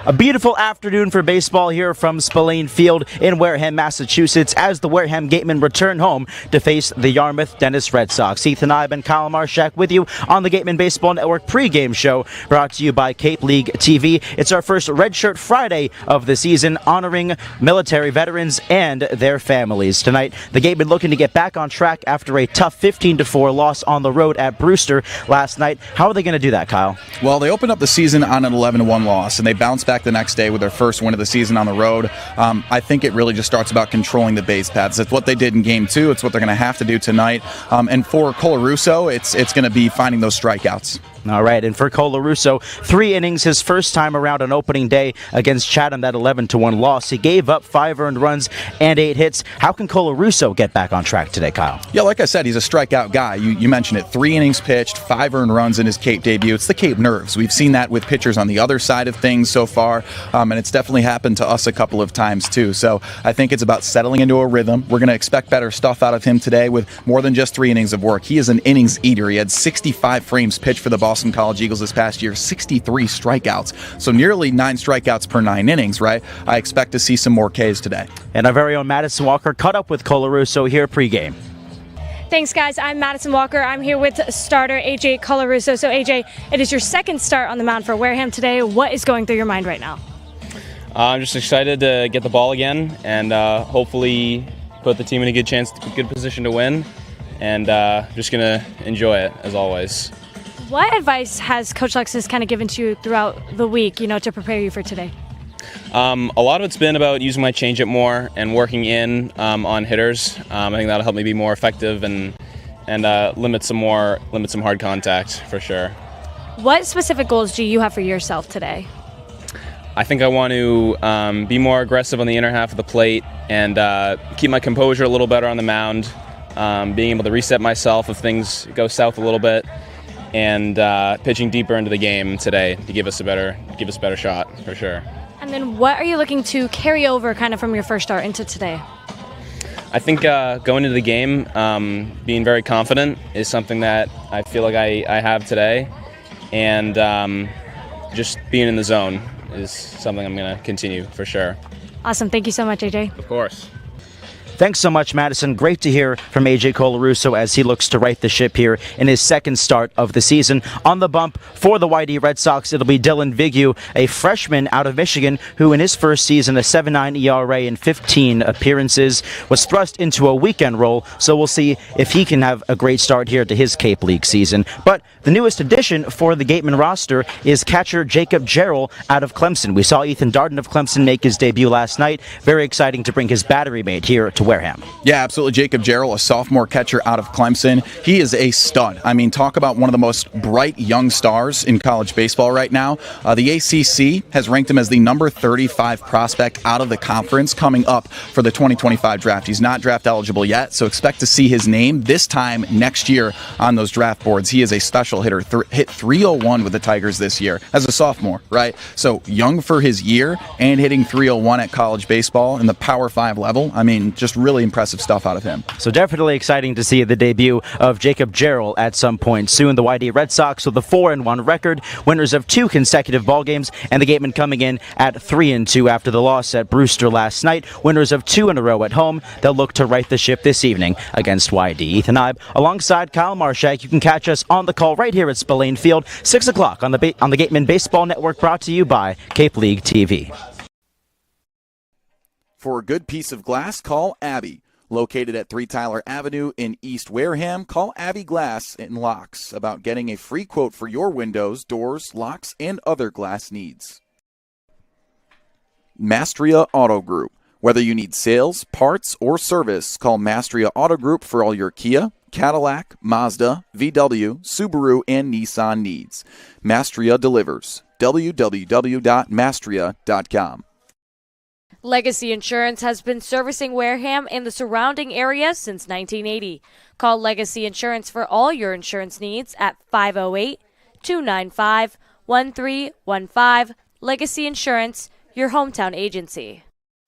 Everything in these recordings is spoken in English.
A beautiful afternoon for baseball here from Spillane Field in Wareham, Massachusetts, as the Wareham Gatemen return home to face the Yarmouth Dennis Red Sox. Ethan Eibe and Kyle Marchak with you on the Gatemen Baseball Network pregame show, brought to you by Cape League TV. It's our first Red Shirt Friday of the season, honoring military veterans and their families. Tonight, the Gatemen looking to get back on track after a tough 15-4 loss on the road at Brewster last night. How are they going to do that, Kyle? Well, they opened up the season on an 11-1 loss, and they bounced back the next day with their first win of the season on the road. I think it really just starts about controlling the base paths. It's what they did in Game 2. It's what they're going to have to do tonight. And for Colarusso, it's going to be finding those strikeouts. All right, and for Colarusso, 3 innings his first time around on opening day against Chatham, that 11-1 loss. He gave up 5 earned runs and 8 hits. How can Colarusso get back on track today, Kyle? Yeah, like I said, he's a strikeout guy. You mentioned it. 3 innings pitched, 5 earned runs in his Cape debut. It's the Cape nerves. We've seen that with pitchers on the other side of things so far, and it's definitely happened to us a couple of times too. So I think it's about settling into a rhythm. We're going to expect better stuff out of him today with more than just 3 innings of work. He is an innings eater. He had 65 frames pitched for the Boston College Eagles this past year, 63 strikeouts. So nearly 9 strikeouts per 9 innings, right? I expect to see some more Ks today. And our very own Madison Walker caught up with Colarusso here pregame. Thanks, guys. I'm Madison Walker. I'm here with starter AJ Colarusso. So, AJ, it is your second start on the mound for Wareham today. What is going through your mind right now? I'm just excited to get the ball again and hopefully put the team in a good position to win, and just going to enjoy it as always. What advice has Coach Lexus kind of given to you throughout the week, to prepare you for today? A lot of it's been about using my changeup more and working in on hitters. I think that'll help me be more effective and limit some hard contact for sure. What specific goals do you have for yourself today? I think I want to be more aggressive on the inner half of the plate and keep my composure a little better on the mound, being able to reset myself if things go south a little bit, and pitching deeper into the game today to give us a better shot for sure. And then what are you looking to carry over kind of from your first start into today? I think going into the game, being very confident is something that I feel like I have today, and just being in the zone is something I'm going to continue for sure. Awesome. Thank you so much, AJ. Of course. Thanks so much, Madison. Great to hear from AJ Colarusso as he looks to right the ship here in his second start of the season. On the bump for the YD Red Sox, it'll be Dylan Vigue, a freshman out of Michigan, who in his first season, a 7.9 ERA in 15 appearances, was thrust into a weekend role, so we'll see if he can have a great start here to his Cape League season. But the newest addition for the Gatemen roster is catcher Jacob Jarrell out of Clemson. We saw Ethan Darden of Clemson make his debut last night. Very exciting to bring his battery mate here to Wareham. Yeah, absolutely. Jacob Jarrell, a sophomore catcher out of Clemson. He is a stud. I mean, talk about one of the most bright young stars in college baseball right now. The ACC has ranked him as the number 35 prospect out of the conference coming up for the 2025 draft. He's not draft eligible yet, so expect to see his name this time next year on those draft boards. He is a special hitter. Hit 301 with the Tigers this year as a sophomore, right? So young for his year and hitting 301 at college baseball in the Power 5 level. I mean, just really impressive stuff out of him. So definitely exciting to see the debut of Jacob Jarrell at some point soon. The YD Red Sox with a 4-1 record, winners of 2 consecutive ball games, and the Gatemen coming in at 3-2 after the loss at Brewster last night. Winners of 2 in a row at home. They'll look to right the ship this evening against YD. Ethan Eibe alongside Kyle Marchak. You can catch us on the call right here at Spillane Field, 6 o'clock on the Gatemen Baseball Network, brought to you by Cape League TV. For a good piece of glass, call Abby. Located at 3 Tyler Avenue in East Wareham, call Abby Glass and Locks about getting a free quote for your windows, doors, locks, and other glass needs. Mastria Auto Group. Whether you need sales, parts, or service, call Mastria Auto Group for all your Kia, Cadillac, Mazda, VW, Subaru, and Nissan needs. Mastria delivers. www.mastria.com. Legacy Insurance has been servicing Wareham and the surrounding area since 1980. Call Legacy Insurance for all your insurance needs at 508-295-1315. Legacy Insurance, your hometown agency.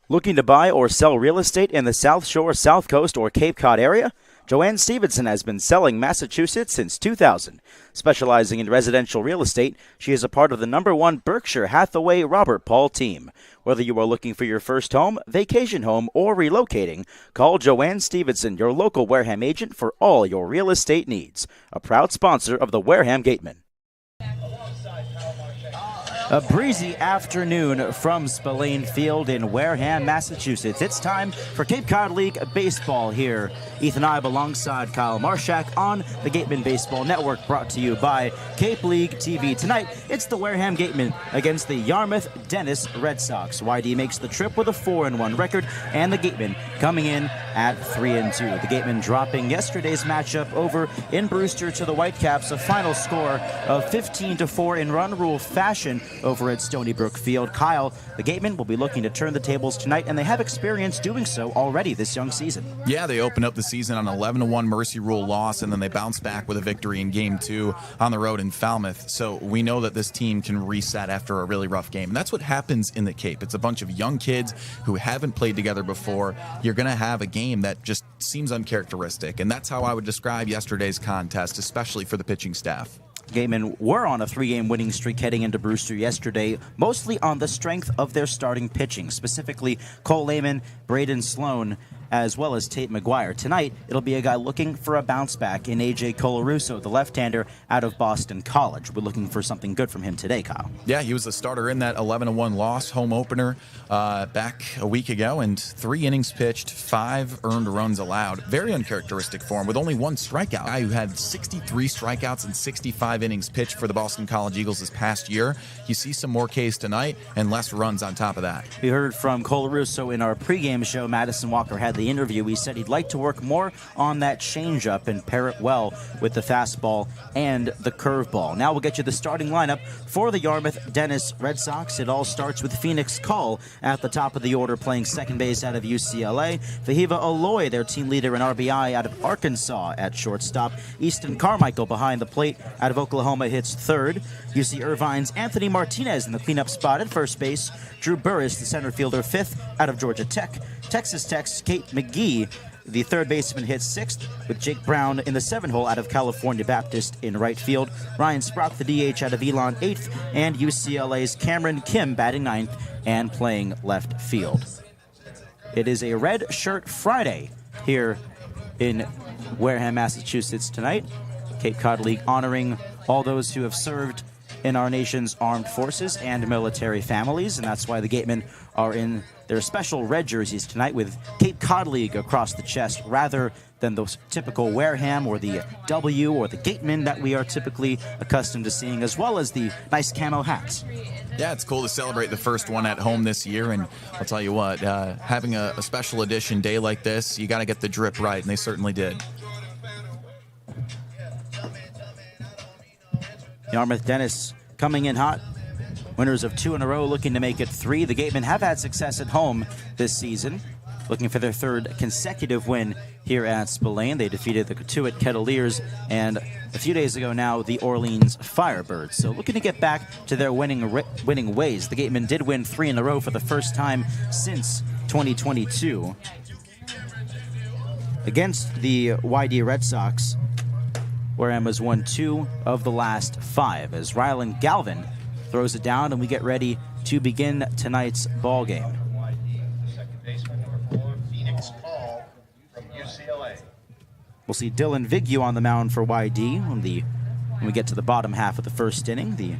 Looking to buy or sell real estate in the South Shore, South Coast, or Cape Cod area? Joanne Stevenson has been selling Massachusetts since 2000. Specializing in residential real estate, she is a part of the #1 Berkshire Hathaway Robert Paul team. Whether you are looking for your first home, vacation home, or relocating, call Joanne Stevenson, your local Wareham agent, for all your real estate needs. A proud sponsor of the Wareham Gatemen. A breezy afternoon from Spillane Field in Wareham, Massachusetts. It's time for Cape Cod League baseball here. Ethan Eibe alongside Kyle Marchak on the Gatemen Baseball Network, brought to you by Cape League TV. Tonight, it's the Wareham Gatemen against the Yarmouth Dennis Red Sox. YD makes the trip with a 4-1 record, and the Gatemen coming in at 3-2. The Gatemen dropping yesterday's matchup over in Brewster to the Whitecaps, a final score of 15-4 in run rule fashion over at Stony Brook Field. Kyle, the Gatemen will be looking to turn the tables tonight, and they have experience doing so already this young season. Yeah, they opened up the season on an 11-1 Mercy Rule loss, and then they bounced back with a victory in Game 2 on the road in Falmouth. So we know that this team can reset after a really rough game. And that's what happens in the Cape. It's a bunch of young kids who haven't played together before. You're going to have a game that just seems uncharacteristic, and that's how I would describe yesterday's contest, especially for the pitching staff. Gatemen were on a 3-game winning streak heading into Brewster yesterday, mostly on the strength of their starting pitching, specifically Cole Lehman, Braden Sloan, as well as Tate McGuire. Tonight, it'll be a guy looking for a bounce back in A.J. Colarusso, the left-hander out of Boston College. We're looking for something good from him today, Kyle. Yeah, he was the starter in that 11-1 loss home opener back a week ago, and 3 innings pitched, 5 earned runs allowed. Very uncharacteristic for him, with only 1 strikeout. A guy who had 63 strikeouts and 65 innings pitched for the Boston College Eagles this past year. You see some more Ks tonight and less runs on top of that. We heard from Colarusso in our pregame show. Madison Walker had the interview. He said he'd like to work more on that changeup and pair it well with the fastball and the curveball. Now we'll get you the starting lineup for the Yarmouth Dennis Red Sox. It all starts with Phoenix Call at the top of the order, playing second base out of UCLA. Fahiva Aloy, their team leader in RBI, out of Arkansas at shortstop. Easton Carmichael behind the plate out of Oklahoma hits third. UC Irvine's Anthony Martinez in the cleanup spot at first base. Drew Burris, the center fielder, fifth out of Georgia Tech. Texas Tech's Kate McGee, the third baseman, hits sixth, with Jake Brown in the 7-hole out of California Baptist in right field. Ryan Sprock, the DH, out of Elon, eighth, and UCLA's Cameron Kim batting ninth and playing left field. It is a Red Shirt Friday here in Wareham, Massachusetts tonight. Cape Cod League honoring all those who have served in our nation's armed forces and military families, and that's why the Gatemen are in their special red jerseys tonight with Cape Cod League across the chest, rather than those typical Wareham or the W or the Gatemen that we are typically accustomed to seeing, as well as the nice camo hats. Yeah, it's cool to celebrate the first one at home this year, and I'll tell you what, having a special edition day like this, you got to get the drip right, and they certainly did. Yarmouth Dennis coming in hot. Winners of 2 in a row, looking to make it 3. The Gatemen have had success at home this season, looking for their third consecutive win here at Spillane. They defeated the Cotuit Kettleers and a few days ago now the Orleans Firebirds. So looking to get back to their winning ways. The Gatemen did win 3 in a row for the first time since 2022 against the YD Red Sox. Wareham has won 2 of the last 5 as Rylan Galvin throws it down, and we get ready to begin tonight's ball game. We'll see Dylan Vignew on the mound for YD when we get to the bottom half of the first inning, the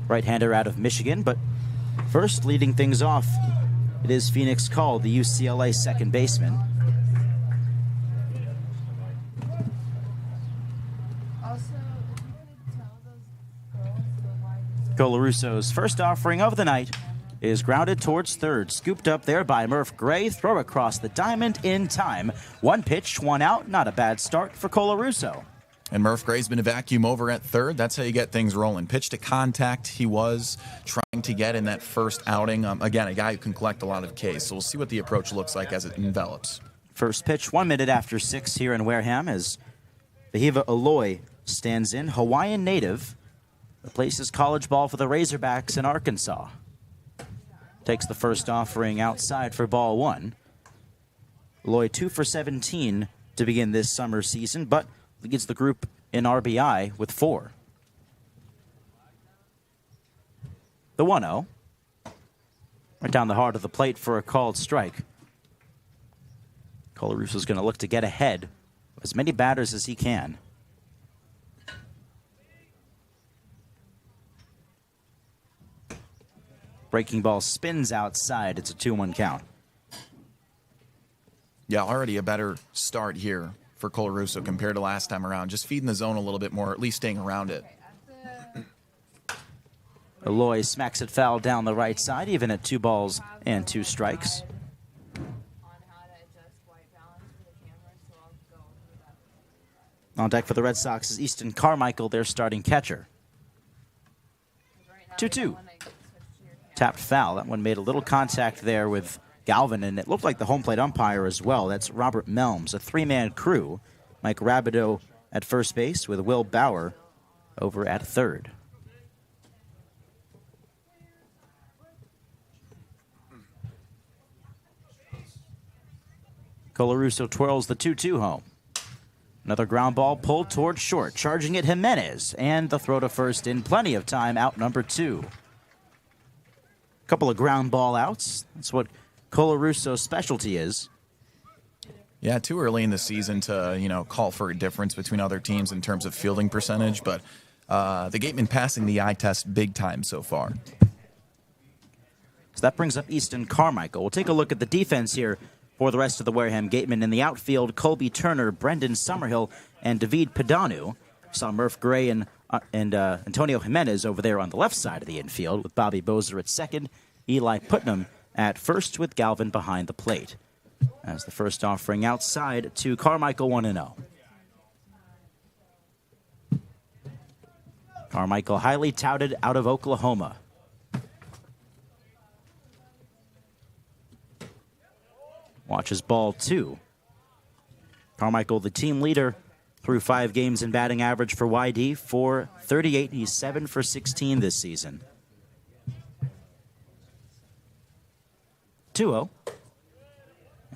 right-hander out of Michigan. But first, leading things off, it is Phoenix Call, the UCLA second baseman. Colarusso's first offering of the night is grounded towards third. Scooped up there by Murph Gray. Throw across the diamond in time. 1 pitch, 1 out. Not a bad start for Colarusso. And Murph Gray's been a vacuum over at third. That's how you get things rolling. Pitch to contact he was trying to get in that first outing. Again, a guy who can collect a lot of Ks. So we'll see what the approach looks like as it envelops. First pitch, 1 minute after 6 here in Wareham as Fahiva Aloy stands in. Hawaiian native. Replaces college ball for the Razorbacks in Arkansas. Takes the first offering outside for ball 1. Lloyd 2 for 17 to begin this summer season, but leads the group in RBI with 4. The 1-0. Right down the heart of the plate for a called strike. Colaruso's going to look to get ahead of as many batters as he can. Breaking ball spins outside. It's a 2-1 count. Yeah, already a better start here for Colaruso compared to last time around. Just feeding the zone a little bit more, at least staying around it. Eloy smacks it foul down the right side, even at 2 balls and 2 strikes. On deck for the Red Sox is Easton Carmichael, their starting catcher. 2-2. Tapped foul. That one made a little contact there with Galvin, and it looked like the home plate umpire as well. That's Robert Melms, a 3-man crew. Mike Rabideau at first base with Will Bauer over at third. Colaruso twirls the 2-2 home. Another ground ball pulled towards short, charging it Jimenez, and the throw to first in plenty of time, out number 2. Couple of ground ball outs. That's what Colaruso's specialty is. Yeah, too early in the season to, call for a difference between other teams in terms of fielding percentage, but the Gatemen passing the eye test big time so far. So that brings up Easton Carmichael. We'll take a look at the defense here for the rest of the Wareham Gatemen. In the outfield, Colby Turner, Brendan Summerhill, and David Padanu. Saw Murph Gray and Antonio Jimenez over there on the left side of the infield, with Bobby Bozer at second, Eli Putnam at first, with Galvin behind the plate. As the first offering outside to Carmichael, 1-0. Carmichael, highly touted out of Oklahoma. Watches ball 2. Carmichael, the team leader, through 5 games in batting average for YD, .438. He's 7 for 16 this season. 2-0.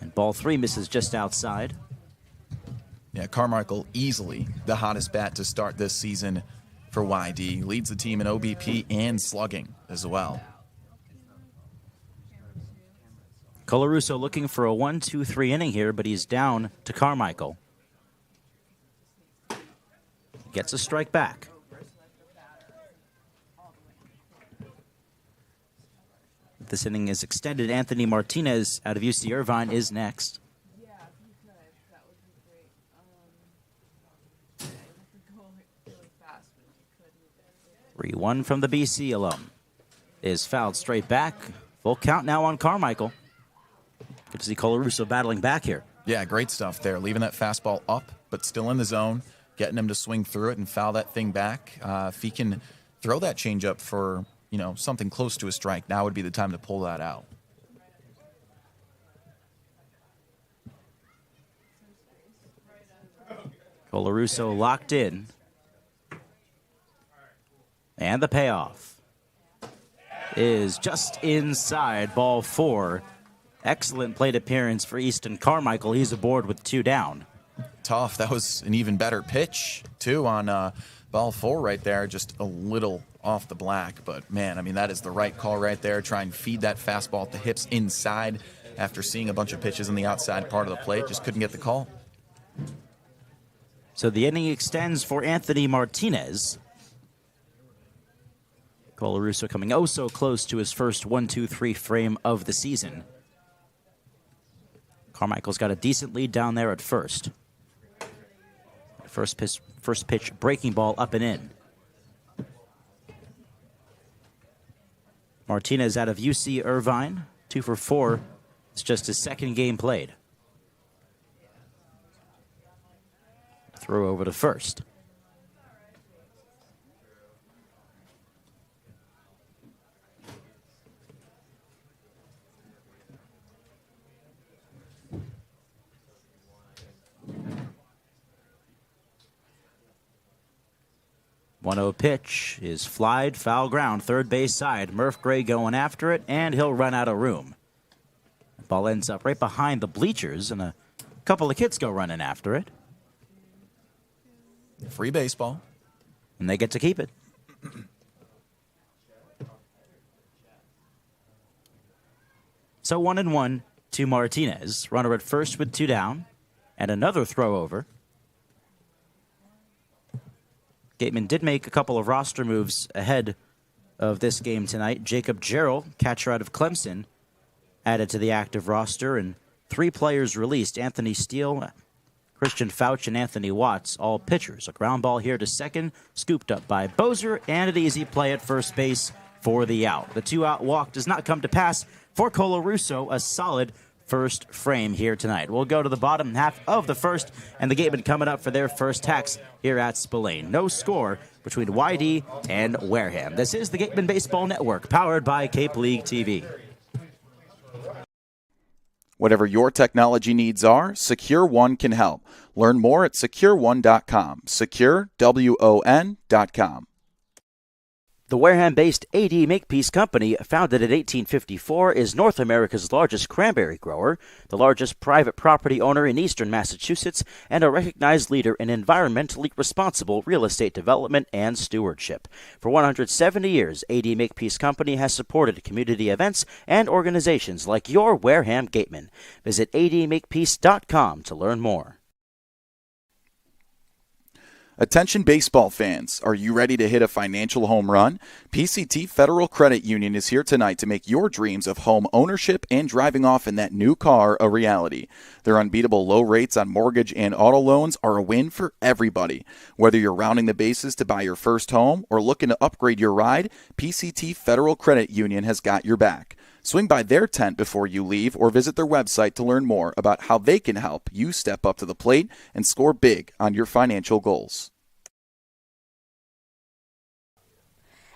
And ball 3 misses just outside. Yeah, Carmichael easily the hottest bat to start this season for YD. Leads the team in OBP and slugging as well. Colaruso looking for a 1-2-3 inning here, but he's down to Carmichael. Gets a strike back. This inning is extended. Anthony Martinez out of UC Irvine is next. 3-1 from the BC alum. Is fouled straight back. Full count now on Carmichael. Good to see Colaruso battling back here. Yeah, great stuff there. Leaving that fastball up, but still in the zone. Getting him to swing through it and foul that thing back. If he can throw that changeup for, something close to a strike, now would be the time to pull that out. Colaruso locked in. And the payoff is just inside, ball 4. Excellent plate appearance for Easton Carmichael. He's aboard with 2 down. Tough. That was an even better pitch, too, on ball 4 right there. Just a little off the black. But, man, that is the right call right there. Try and feed that fastball at the hips inside after seeing a bunch of pitches in the outside part of the plate. Just couldn't get the call. So the inning extends for Anthony Martinez. Colaruso coming oh so close to his first 1-2-3 frame of the season. Carmichael's got a decent lead down there at first. First pitch breaking ball up and in. Martinez out of UC Irvine, 2 for 4. It's just his second game played. Throw over to first. One-0 pitch is flied, foul ground, third base side. Murph Gray going after it, and he'll run out of room. The ball ends up right behind the bleachers, and a couple of kids go running after it. Free baseball. And they get to keep it. So 1-1 to Martinez. Runner at first with 2 down. And another throw over. Gatemen did make a couple of roster moves ahead of this game tonight. Jacob Jarrell, catcher out of Clemson, added to the active roster, and 3 players released. Anthony Steele, Christian Fouch, and Anthony Watts, all pitchers. A ground ball here to second, scooped up by Bozer, and an easy play at first base for the out. The 2-out walk does not come to pass for Colarusso, a solid first frame here tonight. We'll go to the bottom half of the first, and the Gatemen coming up for their first tax here at Spillane. No score between YD and Wareham. This is the Gatemen Baseball Network, powered by Cape League TV. Whatever your technology needs are, Secure One can help. Learn more at SecureOne.com. SecureWON.com. The Wareham-based AD Makepeace Company, founded in 1854, is North America's largest cranberry grower, the largest private property owner in eastern Massachusetts, and a recognized leader in environmentally responsible real estate development and stewardship. For 170 years, AD Makepeace Company has supported community events and organizations like your Wareham Gatemen. Visit admakepeace.com to learn more. Attention baseball fans, are you ready to hit a financial home run? PCT Federal Credit Union is here tonight to make your dreams of home ownership and driving off in that new car a reality. Their unbeatable low rates on mortgage and auto loans are a win for everybody. Whether you're rounding the bases to buy your first home or looking to upgrade your ride, PCT Federal Credit Union has got your back. Swing by their tent before you leave or visit their website to learn more about how they can help you step up to the plate and score big on your financial goals.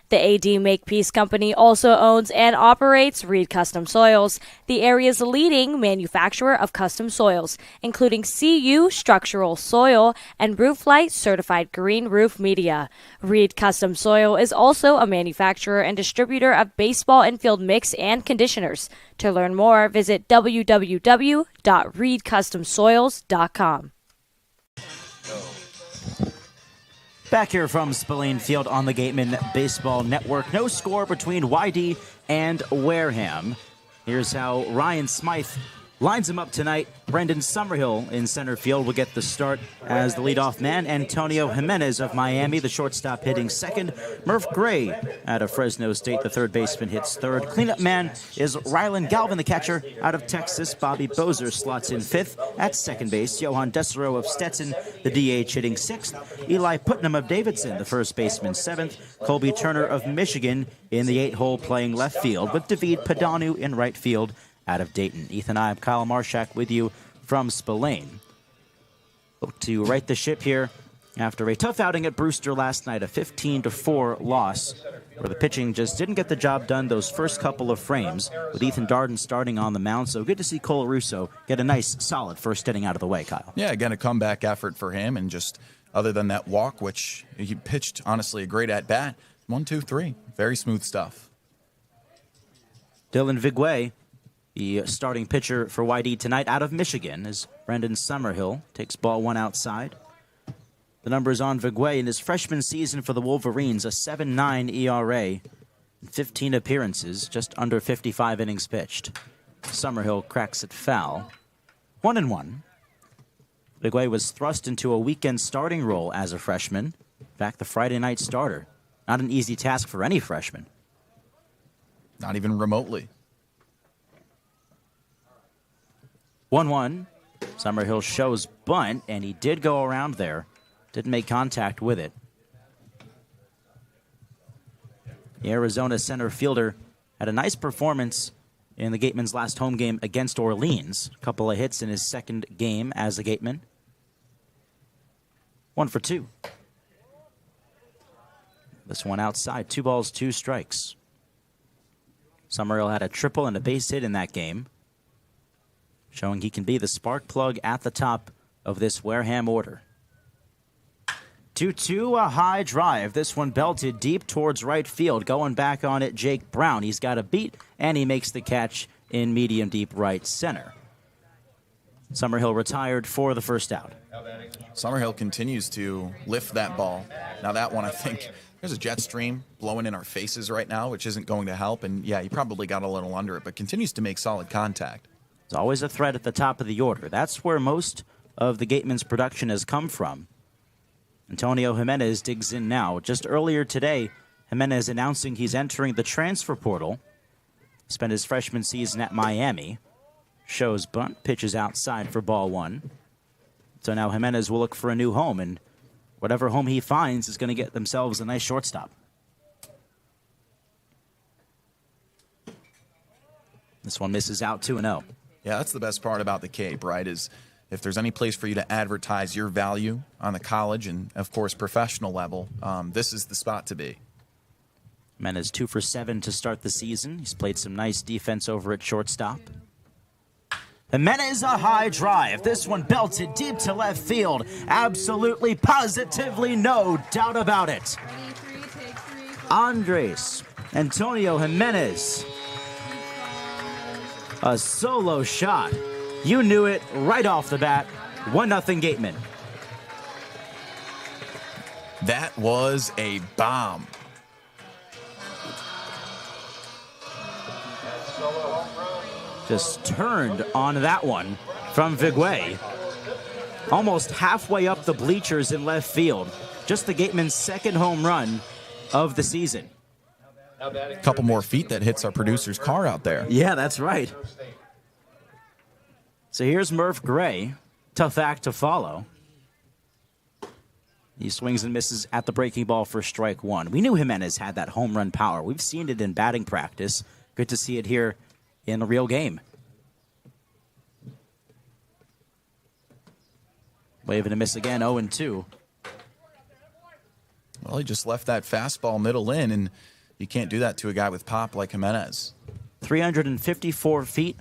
The AD Makepeace Company also owns and operates Reed Custom Soils, the area's leading manufacturer of custom soils, including CU structural soil and Rooflight certified green roof media. Reed Custom Soil is also a manufacturer and distributor of baseball infield mix and conditioners. To learn more, visit www.reedcustomsoils.com. Back here from Spillane Field on the Gatemen Baseball Network. No score between YD and Wareham. Here's how Ryan Smythe lines him up tonight. Brendan Summerhill in center field will get the start as the leadoff man. Antonio Jimenez of Miami, the shortstop, hitting second. Murph Gray out of Fresno State, the third baseman, hits third. Cleanup man is Rylan Galvin, the catcher, out of Texas. Bobby Bozer slots in fifth. At second base, Johan Desero of Stetson, the DH, hitting sixth. Eli Putnam of Davidson, the first baseman, seventh. Colby Turner of Michigan in the 8-hole playing left field, with David Padanu in right field out of Dayton. Ethan Eibe, Kyle Marchak with you from Spillane. Look to right the ship here after a tough outing at Brewster last night, a 15-4 loss, where the pitching just didn't get the job done those first couple of frames, with Ethan Darden starting on the mound. So good to see Colarusso get a nice, solid first inning out of the way, Kyle. Yeah, again, a comeback effort for him, and just other than that walk, which he pitched, honestly, a great at-bat. 1, 2, 3. Very smooth stuff. Dylan Vigwe, the starting pitcher for YD tonight, out of Michigan, as Brendan Summerhill takes ball one outside. The numbers on Vigwe in his freshman season for the Wolverines, a 7.9 ERA, 15 appearances, just under 55 innings pitched. Summerhill cracks it foul. 1-1. Vigwe was thrust into a weekend starting role as a freshman. In fact, the Friday night starter. Not an easy task for any freshman. Not even remotely. 1-1. Summerhill shows bunt, and he did go around there. Didn't make contact with it. The Arizona center fielder had a nice performance in the Gatemen's last home game against Orleans. A couple of hits in his second game as a Gateman. 1 for 2. This one outside. 2 balls, 2 strikes. Summerhill had a triple and a base hit in that game, showing he can be the spark plug at the top of this Wareham order. 2-2, a high drive. This one belted deep towards right field. Going back on it, Jake Brown. He's got a beat, and he makes the catch in medium deep right center. Summerhill retired for the first out. Summerhill continues to lift that ball. Now that one, I think, there's a jet stream blowing in our faces right now, which isn't going to help. And yeah, he probably got a little under it, but continues to make solid contact. There's always a threat at the top of the order. That's where most of the Gatemen's production has come from. Antonio Jimenez digs in now. Just earlier today, Jimenez announcing he's entering the transfer portal. Spent his freshman season at Miami. Shows bunt, pitches outside for ball one. So now Jimenez will look for a new home, and whatever home he finds is going to get themselves a nice shortstop. This one misses out 2-0. Yeah, that's the best part about the Cape, right, is if there's any place for you to advertise your value on the college and, of course, professional level, this is the spot to be. Jimenez 2 for 7 to start the season. He's played some nice defense over at shortstop. Jimenez, a high drive. This one belted deep to left field. Absolutely, positively, no doubt about it. Andres Antonio Jimenez. A solo shot. You knew it right off the bat. 1-0 Gatemen. That was a bomb. Just turned on that one from Vigwe. Almost halfway up the bleachers in left field. Just the Gatemen's second home run of the season. A couple more feet that hits our producer's car out there. Yeah, that's right. So here's Murph Gray. Tough act to follow. He swings and misses at the breaking ball for strike one. We knew Jimenez had that home run power. We've seen it in batting practice. Good to see it here in the real game. Waving a miss again, 0-2. Well, he just left that fastball middle in, and you can't do that to a guy with pop like Jimenez. 354 feet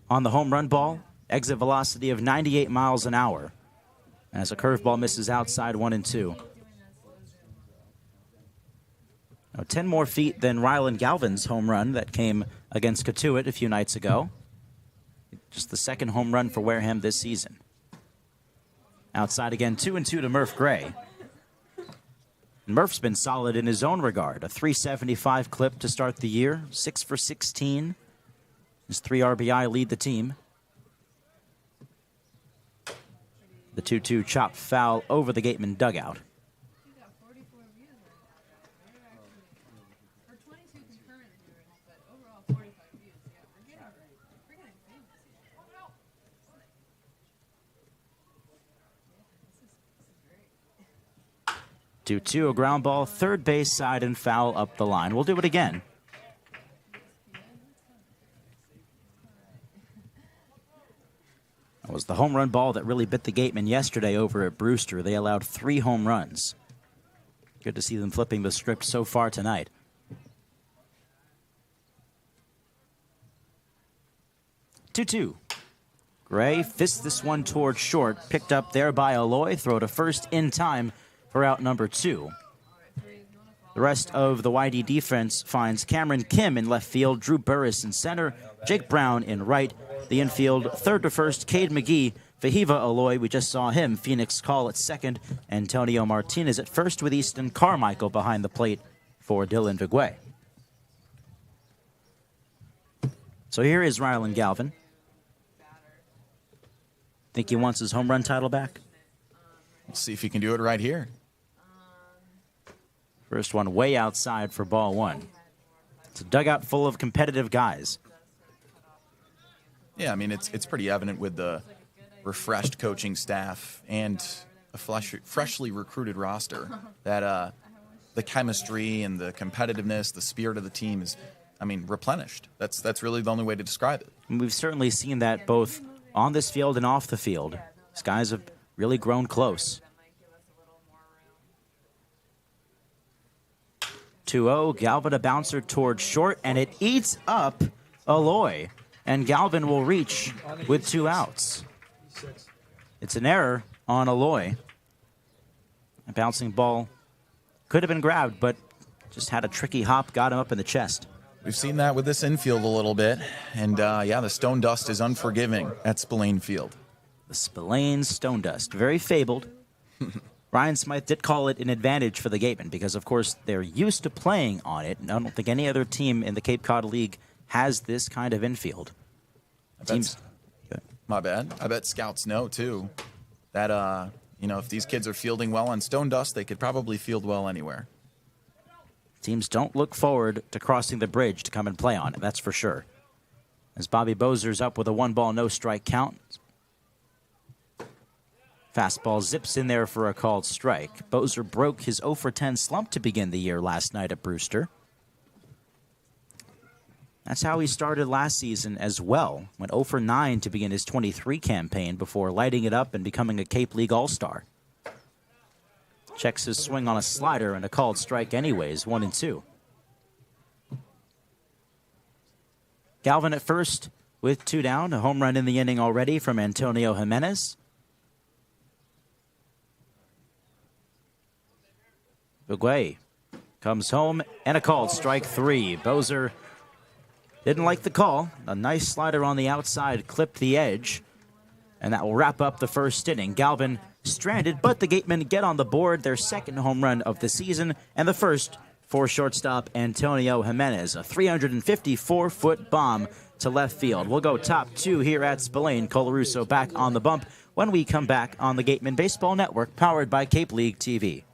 on the home run ball. Exit velocity of 98 miles an hour. As a curveball misses outside, 1-2. Now, 10 more feet than Rylan Galvin's home run that came against Catuit a few nights ago. Just the second home run for Wareham this season. Outside again, 2-2 to Murph Gray. Murph's been solid in his own regard. A 375 clip to start the year, 6 for 16. His 3 RBI lead the team. The 2-2 chopped foul over the Gateman dugout. A ground ball, third base side, and foul up the line. We'll do it again. That was the home run ball that really bit the Gatemen yesterday over at Brewster. They allowed 3 home runs. Good to see them flipping the script so far tonight. Two. Gray fists this one towards short. Picked up there by Aloy. Throw to first in time for out number 2. The rest of the YD defense finds Cameron Kim in left field, Drew Burris in center, Jake Brown in right. The infield, third to first, Cade McGee, Fahiva Aloy, we just saw him. Phoenix Call at second, Antonio Martinez at first with Easton Carmichael behind the plate for Dylan Vigwe. So here is Rylan Galvin. Think he wants his home run title back? We'll see if he can do it right here. First one way outside for ball one. It's a dugout full of competitive guys. Yeah, I mean, it's pretty evident with the refreshed coaching staff and a freshly recruited roster that the chemistry and the competitiveness, the spirit of the team is, I mean, replenished. That's really the only way to describe it. And we've certainly seen that both on this field and off the field. These guys have really grown close. 2-0, Galvin a bouncer towards short, and it eats up Aloy. And Galvin will reach with 2 outs. It's an error on Aloy. A bouncing ball could have been grabbed, but just had a tricky hop, got him up in the chest. We've seen that with this infield a little bit. And, yeah, the stone dust is unforgiving at Spillane Field. The Spillane Stone Dust. Very fabled. Ryan Smythe did call it an advantage for the Gatemen because, of course, they're used to playing on it. And I don't think any other team in the Cape Cod League has this kind of infield. My bad. I bet scouts know, too, that, if these kids are fielding well on Stone Dust, they could probably field well anywhere. Teams don't look forward to crossing the bridge to come and play on it, that's for sure. As Bobby Bozer's up with a 1-ball, no-strike count. Fastball zips in there for a called strike. Bozer broke his 0 for 10 slump to begin the year last night at Brewster. That's how he started last season as well. Went 0 for 9 to begin his 23 campaign before lighting it up and becoming a Cape League All-Star. Checks his swing on a slider and a called strike anyways, 1-2. Galvin at first with 2 down. A home run in the inning already from Antonio Jimenez. Uguay comes home and a called strike 3. Bozer didn't like the call. A nice slider on the outside clipped the edge. And that will wrap up the first inning. Galvin stranded, but the Gatemen get on the board, their second home run of the season, and the first for shortstop Antonio Jimenez. A 354-foot bomb to left field. We'll go top 2 here at Spillane. Colarusso back on the bump when we come back on the Gatemen Baseball Network, powered by Cape League TV.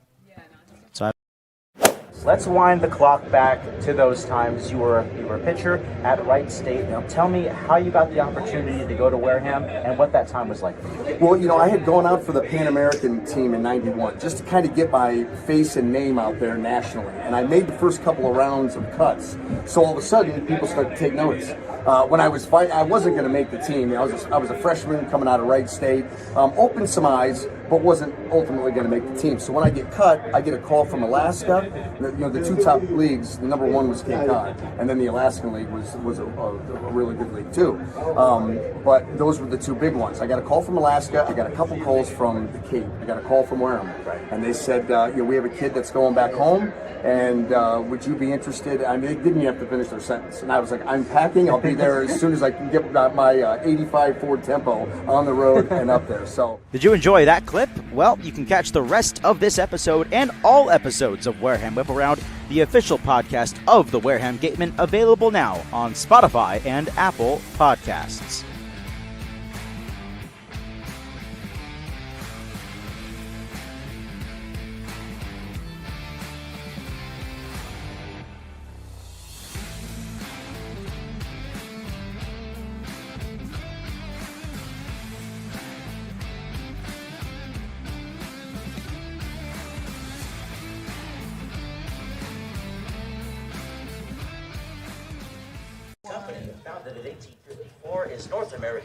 Let's wind the clock back to those times you were a pitcher at Wright State. Now tell me how you got the opportunity to go to Wareham and what that time was like for you. Well, I had gone out for the Pan American team in '91 just to kind of get my face and name out there nationally. And I made the first couple of rounds of cuts. So all of a sudden, people started to take notice. When I was fighting, I wasn't going to make the team. I was a freshman coming out of Wright State, opened some eyes, but wasn't ultimately going to make the team. So when I get cut, I get a call from Alaska. The 2 top leagues, the number 1 was Cape Cod, and then the Alaskan League was a really good league too. But those were the 2 big ones. I got a call from Alaska. I got a couple calls from the Cape. I got a call from Wareham, and they said, we have a kid that's going back home, and would you be interested? I mean, they didn't even have to finish their sentence, and I was like, I'm packing. I'll be there as soon as I can get my 85 Ford Tempo on the road and up there. So, did you enjoy that clip? Well, you can catch the rest of this episode and all episodes of Wareham Whip Around, the official podcast of the Wareham Gatemen, available now on Spotify and Apple Podcasts.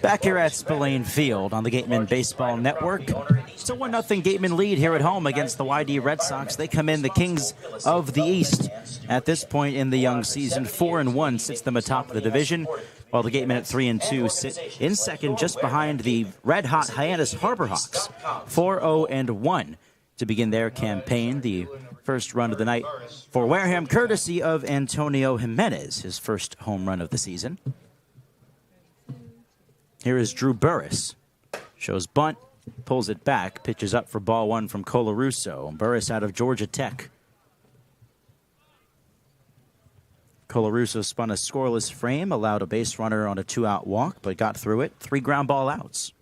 Back here at Spillane Field on the Gatemen Baseball Network. It's a 1-0 Gatemen lead here at home against the YD Red Sox. They come in the Kings of the East at this point in the young season. 4-1 sits them atop the division, while the Gatemen at 3-2 sit in second just behind the red-hot Hyannis Harbor Hawks. 4-0-1 to begin their campaign. The first run of the night for Wareham, courtesy of Antonio Jimenez, his first home run of the season. Here is Drew Burris. Shows bunt, pulls it back, pitches up for ball 1 from Colarusso. Burris out of Georgia Tech. Colarusso spun a scoreless frame, allowed a base runner on a 2-out walk, but got through it. 3 ground ball outs.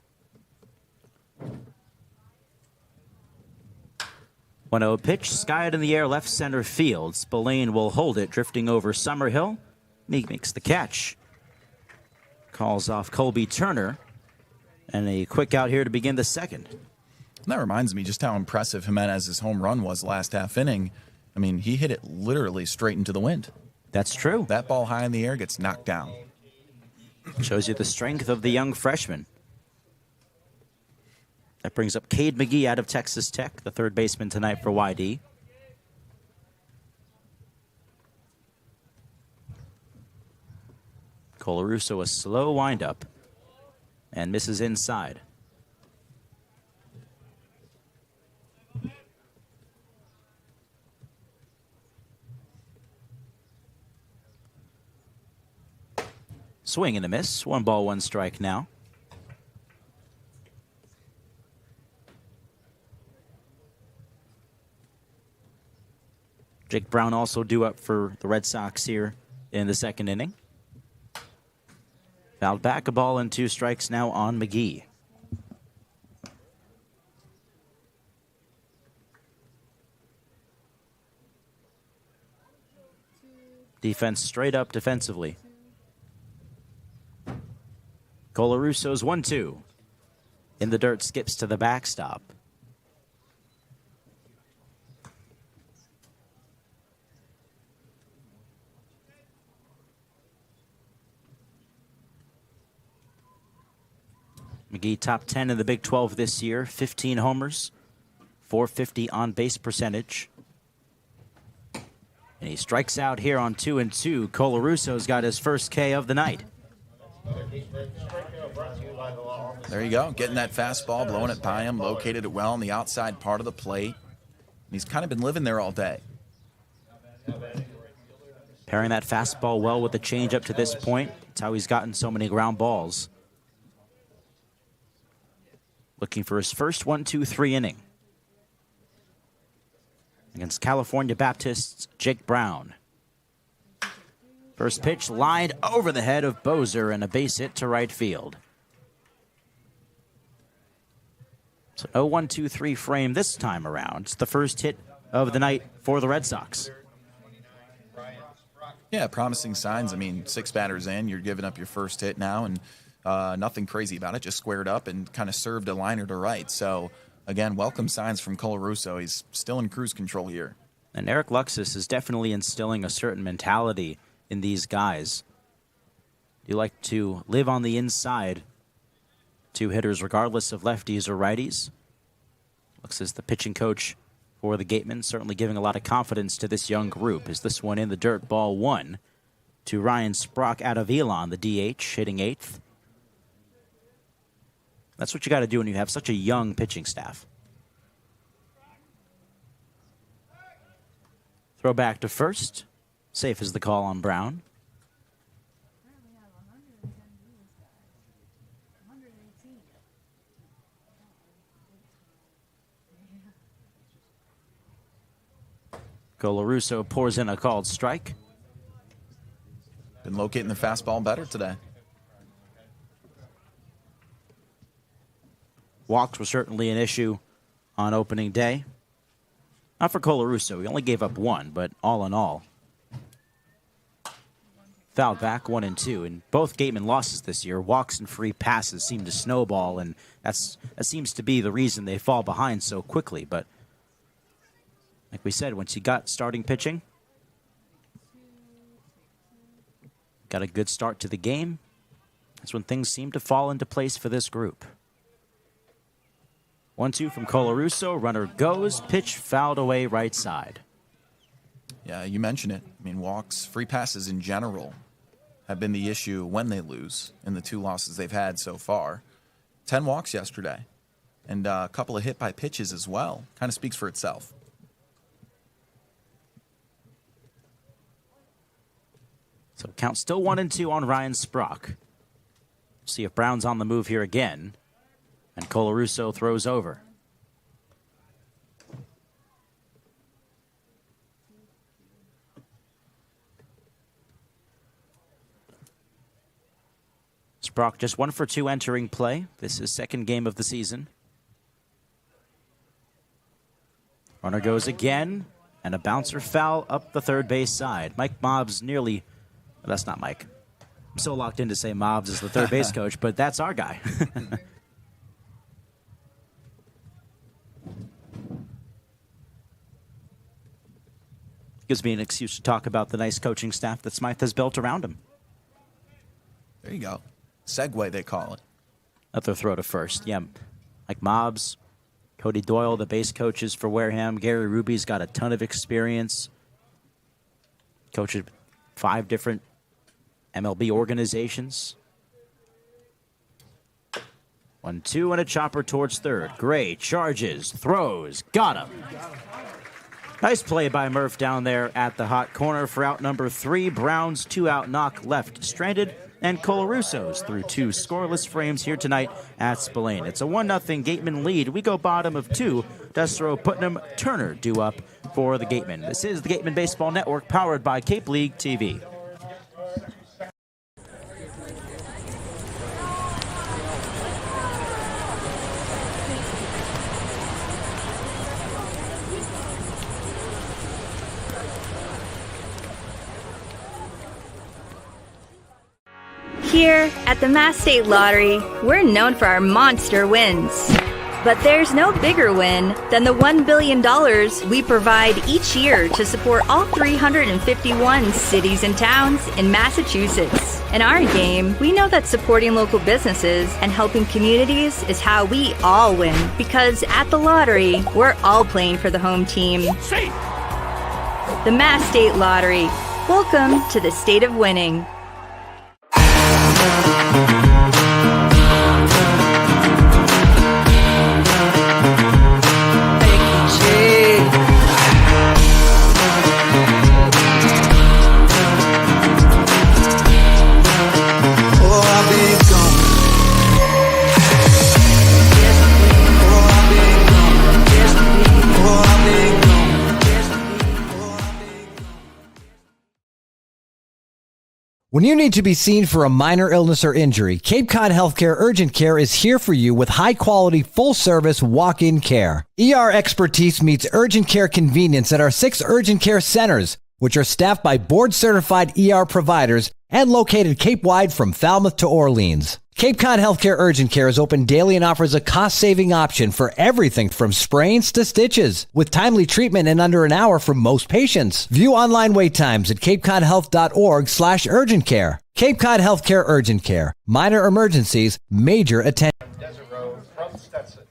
1-0 pitch, skied in the air, left center field. Spillane will hold it, drifting over Summerhill. He makes the catch. Calls off Colby Turner. And a quick out here to begin the second. And that reminds me just how impressive Jimenez's home run was last half inning. I mean, he hit it literally straight into the wind. That's true. That ball high in the air gets knocked down. Shows you the strength of the young freshman. That brings up Cade McGee out of Texas Tech, the third baseman tonight for YD. Colarusso, a slow windup, and misses inside. Swing and a miss. 1 ball, 1 strike now. Jake Brown also due up for the Red Sox here in the second inning. Fouled back, a ball and 2 strikes now on McGee. Defense straight up defensively. Colarusso's 1-2. In the dirt, skips to the backstop. McGee top 10 in the Big 12 this year. 15 homers, .450 on base percentage. And he strikes out here on 2-2. Colarusso's got his first K of the night. There you go, getting that fastball, blowing it by him, located it well on the outside part of the plate. And he's kind of been living there all day. Pairing that fastball well with the changeup to this point. That's how he's gotten so many ground balls. Looking for his first 1-2-3 inning. Against California Baptist's Jake Brown. First pitch lined over the head of Bozer and a base hit to right field. So no 1-2-3 frame this time around. It's the first hit of the night for the Red Sox. Yeah, promising signs. I mean, 6 batters in, you're giving up your first hit now, and nothing crazy about it. Just squared up and kind of served a liner to right. So, again, welcome signs from Colarusso. He's still in cruise control here. And Eric Luxus is definitely instilling a certain mentality in these guys. You like to live on the inside. 2 hitters regardless of lefties or righties. Luxus, the pitching coach for the Gatemen, certainly giving a lot of confidence to this young group. Is this one in the dirt, ball 1 to Ryan Sprock out of Elon, the DH, hitting 8th. That's what you got to do when you have such a young pitching staff. Throw back to first. Safe is the call on Brown. Colarusso pours in a called strike. Been locating the fastball better today. Walks were certainly an issue on opening day. Not for Colarusso. He only gave up 1, but all in all. Fouled back 1-2. And both Gatemen losses this year, walks and free passes seem to snowball, and that seems to be the reason they fall behind so quickly. But like we said, once you got starting pitching, got a good start to the game, that's when things seem to fall into place for this group. 1-2 from Colarusso. Runner goes. Pitch fouled away right side. Yeah, you mentioned it. I mean, walks, free passes in general have been the issue when they lose in the 2 losses they've had so far. 10 walks yesterday and a couple of hit by pitches as well. Kind of speaks for itself. So count still 1-2 on Ryan Sprock. See if Brown's on the move here again. And Colarusso throws over. Sprock just 1 for 2 entering play. This is second game of the season. Runner goes again, and a bouncer foul up the third base side. Mike Mobbs nearly... Well, that's not Mike. I'm so locked in to say Mobbs is the third base coach, but that's our guy. Gives me an excuse to talk about the nice coaching staff that Smythe has built around him. There you go. Segue, they call it. Another throw to first. Yeah, like Mobbs, Cody Doyle, the base coaches for Wareham. Gary Ruby's got a ton of experience. Coached 5 different MLB organizations. 1-2 and a chopper towards third. Gray charges, throws, got him. Nice play by Murph down there at the hot corner for out number 3. Brown's 2-out knock left stranded. and Colaruso's through 2 scoreless frames here tonight at Spillane. It's a 1-0 Gatemen lead. We go bottom of 2. Desero, Putnam, Turner due up for the Gatemen. This is the Gatemen Baseball Network, powered by Cape League TV. Here at the Mass State Lottery, we're known for our monster wins. But there's no bigger win than the $1 billion we provide each year to support all 351 cities and towns in Massachusetts. In our game, we know that supporting local businesses and helping communities is how we all win. Because at the lottery, we're all playing for the home team. The Mass State Lottery. Welcome to the state of winning. When you need to be seen for a minor illness or injury, Cape Cod Healthcare Urgent Care is here for you with high-quality, full-service walk-in care. ER expertise meets urgent care convenience at our 6 urgent care centers, which are staffed by board-certified ER providers and located Cape-wide from Falmouth to Orleans. Cape Cod Healthcare Urgent Care is open daily and offers a cost-saving option for everything from sprains to stitches, with timely treatment in under an hour for most patients. View online wait times at capecodhealth.org/urgent care. Cape Cod Healthcare Urgent Care. Minor emergencies, major attention.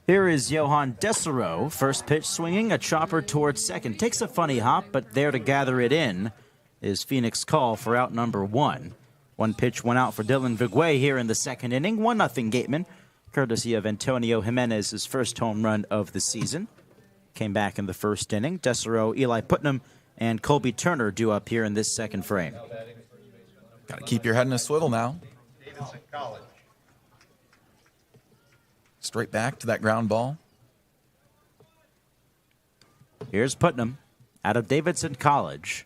Here is Johan Desero, first pitch swinging, a chopper towards second. Takes a funny hop, but there to gather it in is Phoenix Call for out number 1. One pitch went out for Dylan Vigwe here in the second inning. 1-0 Gatemen, courtesy of Antonio Jimenez's first home run of the season. Came back in the first inning. Desero, Eli Putnam, and Colby Turner due up here in this second frame. Got to keep your head in a swivel now. Straight back to that ground ball. Here's Putnam out of Davidson College.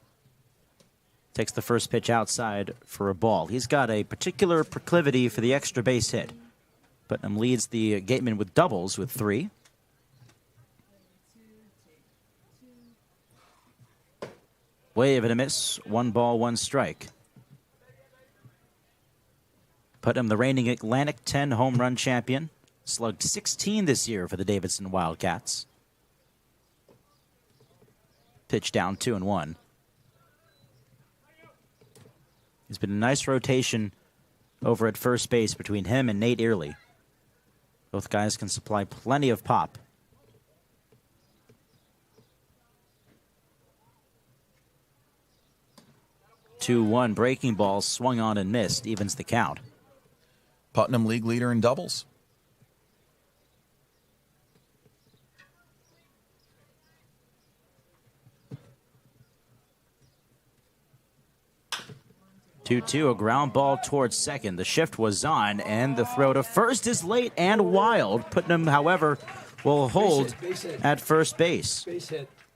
Takes the first pitch outside for a ball. He's got a particular proclivity for the extra base hit. Putnam leads the Gatemen with doubles with 3. Wave and a miss. 1 ball, 1 strike. Putnam, the reigning Atlantic 10 home run champion. Slugged 16 this year for the Davidson Wildcats. Pitch down 2-1. It's been a nice rotation over at first base between him and Nate Early. Both guys can supply plenty of pop. 2-1 breaking ball swung on and missed, evens the count. Putnam league leader in doubles. A ground ball towards second. The shift was on, and the throw to first is late and wild. Putnam, however, will hold at first base.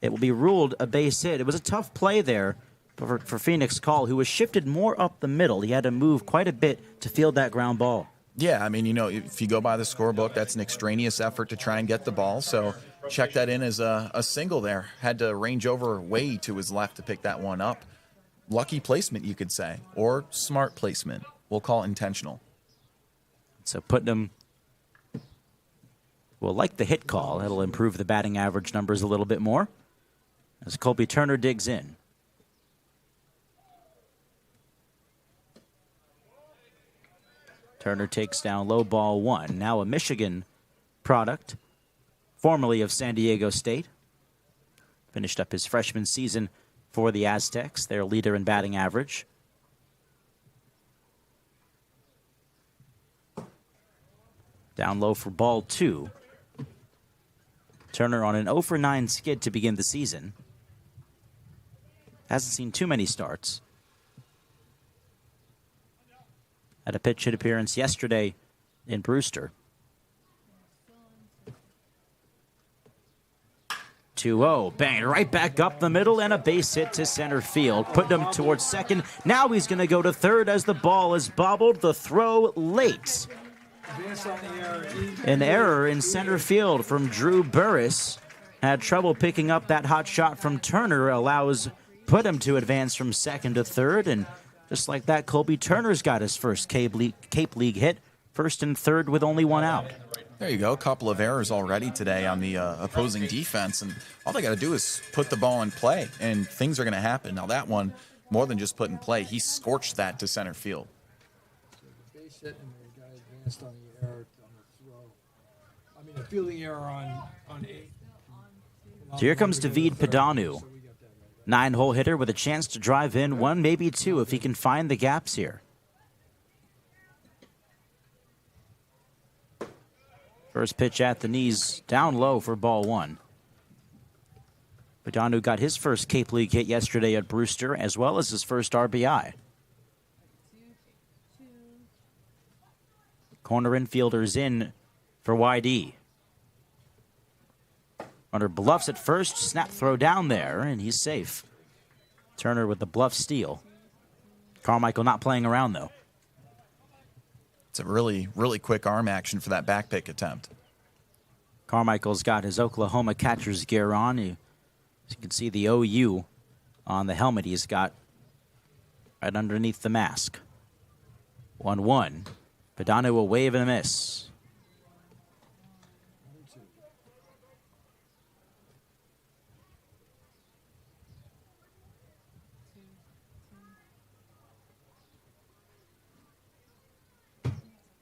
It will be ruled a base hit. It was a tough play there for Phoenix Call, who was shifted more up the middle. He had to move quite a bit to field that ground ball. Yeah, I mean, you know, if you go by the scorebook, that's an extraneous effort to try and get the ball. So check that in as a single there. Had to range over way to his left to pick that one up. Lucky placement, you could say, or smart placement. We'll call it intentional. So Putnam will like the hit call. It'll improve the batting average numbers a little bit more as Colby Turner digs in. Turner takes down low ball 1. Now a Michigan product, formerly of San Diego State. Finished up his freshman season for the Aztecs, their leader in batting average. Down low for ball 2. Turner on an 0-for-9 skid to begin the season. Hasn't seen too many starts. Had a pitch hit appearance yesterday in Brewster. 2-0, bang, right back up the middle, and a base hit to center field. Putting him towards second. Now he's going to go to third as the ball is bobbled. The throw late. An error in center field from Drew Burris. Had trouble picking up that hot shot from Turner. Allows Putnam to advance from second to third. And just like that, Colby Turner's got his first Cape League hit. First and third with only one out. There you go. A couple of errors already today on the opposing defense. And all they got to do is put the ball in play, and things are going to happen. Now, that one, more than just put in play, he scorched that to center field. Base hit and the guy advanced on the error on the throw. I mean, a fielding error on 8. So here comes David Padanu. 9-hole hitter with a chance to drive in one, maybe two, if he can find the gaps here. First pitch at the knees, down low for ball one. Padanu got his first Cape League hit yesterday at Brewster, as well as his first RBI. Corner infielders in for YD. Runner bluffs at first, snap throw down there, and he's safe. Turner with the bluff steal. Carmichael not playing around, though. It's a really, really quick arm action for that back pick attempt. Carmichael's got his Oklahoma catcher's gear on. As you can see the OU on the helmet he's got right underneath the mask. 1-1. Padanu a wave and a miss.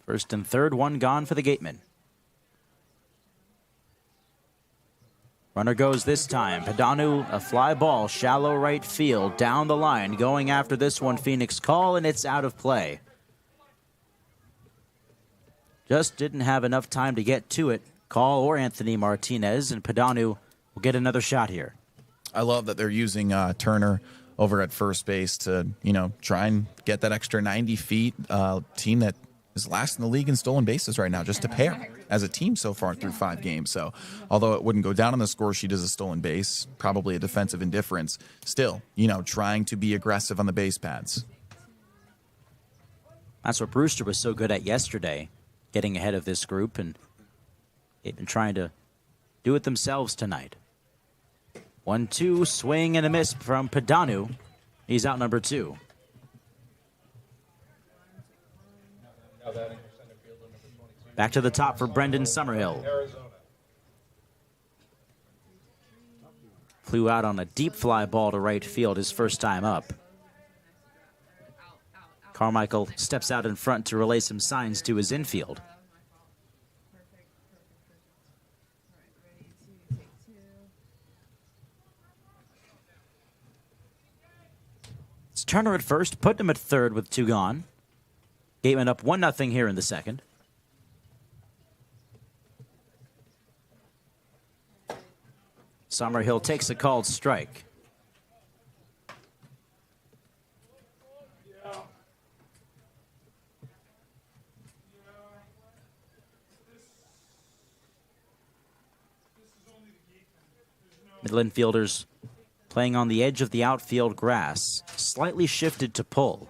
First and third, one gone for the Gatemen. Runner goes this time. Padanu, a fly ball, shallow right field, down the line. Going after this one, Phoenix call, and it's out of play. Just didn't have enough time to get to it. Call or Anthony Martinez, and Padanu will get another shot here. I love that they're using Turner over at first base to, try and get that extra 90 feet. Team that is last in the league in stolen bases right now, just a pair as a team so far through 5 games. So although it wouldn't go down on the score sheet as a stolen base, probably a defensive indifference, still, trying to be aggressive on the base pads. That's what Brewster was so good at yesterday, getting ahead of this group, and they've been trying to do it themselves tonight. 1-2, swing and a miss from Padanu. He's out number 2. Back to the top for Brendan Summerhill. Flew out on a deep fly ball to right field his first time up. Carmichael steps out in front to relay some signs to his infield. It's Turner at first, put him at third with 2 gone. Gatemen up 1-0 here in the second. Summerhill takes a called strike. Middle infielders playing on the edge of the outfield grass, slightly shifted to pull.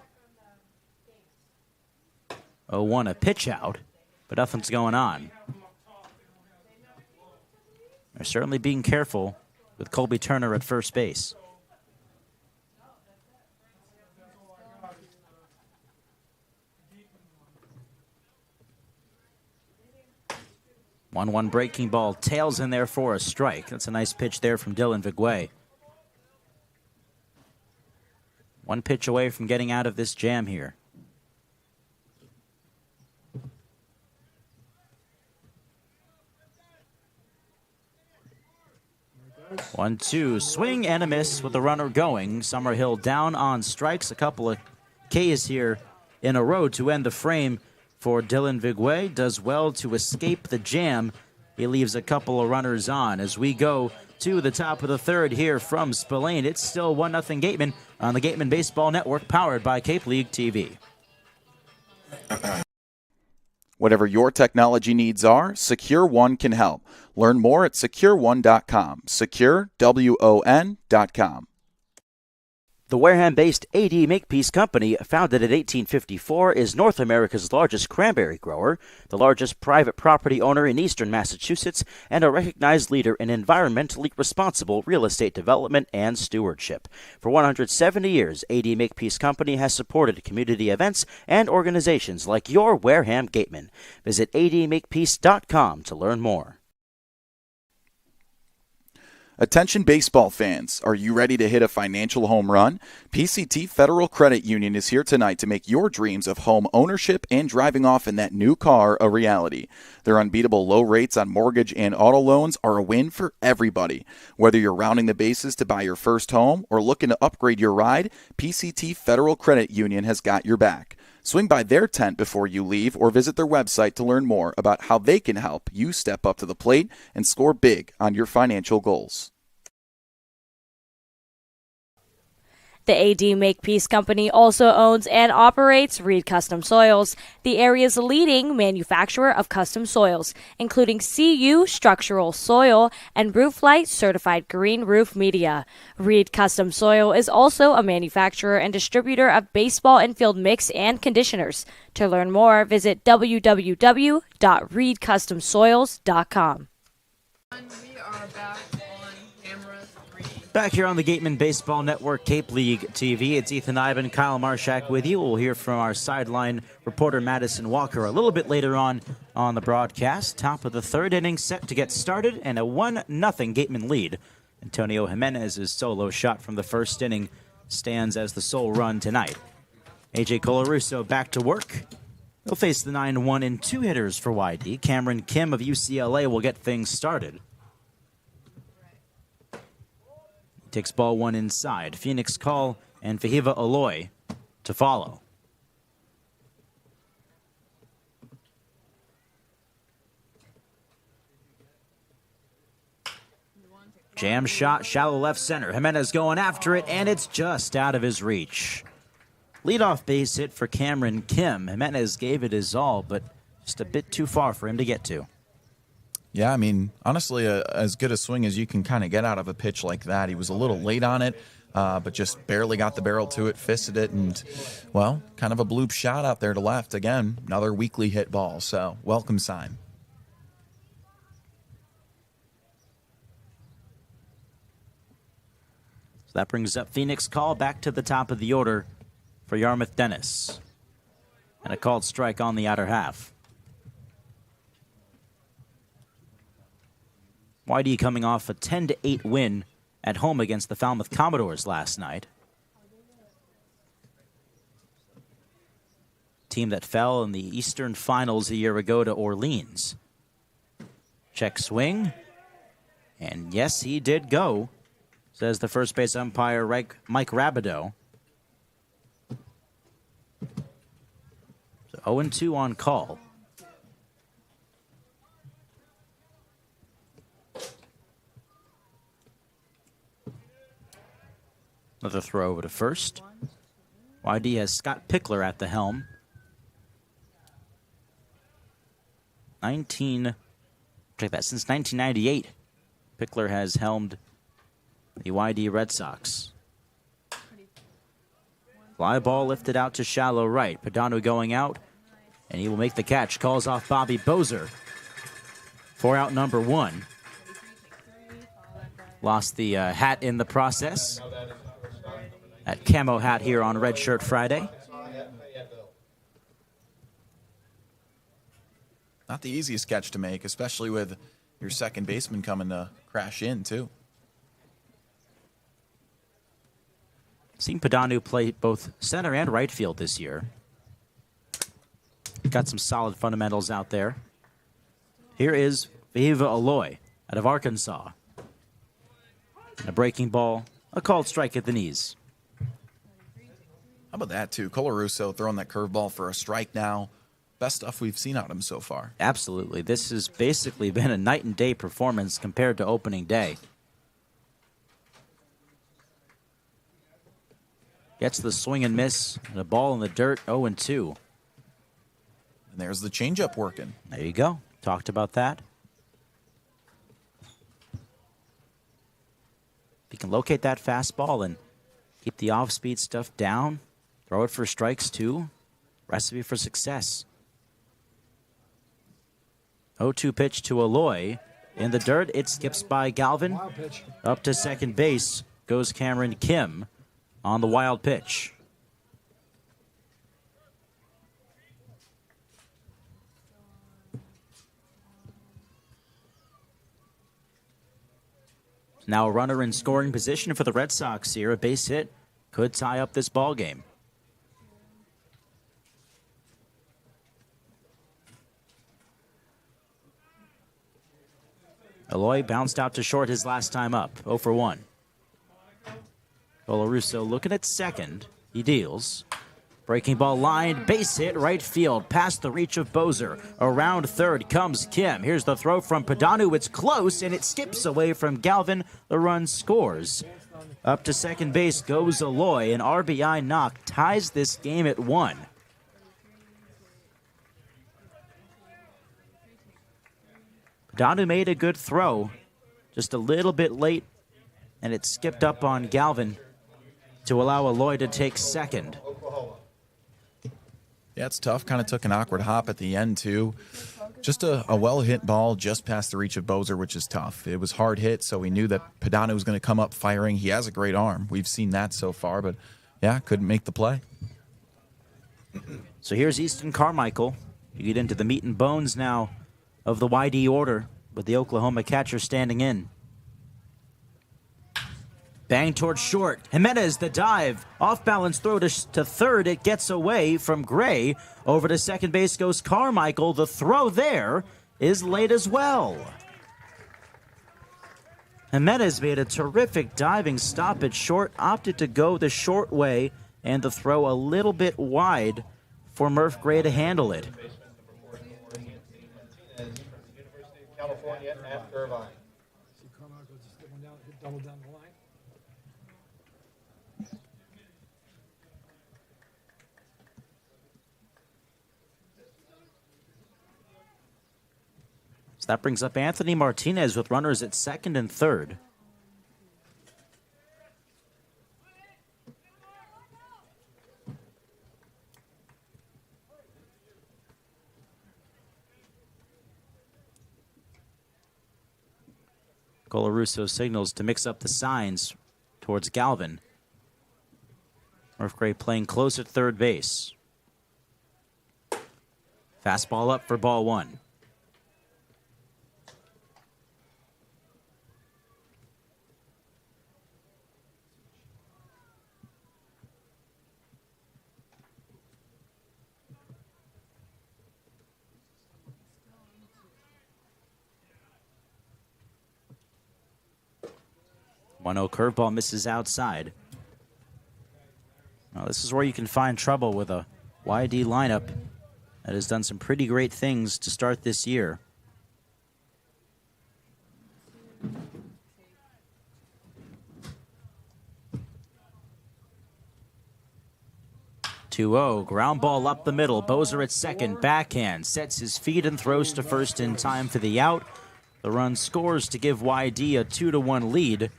0-1, a pitch out, but nothing's going on. They're certainly being careful with Colby Turner at first base. One breaking ball tails in there for a strike. That's a nice pitch there from Dylan Vigwe. 1 pitch away from getting out of this jam here. One, two, swing and a miss with the runner going. Summerhill down on strikes. A couple of Ks here in a row to end the frame for Dylan Vigwe. Does well to escape the jam. He leaves a couple of runners on as we go to the top of the third here from Spillane. It's still 1-0 Gatemen on the Gatemen Baseball Network, powered by Cape League TV. Whatever your technology needs are, Secure One can help. Learn more at secureone.com. SecureWON.com. The Wareham-based AD Makepeace Company, founded in 1854, is North America's largest cranberry grower, the largest private property owner in eastern Massachusetts, and a recognized leader in environmentally responsible real estate development and stewardship. For 170 years, AD Makepeace Company has supported community events and organizations like your Wareham Gatemen. Visit admakepeace.com to learn more. Attention baseball fans, are you ready to hit a financial home run? PCT Federal Credit Union is here tonight to make your dreams of home ownership and driving off in that new car a reality. Their unbeatable low rates on mortgage and auto loans are a win for everybody. Whether you're rounding the bases to buy your first home or looking to upgrade your ride, PCT Federal Credit Union has got your back. Swing by their tent before you leave or visit their website to learn more about how they can help you step up to the plate and score big on your financial goals. The AD Makepeace Company also owns and operates Reed Custom Soils, the area's leading manufacturer of custom soils, including CU structural soil and Rooflight certified green roof media. Reed Custom Soil is also a manufacturer and distributor of baseball infield mix and conditioners. To learn more, visit www.reedcustomsoils.com. We are back on camera 3. Back here on the Gatemen Baseball Network Cape League TV, it's Ethan Eibe and Kyle Marchak with you. We'll hear from our sideline reporter Madison Walker a little bit later on the broadcast. Top of the third inning set to get started and a 1-0 Gatemen lead. Antonio Jimenez's solo shot from the first inning stands as the sole run tonight. AJ Colarusso back to work. He'll face the 9-1 and 2 hitters for YD. Cameron Kim of UCLA will get things started. Takes ball one inside. Phoenix Call and Fahiva Aloy to follow. Jam shot, shallow left center. Jimenez going after it, and it's just out of his reach. Leadoff base hit for Cameron Kim. Jimenez gave it his all, but just a bit too far for him to get to. Yeah, I mean, honestly, as good a swing as you can kind of get out of a pitch like that. He was a little late on it, but just barely got the barrel to it, fisted it, and, well, kind of a bloop shot out there to left. Again, another weakly hit ball, so welcome sign. So that brings up Phoenix Call back to the top of the order for Yarmouth Dennis. And a called strike on the outer half. YD coming off a 10-8 win at home against the Falmouth Commodores last night. Team that fell in the Eastern Finals a year ago to Orleans. Check swing. And yes, he did go, says the first base umpire, Mike Rabideau. So 0-2 on call. Another throw over to first. YD has Scott Pickler at the helm. Since 1998, Pickler has helmed the YD Red Sox. Fly ball lifted out to shallow right. Padano going out, and he will make the catch. Calls off Bobby Bozer for out number one. Lost the hat in the process. That camo hat here on Red Shirt Friday. Not the easiest catch to make, especially with your second baseman coming to crash in, too. Seen Padanu play both center and right field this year. Got some solid fundamentals out there. Here is Fahiva Aloy out of Arkansas. And a breaking ball, a called strike at the knees. How about that, too? Colarusso throwing that curveball for a strike now. Best stuff we've seen out of him so far. Absolutely. This has basically been a night and day performance compared to opening day. Gets the swing and miss, and a ball in the dirt, 0-2. And there's the changeup working. There you go. Talked about that. If you can locate that fastball and keep the off-speed stuff down, throw it for strikes too, recipe for success. 0-2 pitch to Aloy. In the dirt, it skips by Galvin. Wild pitch. Up to second base goes Cameron Kim on the wild pitch. Now a runner in scoring position for the Red Sox here. A base hit could tie up this ball game. Aloy bounced out to short his last time up, 0 for 1. Colarusso looking at second. He deals. Breaking ball line, base hit, right field, past the reach of Bozer. Around third comes Kim. Here's the throw from Padanu. It's close, and it skips away from Galvin. The run scores. Up to second base goes Aloy. An RBI knock ties this game at 1. Padanu made a good throw, just a little bit late, and it skipped up on Galvin to allow Aloy to take second. Yeah, it's tough. Kind of took an awkward hop at the end, too. Just a well-hit ball just past the reach of Bozer, which is tough. It was hard hit, so we knew that Padano was going to come up firing. He has a great arm. We've seen that so far, but, yeah, couldn't make the play. So here's Easton Carmichael. You get into the meat and bones now of the YD order with the Oklahoma catcher standing in. Bang towards short. Jimenez, the dive. Off-balance throw to third. It gets away from Gray. Over to second base goes Carmichael. The throw there is late as well. Jimenez made a terrific diving stop at short. Opted to go the short way. And the throw a little bit wide for Murph Gray to handle it. California at Irvine. See Carmichael just hit one down, hit double down the line. So that brings up Anthony Martinez with runners at second and third. Colarusso signals to mix up the signs towards Galvin. Murph Gray playing close at third base. Fastball up for ball 1. One-0 curveball misses outside. Now this is where you can find trouble with a YD lineup that has done some pretty great things to start this year. 2-0, ground ball up the middle. Bozer at second, backhand, sets his feet and throws to first in time for the out. The run scores to give YD a 2-1 lead.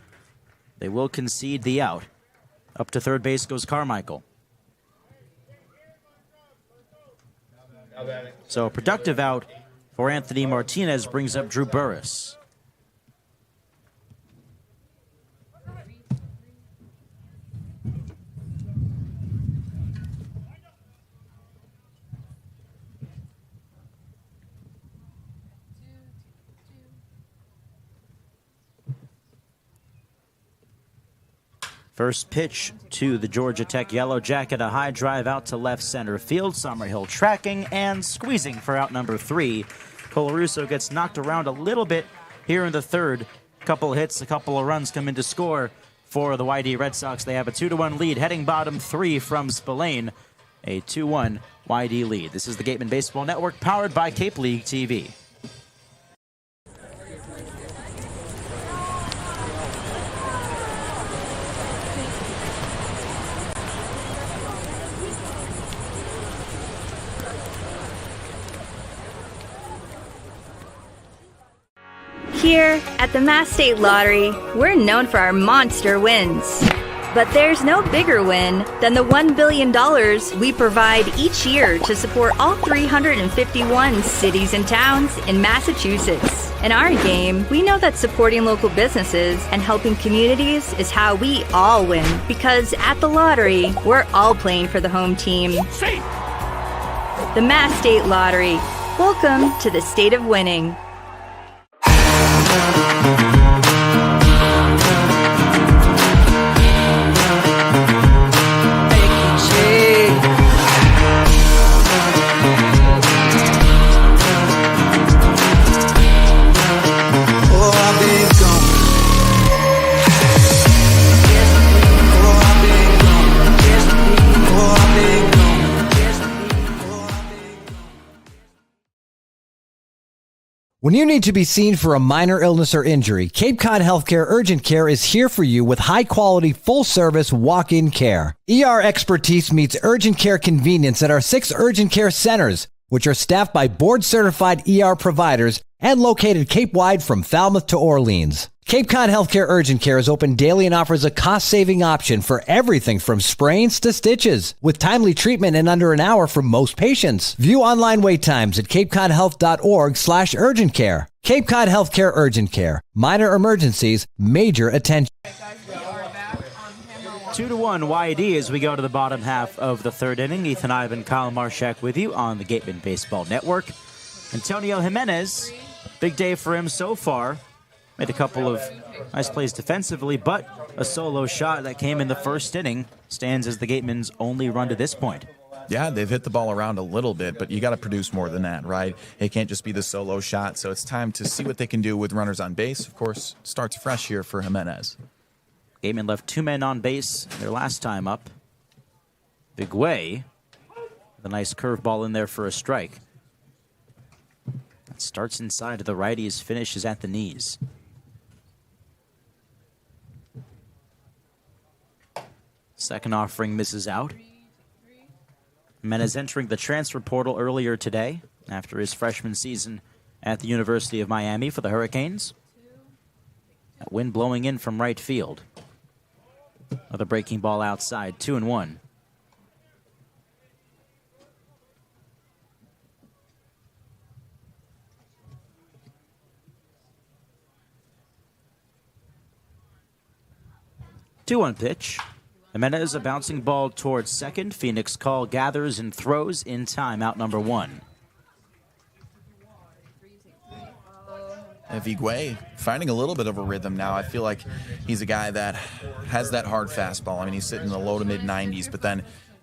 They will concede the out. Up to third base goes Carmichael. So a productive out for Anthony Martinez brings up Drew Burris. First pitch to the Georgia Tech Yellow Jacket, a high drive out to left center field. Summerhill tracking and squeezing for out number 3. Colarusso gets knocked around a little bit here in the third. A couple of hits, a couple of runs come in to score for the YD Red Sox. They have a 2-1 lead, heading bottom 3 from Spillane. A 2-1 YD lead. This is the Gatemen Baseball Network, powered by Cape League TV. Here at the Mass State Lottery, we're known for our monster wins. But there's no bigger win than the $1 billion we provide each year to support all 351 cities and towns in Massachusetts. In our game, we know that supporting local businesses and helping communities is how we all win. Because at the lottery, we're all playing for the home team. The Mass State Lottery. Welcome to the state of winning. When you need to be seen for a minor illness or injury, Cape Cod Healthcare Urgent Care is here for you with high-quality, full-service walk-in care. ER expertise meets urgent care convenience at our 6 urgent care centers, which are staffed by board-certified ER providers and located Cape-wide from Falmouth to Orleans. Cape Cod Healthcare Urgent Care is open daily and offers a cost-saving option for everything from sprains to stitches, with timely treatment in under an hour for most patients. View online wait times at capecodhealth.org/urgent care. Cape Cod Healthcare Urgent Care. Minor emergencies, major attention. 2-1 YD as we go to the bottom half of the third inning. Ethan Eibe and Kyle Marchak with you on the Gatemen Baseball Network. Antonio Jimenez, big day for him so far. Made a couple of nice plays defensively, but a solo shot that came in the first inning stands as the Gatemen's only run to this point. Yeah, they've hit the ball around a little bit, but you got to produce more than that, right? It can't just be the solo shot, so it's time to see what they can do with runners on base. Of course, starts fresh here for Jimenez. Gatemen left 2 men on base their last time up. Big way. The nice curveball in there for a strike. That starts inside to the righties, finishes at the knees. Second offering misses out. Jimenez entering the transfer portal earlier today after his freshman season at the University of Miami for the Hurricanes. That wind blowing in from right field. Another breaking ball outside, 2-1. Two-one pitch. Jimenez, a bouncing ball towards second. Phoenix call gathers and throws in time, out number 1. Vigwe finding a little bit of a rhythm now. I feel like he's a guy that has that hard fastball. I mean, he's sitting in the low to mid 90s, but then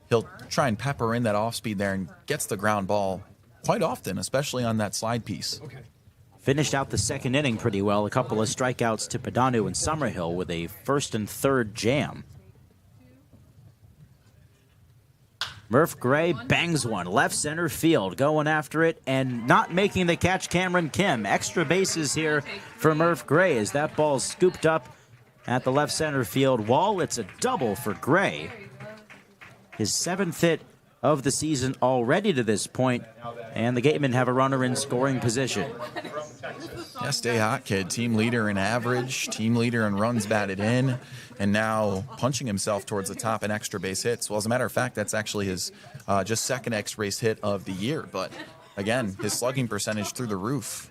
he'll try and pepper in that off speed there and gets the ground ball quite often, especially on that slide piece. Okay. Finished out the second inning pretty well. A couple of strikeouts to Padanu and Summerhill with a first and third jam. Murph Gray bangs one, left center field, going after it and not making the catch, Cameron Kim. Extra bases here for Murph Gray as that ball's scooped up at the left center field wall. It's a double for Gray. His 7th hit of the season already to this point, and the Gatemen have a runner in scoring position. Yeah, stay hot, kid. Team leader in average, team leader in runs batted in, and now punching himself towards the top in extra base hits. Well, as a matter of fact, that's actually his just second extra base hit of the year. But again, his slugging percentage through the roof.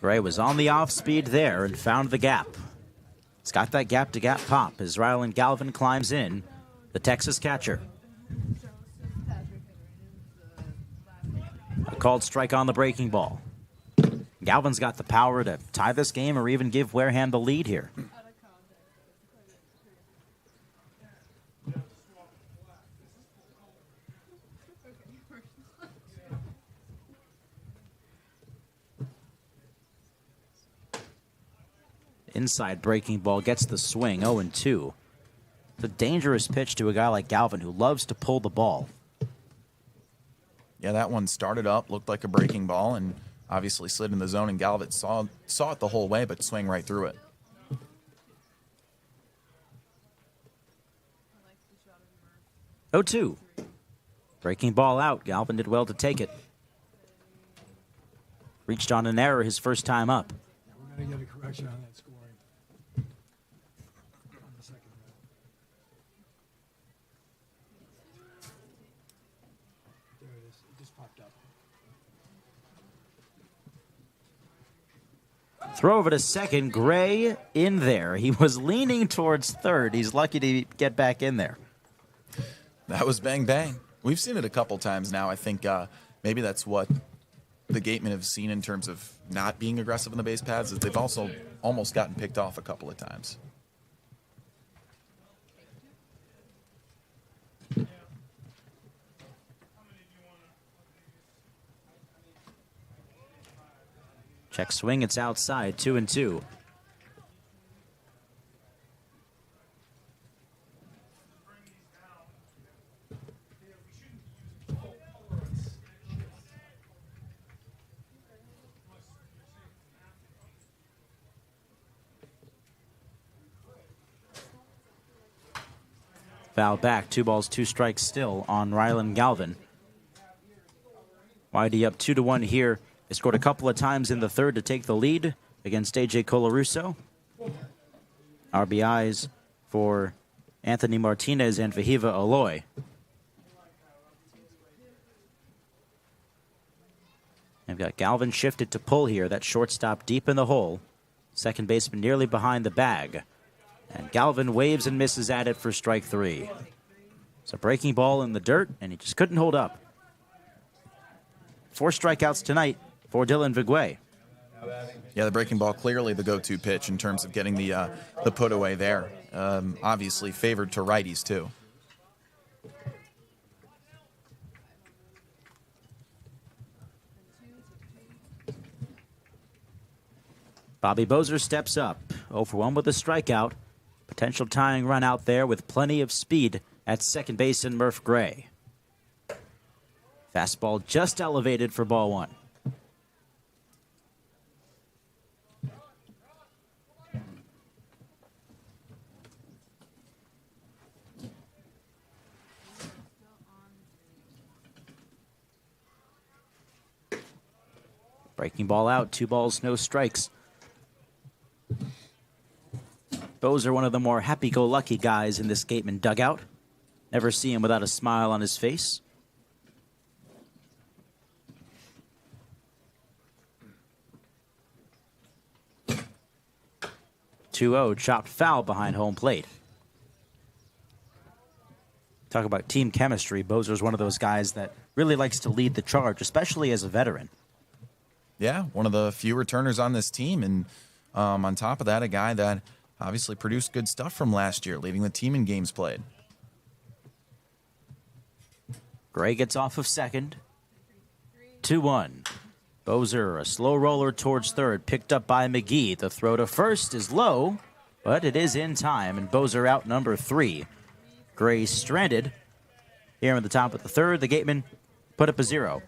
Gray was on the off speed there and found the gap. He's got that gap-to-gap pop as Rylan Galvin climbs in, the Texas catcher. A called strike on the breaking ball. Galvin's got the power to tie this game or even give Wareham the lead here. Inside breaking ball gets the swing, 0-2. It's a dangerous pitch to a guy like Galvin who loves to pull the ball. Yeah, that one started up, looked like a breaking ball, and obviously slid in the zone, and Galvin saw it the whole way, but swing right through it. Oh, 2. Breaking ball out. Galvin did well to take it. reached on an error his first time up. We're going to get a correction on that scoring. On the second round. There it is. It just popped up. Throw over to second. Gray in there. He was leaning towards third. He's lucky to get back in there. That was bang bang. We've seen it a couple times now. I think maybe that's what the Gatemen have seen in terms of not being aggressive in the base paths, is they've also almost gotten picked off a couple of times. Check swing, it's outside, 2-2. Foul back, 2 balls, 2 strikes still on Rylan Galvin. Whitey up 2-1 here. They scored a couple of times in the third to take the lead against A.J. Colarusso. RBIs for Anthony Martinez and Vahiva Aloy. They've got Galvin shifted to pull here. That shortstop deep in the hole. Second baseman nearly behind the bag. And Galvin waves and misses at it for strike 3. It's a breaking ball in the dirt, and he just couldn't hold up. 4 strikeouts tonight for Dylan Viguet. Yeah, the breaking ball clearly the go-to pitch in terms of getting the put away there. Obviously favored to righties too. Bobby Bozer steps up, 0 for 1 with a strikeout. Potential tying run out there with plenty of speed at second base in Murph Gray. Fastball just elevated for ball 1. Breaking ball out, 2 balls, no strikes. Bozer, one of the more happy-go-lucky guys in this Gateman dugout. Never see him without a smile on his face. 2-0, chopped foul behind home plate. Talk about team chemistry. Bozer's one of those guys that really likes to lead the charge, especially as a veteran. Yeah, one of the few returners on this team. And on top of that, a guy that obviously produced good stuff from last year, leading the team in games played. Gray gets off of second. 2-1. Bozer, a slow roller towards third, picked up by McGee. The throw to first is low, but it is in time, and Bozer out number 3. Gray stranded. Here in the top of the third, the Gatemen put up a 0.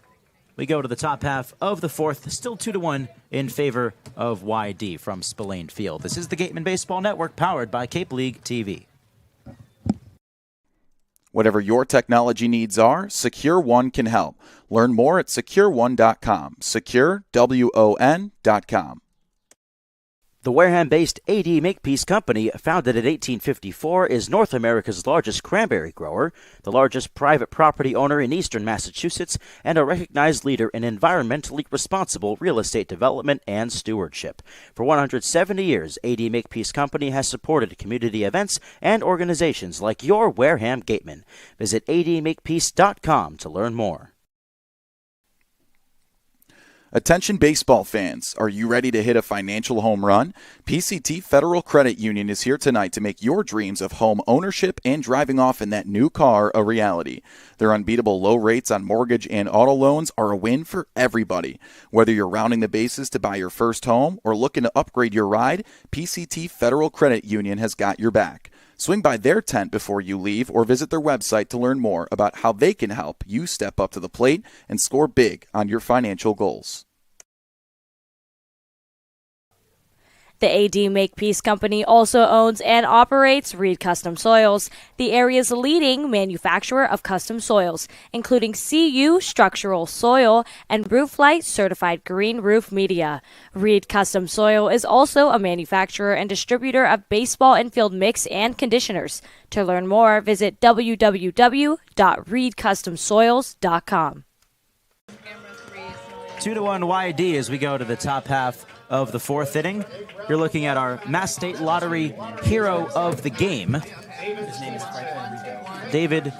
We go to the top half of the fourth, still 2-1 in favor of YD from Spillane Field. This is the Gatemen Baseball Network, powered by Cape League TV. Whatever your technology needs are, Secure One can help. Learn more at SecureOne.com. SecureWON.com. The Wareham-based AD Makepeace Company, founded in 1854, is North America's largest cranberry grower, the largest private property owner in eastern Massachusetts, and a recognized leader in environmentally responsible real estate development and stewardship. For 170 years, AD Makepeace Company has supported community events and organizations like your Wareham Gatemen. Visit admakepeace.com to learn more. Attention baseball fans, are you ready to hit a financial home run? PCT Federal Credit Union is here tonight to make your dreams of home ownership and driving off in that new car a reality. Their unbeatable low rates on mortgage and auto loans are a win for everybody. Whether you're rounding the bases to buy your first home or looking to upgrade your ride, PCT Federal Credit Union has got your back. Swing by their tent before you leave or visit their website to learn more about how they can help you step up to the plate and score big on your financial goals. The AD Makepeace Company also owns and operates Reed Custom Soils, the area's leading manufacturer of custom soils, including CU structural soil and Rooflight certified green roof media. Reed Custom Soil is also a manufacturer and distributor of baseball infield mix and conditioners. To learn more, visit www.reedcustomsoils.com. 2-1 YD as we go to the top half of the fourth inning. You're looking at our Mass State Lottery hero of the game. His name is David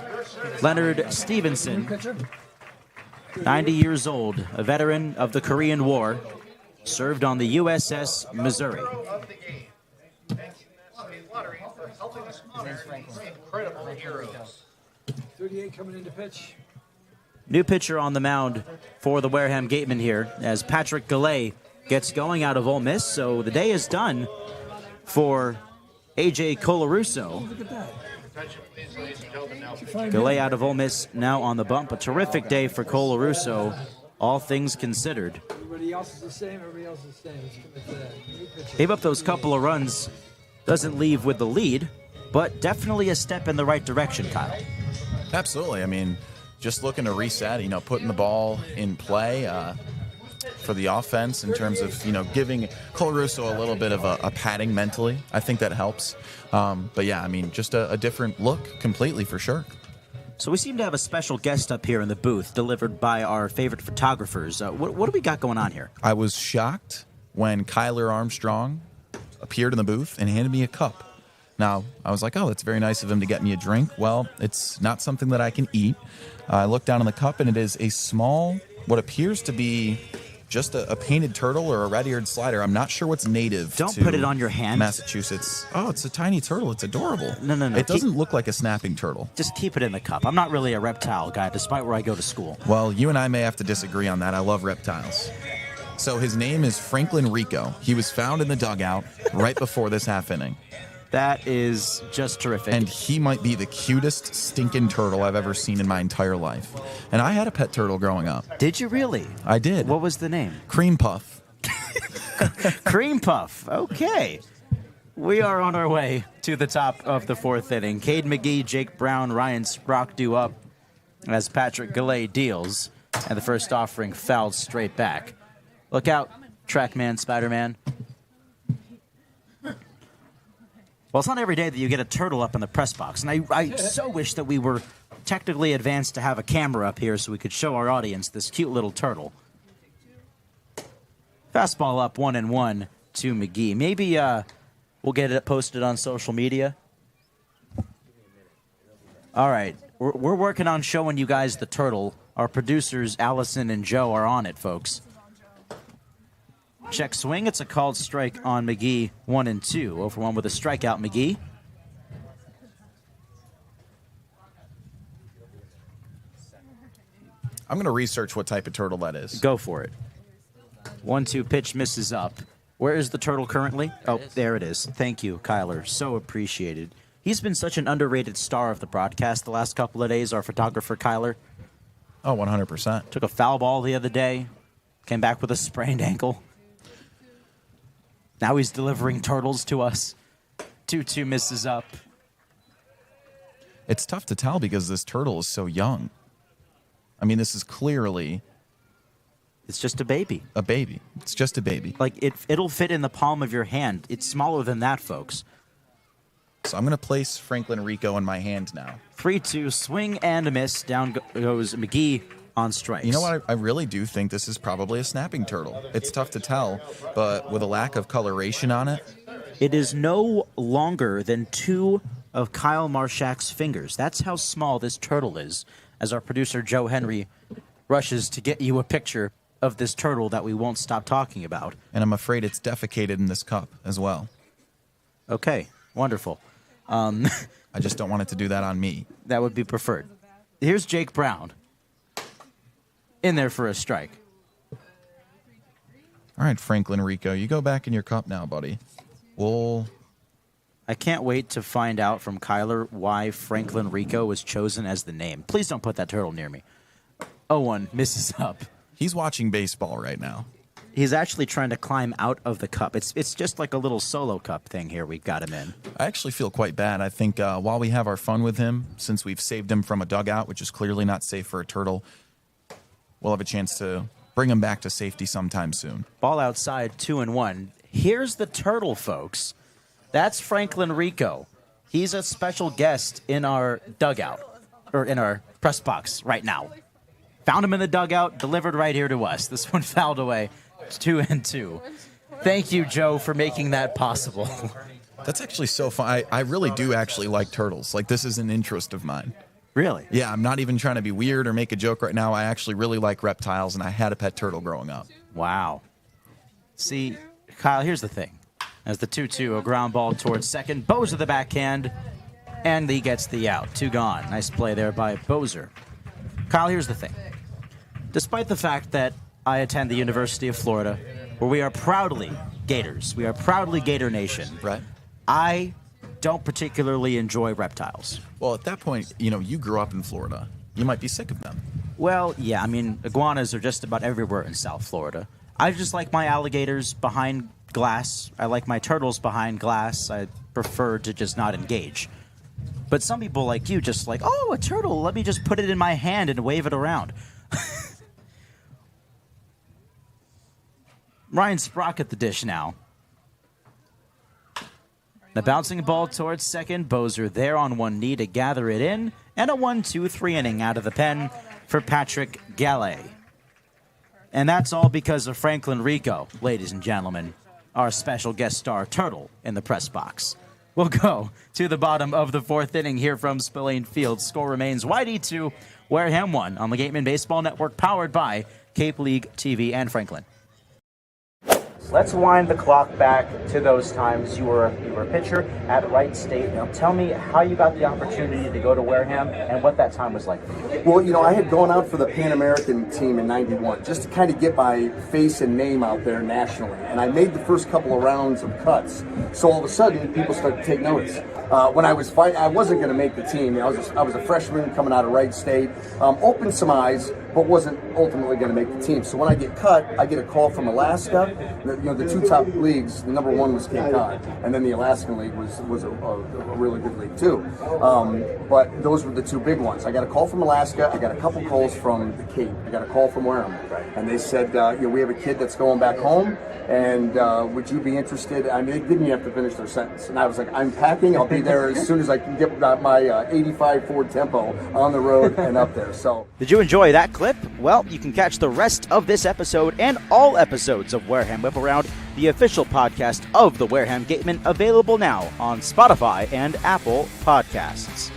Leonard Stevenson, 90 years old, a veteran of the Korean War, served on the USS Missouri. 38 coming into pitch. New pitcher on the mound for the Wareham Gatemen here as Patrick Galley gets going out of Ole Miss. So the day is done for A.J. Colarusso. Look at that. Galley out of Ole Miss now on the bump. A terrific day for Colarusso, all things considered. Everybody else is the same. Everybody else is the same. Let's commit to that. New pitcher. Gave up those couple of runs. Doesn't leave with the lead, but definitely a step in the right direction, Kyle. Absolutely. I mean, just looking to reset, putting the ball in play for the offense in terms of, giving Colarusso a little bit of a padding mentally. I think that helps. But yeah, I mean, just a different look completely for sure. So we seem to have a special guest up here in the booth delivered by our favorite photographers. What do we got going on here? I was shocked when Kyler Armstrong appeared in the booth and handed me a cup. Now, I was like, oh, that's very nice of him to get me a drink. Well, it's not something that I can eat. I looked down on the cup, and it is a small, what appears to be just a painted turtle or a red-eared slider. I'm not sure what's native Don't to put it on your hand. Massachusetts. Oh, it's a tiny turtle. It's adorable. No. It doesn't look like a snapping turtle. Just keep it in the cup. I'm not really a reptile guy, despite where I go to school. Well, you and I may have to disagree on that. I love reptiles. So his name is Franklin Rico. He was found in the dugout right before this half inning. That is just terrific. And he might be the cutest stinking turtle I've ever seen in my entire life. And I had a pet turtle growing up. Did you really? I did. What was the name? Cream Puff. Cream Puff. Okay. We are on our way to the top of the fourth inning. Cade McGee, Jake Brown, Ryan Sprock due up as Patrick Galley deals. And the first offering fouled straight back. Look out, Trackman, Spider-Man. Well, it's not every day that you get a turtle up in the press box, and I so wish that we were technically advanced to have a camera up here so we could show our audience this cute little turtle. Fastball up 1-1 to McGee. Maybe we'll get it posted on social media. All right, we're working on showing you guys the turtle. Our producers, Allison and Joe, are on it, folks. Check swing. It's a called strike on McGee. 1-2. 0-for-1 with a strikeout, McGee. I'm going to research what type of turtle that is. Go for it. 1-2 pitch misses up. Where is the turtle currently? Oh, there it is. Thank you, Kyler. So appreciated. He's been such an underrated star of the broadcast the last couple of days, our photographer, Kyler. Oh, 100%. Took a foul ball the other day. Came back with a sprained ankle. Now he's delivering turtles to us. 2-2 misses up. It's tough to tell because this turtle is so young. I mean, this is clearly... It's just a baby. A baby. It's just a baby. Like, it'll fit in the palm of your hand. It's smaller than that, folks. So I'm going to place Franklin Rico in my hand now. 3-2, swing and a miss. Down goes McGee on strikes. You know what? I really do think this is probably a snapping turtle. It's tough to tell, but with a lack of coloration on it. It is no longer than 2 of Kyle Marchak's fingers. That's how small this turtle is, as our producer Joe Henry rushes to get you a picture of this turtle that we won't stop talking about. And I'm afraid it's defecated in this cup as well. Okay, wonderful. I just don't want it to do that on me. That would be preferred. Here's Jake Brown. In there for a strike. All right, Franklin Rico, you go back in your cup now, buddy. I can't wait to find out from Kyler why Franklin Rico was chosen as the name. Please don't put that turtle near me. 0-1 misses up. He's watching baseball right now. he's actually trying to climb out of the cup. It's just like a little solo cup thing here we've got him in. I actually feel quite bad. I think while we have our fun with him, since we've saved him from a dugout, which is clearly not safe for a turtle, we'll have a chance to bring him back to safety sometime soon. Ball outside, 2-1. Here's the turtle, folks. That's Franklin Rico. He's a special guest in our dugout, or in our press box right now. Found him in the dugout, delivered right here to us. This one fouled away, 2-2. Thank you, Joe, for making that possible. That's actually so fun. I really do actually like turtles. Like, this is an interest of mine. Really? Yeah, I'm not even trying to be weird or make a joke right now. I actually really like reptiles, and I had a pet turtle growing up. Wow. See, Kyle, here's the thing. As the 2-2, a ground ball towards second. Bozer the backhand, and he gets the out. 2 gone. Nice play there by Bozer. Kyle, here's the thing. Despite the fact that I attend the University of Florida, where we are proudly Gators, we are proudly Gator Nation, Right. I don't particularly enjoy reptiles. Well, at that point, you grew up in Florida. You might be sick of them. Well, yeah, I mean, iguanas are just about everywhere in South Florida. I just like my alligators behind glass. I like my turtles behind glass. I prefer to just not engage. But some people like you just like, oh, a turtle, let me just put it in my hand and wave it around. Ryan Sprock at the dish now. The bouncing ball towards second. Bozer there on one knee to gather it in. And a 1-2-3 inning out of the pen for Patrick Gallet. And that's all because of Franklin Rico, ladies and gentlemen, our special guest star turtle in the press box. We'll go to the bottom of the 4th inning here from Spillane Field. Score remains Whitey 2, Wareham 1 on the Gatemen Baseball Network, powered by Cape League TV and Franklin. Let's wind the clock back to those times. You were a pitcher at Wright State. Now tell me how you got the opportunity to go to Wareham and what that time was like for you. Well, I had gone out for the Pan American team in '91 just to kind of get my face and name out there nationally. And I made the first couple of rounds of cuts. So all of a sudden, people started to take notice. When I was fighting, I wasn't going to make the team. I was a freshman coming out of Wright State. Opened some eyes, but wasn't ultimately going to make the team. So when I get cut, I get a call from Alaska. The 2 top leagues, the number 1 was Cape Cod, and then the Alaskan League was a really good league too. But those were the 2 big ones. I got a call from Alaska. I got a couple calls from the Cape. I got a call from Wareham, and they said, we have a kid that's going back home, and would you be interested? I mean, they didn't even have to finish their sentence, and I was like, I'm packing. I'll be there as soon as I can get my 85 Ford Tempo on the road and up there. So, did you enjoy that clip? Well, you can catch the rest of this episode and all episodes of Wareham Whip Around, the official podcast of the Wareham Gatemen, available now on Spotify and Apple Podcasts.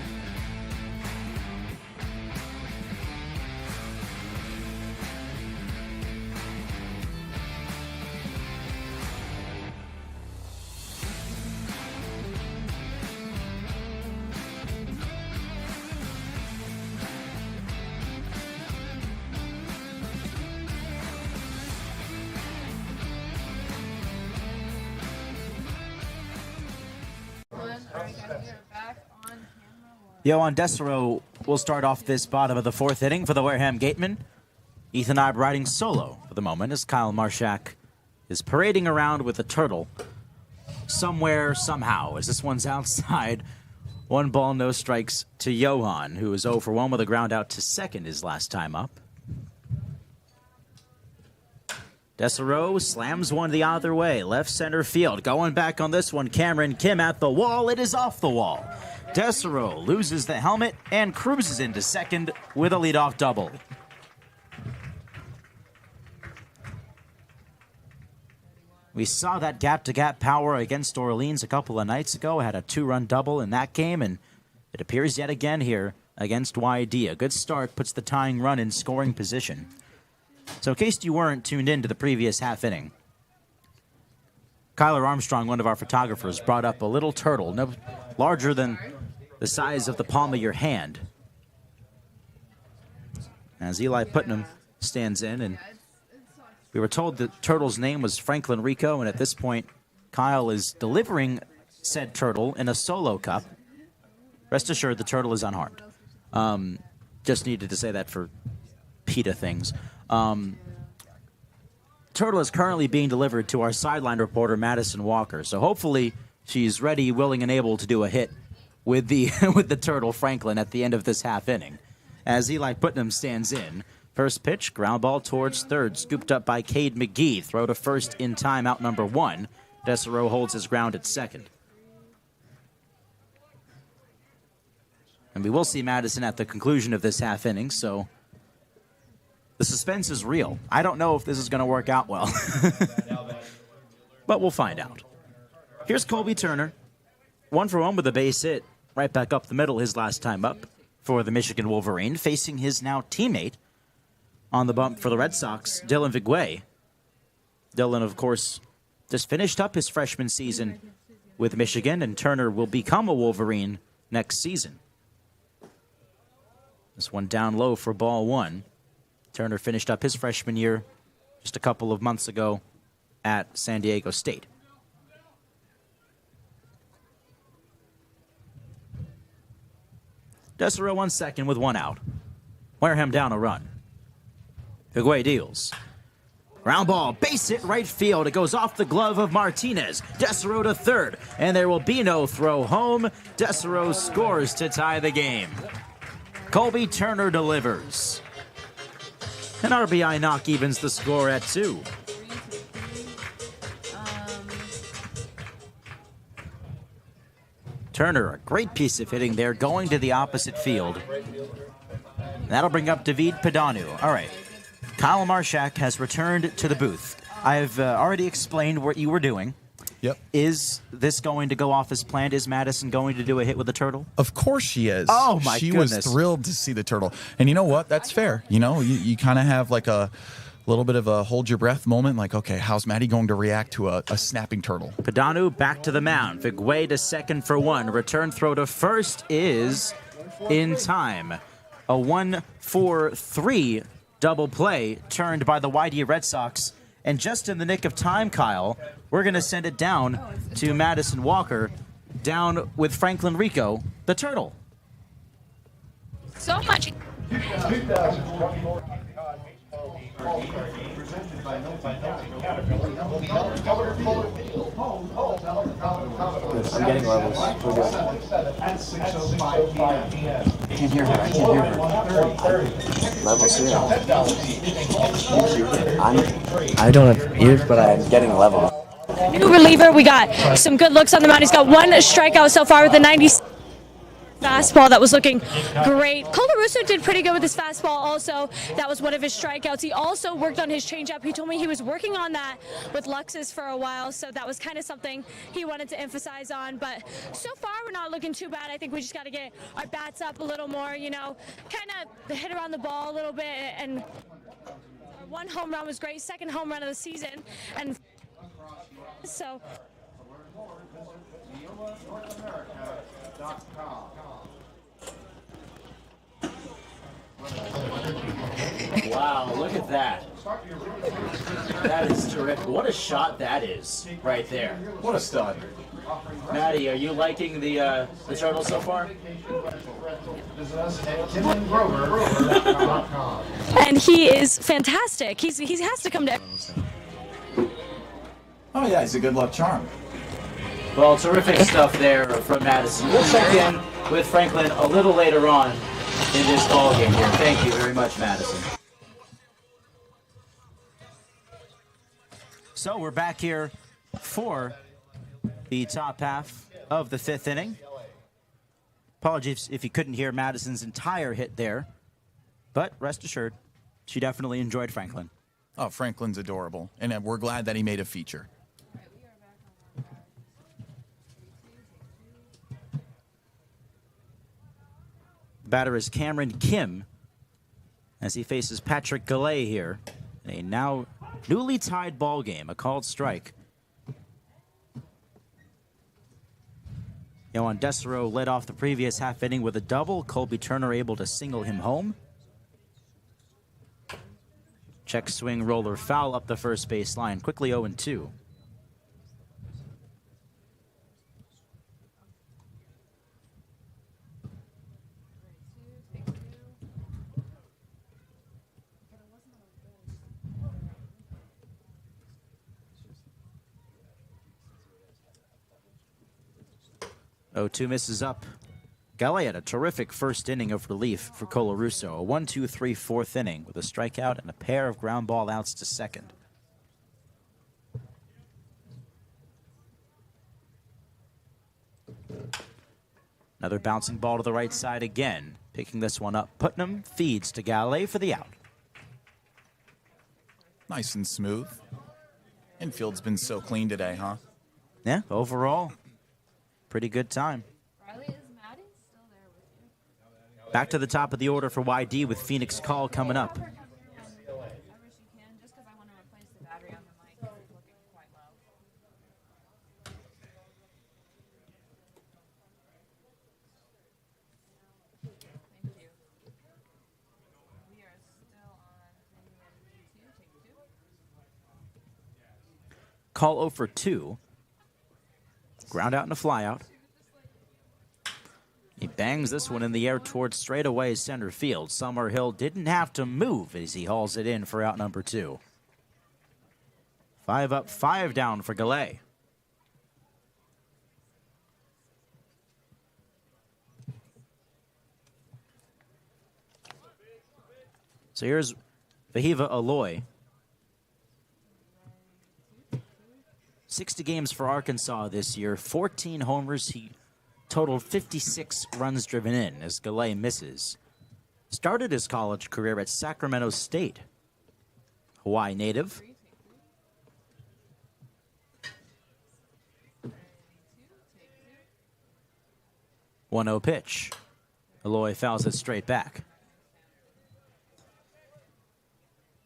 Yohan Desero will start off this bottom of the 4th inning for the Wareham Gatemen. Ethan Eibe riding solo for the moment as Kyle Marchak is parading around with a turtle somewhere, somehow, as this one's outside. 1 ball, no strikes to Yohan, who is 0 for 1 with a ground out to second his last time up. Desero slams one the other way, left center field. Going back on this one, Cameron Kim at the wall. It is off the wall. Desero loses the helmet and cruises into second with a leadoff double. We saw that gap-to-gap power against Orleans a couple of nights ago. Had a 2-run double in that game, and it appears yet again here against YD. A good start puts the tying run in scoring position. So in case you weren't tuned in to the previous half inning, Kyler Armstrong, one of our photographers, brought up a little turtle, no larger than the size of the palm of your hand, as Eli Putnam stands in. And we were told the turtle's name was Franklin Rico, and at this point, Kyle is delivering said turtle in a solo cup. Rest assured, the turtle is unharmed. Just needed to say that for PETA things. turtle is currently being delivered to our sideline reporter, Madison Walker. So hopefully she's ready, willing, and able to do a hit with the with the turtle, Franklin, at the end of this half inning. As Eli Putnam stands in. First pitch, ground ball towards third, scooped up by Cade McGee. Throw to first in time, out number 1. Desereau holds his ground at second. And we will see Madison at the conclusion of this half inning, so the suspense is real. I don't know if this is going to work out well, but we'll find out. Here's Colby Turner, 1 for 1 with a base hit, right back up the middle his last time up for the Michigan Wolverine, facing his now teammate on the bump for the Red Sox, Dylan Vigwe. Dylan, of course, just finished up his freshman season with Michigan, and Turner will become a Wolverine next season. This one down low for ball 1. Turner finished up his freshman year just a couple of months ago at San Diego State. Desereau on second with 1 out. Wareham down a run. Vigwe deals. Ground ball, base hit right field. It goes off the glove of Martinez. Desereau to third, and there will be no throw home. Desereau scores to tie the game. Colby Turner delivers. An RBI knock evens the score at 2. Turner, a great piece of hitting there, going to the opposite field. That'll bring up David Pedanu. All right. Kyle Marchak has returned to the booth. I've already explained what you were doing. Yep. Is this going to go off as planned? Is Madison going to do a hit with the turtle? Of course she is. Oh, my goodness. She was thrilled to see the turtle. And you know what? That's fair. You know, you kind of have like a little bit of a hold your breath moment. Like, okay, how's Maddie going to react to a snapping turtle? Pedanu back to the mound. Vigwe to second for 1. Return throw to first is in time. A 1-4-3 double play turned by the YD Red Sox. And just in the nick of time, Kyle, we're going to send it down to Madison Walker, down with Franklin Rico, the turtle. So much. I'm getting levels. We're good. I can't hear her. I can't hear her. Levels here. I don't have ears, but I'm getting level. New reliever, we got some good looks on the mound. He's got 1 strikeout so far with the 90 fastball that was looking great. Colarusso did pretty good with his fastball also. That was one of his strikeouts. He also worked on his changeup. He told me he was working on that with Luxus for a while, so that was kind of something he wanted to emphasize on. But so far, we're not looking too bad. I think we just got to get our bats up a little more, you know, kind of hit around the ball a little bit. And our 1 home run was great, 2nd home run of the season. And so... Wow, look at that. That is terrific. What a shot that is right there. What a stud. Maddie, are you liking the turtle so far? And he is fantastic. He has to come to... Oh, yeah, he's a good luck charm. Well, terrific stuff there from Madison. We'll check in with Franklin a little later on in this ballgame here. Thank you very much, Madison. So we're back here for the top half of the 5th inning. Apologies if you couldn't hear Madison's entire hit there, but rest assured, she definitely enjoyed Franklin. Oh, Franklin's adorable, and we're glad that he made a feature. Batter is Cameron Kim as he faces Patrick Galley here in a now newly tied ball game, a called strike. Yohan Desereau led off the previous half inning with a double. Colby Turner able to single him home. Check swing roller foul up the first base line. Quickly 0-2. 0-2 misses up. Gallet had a terrific first inning of relief for Colarusso. A 1-2-3 fourth inning with a strikeout and a pair of ground ball outs to second. Another bouncing ball to the right side again. Picking this one up. Putnam feeds to Gallet for the out. Nice and smooth. Infield's been so clean today, huh? Yeah, overall, pretty good time. Riley, is Maddie still there with you? Back to the top of the order for YD with Phoenix Call coming up. Ever she can, just because I want to replace the battery on the mic. It's looking quite low. Thank you. We are still on take two. Call 0 for 2. Ground out and a fly out. He bangs this one in the air towards straightaway center field. Summerhill didn't have to move as he hauls it in for out number 2. 5 up, 5 down for Gallet. So here's Vahiva Aloy. 60 games for Arkansas this year, 14 homers. He totaled 56 runs driven in as Gallet misses. Started his college career at Sacramento State. Hawaii native. 1-0 pitch. Aloy fouls it straight back.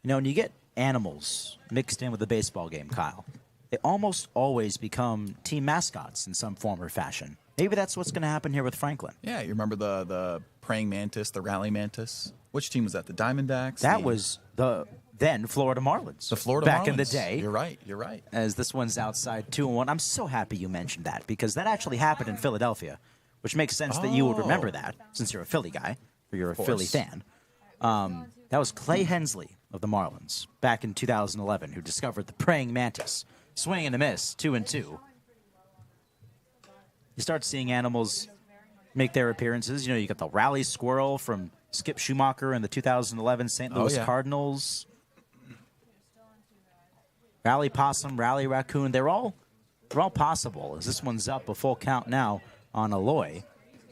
You know, when you get animals mixed in with a baseball game, Kyle, they almost always become team mascots in some form or fashion. Maybe that's what's going to happen here with Franklin. Yeah, you remember the praying mantis, the rally mantis? Which team was that? The Diamondbacks? That was the then Florida Marlins. The Florida back Marlins. in the day. You're right. As this one's outside 2-1. I'm so happy you mentioned that because that actually happened in Philadelphia, which makes sense that you would remember that since you're a Philly guy or you're a Philly fan. That was Clay Hensley of the Marlins back in 2011 who discovered the praying mantis. Swing and a miss, 2-2. You start seeing animals make their appearances. You know, you got the rally squirrel from Skip Schumacher in the 2011 St. Louis Cardinals. Rally possum, rally raccoon. They're all possible. As this one's up a full count now on Aloy.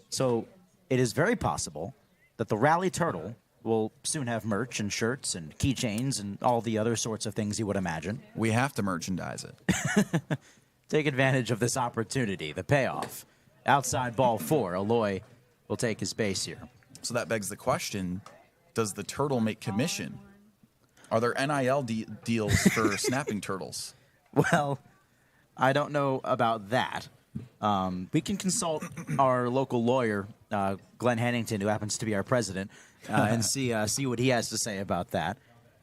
So it is very possible that the rally turtle will soon have merch and shirts and keychains and all the other sorts of things you would imagine. We have to merchandise it. Take advantage of this opportunity, the payoff. Outside ball 4, Aloy will take his base here. So that begs the question, does the turtle make commission? Are there NIL deals for snapping turtles? Well, I don't know about that. We can consult our local lawyer, Glenn Hannington, who happens to be our president, and see what he has to say about that.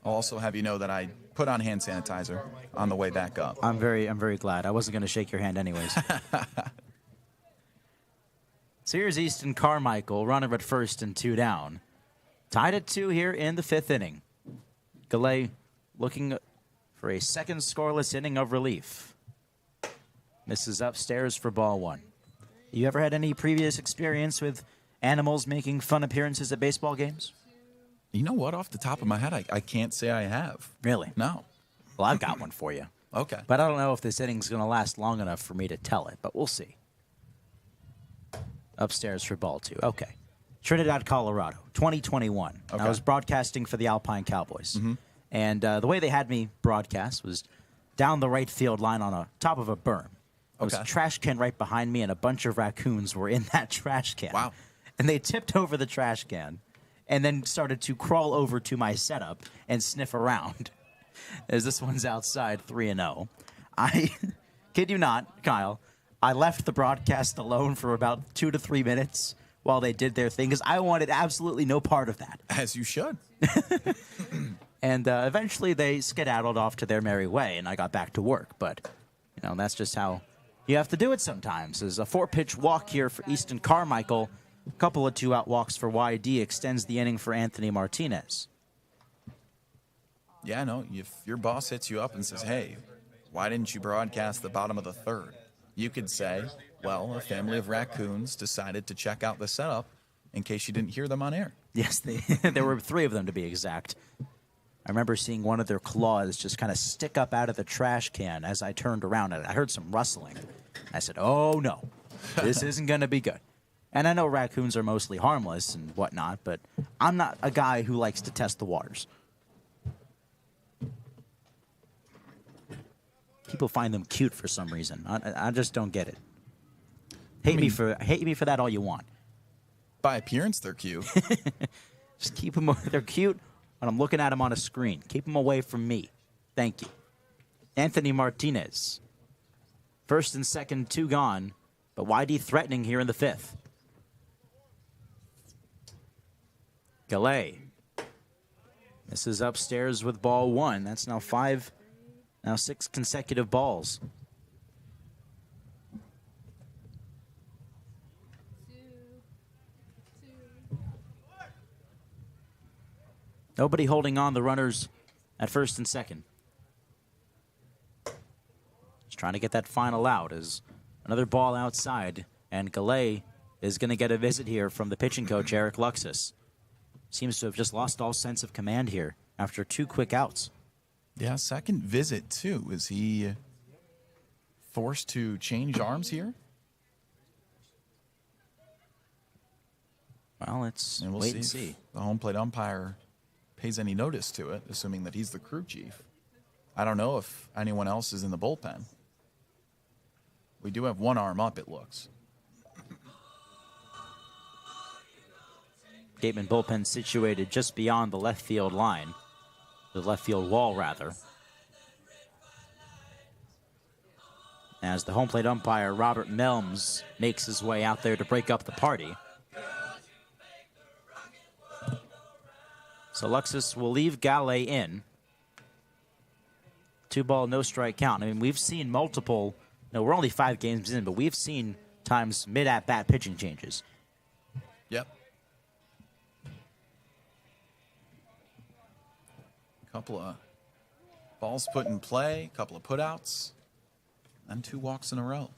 I'll also have you know that I put on hand sanitizer on the way back up. I'm very glad. I wasn't going to shake your hand anyways. So here's Easton Carmichael, runner at first and 2 down. Tied at 2 here in the 5th inning. Gallet looking for a second scoreless inning of relief. Misses upstairs for ball 1. You ever had any previous experience with animals making fun appearances at baseball games? You know what? Off the top of my head, I can't say I have. Really? No. Well, I've got one for you. Okay. But I don't know if this inning's going to last long enough for me to tell it, but we'll see. Upstairs for ball 2. Okay. Trinidad, Colorado, 2021. Okay. I was broadcasting for the Alpine Cowboys. Mm-hmm. And the way they had me broadcast was down the right field line on a top of a berm. There was a trash can right behind me, and a bunch of raccoons were in that trash can. Wow. And they tipped over the trash can and then started to crawl over to my setup and sniff around as this one's outside 3-0. I kid you not, Kyle, I left the broadcast alone for about 2 to 3 minutes while they did their thing because I wanted absolutely no part of that. As you should. And eventually they skedaddled off to their merry way, and I got back to work. But, you know, that's just how you have to do it sometimes. There's a 4-pitch walk here for Easton Carmichael. A couple of 2-out walks for YD extends the inning for Anthony Martinez. Yeah, no, if your boss hits you up and says, hey, why didn't you broadcast the bottom of the 3rd? You could say, Well, a family of raccoons decided to check out the setup in case you didn't hear them on air. Yes, there were 3 of them to be exact. I remember seeing one of their claws just kind of stick up out of the trash can as I turned around, and I heard some rustling. I said, oh no, this isn't going to be good. And I know raccoons are mostly harmless and whatnot, but I'm not a guy who likes to test the waters. People find them cute for some reason. I just don't get it. Hate me for that all you want. By appearance, they're cute. Just keep them. They're cute when I'm looking at them on a screen. Keep them away from me. Thank you. Anthony Martinez. First and second, 2 gone, but YD threatening here in the 5th. Gallet. This is upstairs with ball 1. That's now 6 consecutive balls. Nobody holding on the runners at first and second. Just trying to get that final out as another ball outside, and Gallet is going to get a visit here from the pitching coach, Eric Luxus. Seems to have just lost all sense of command here after 2 quick outs. Yeah, second visit, too. Is he forced to change arms here? Well, let's wait and see. The home plate umpire pays any notice to it, assuming that he's the crew chief. I don't know if anyone else is in the bullpen. We do have 1 arm up, it looks. Gatemen bullpen situated just beyond the left field line. The left field wall, rather. As the home plate umpire, Robert Melms, makes his way out there to break up the party. So Luxus will leave Gallet in. 2-ball, no strike count. I mean, we've seen multiple, no, we're only 5 games in, but we've seen times mid-at-bat pitching changes. Yep. Couple of balls put in play, couple of putouts, and 2 walks in a row.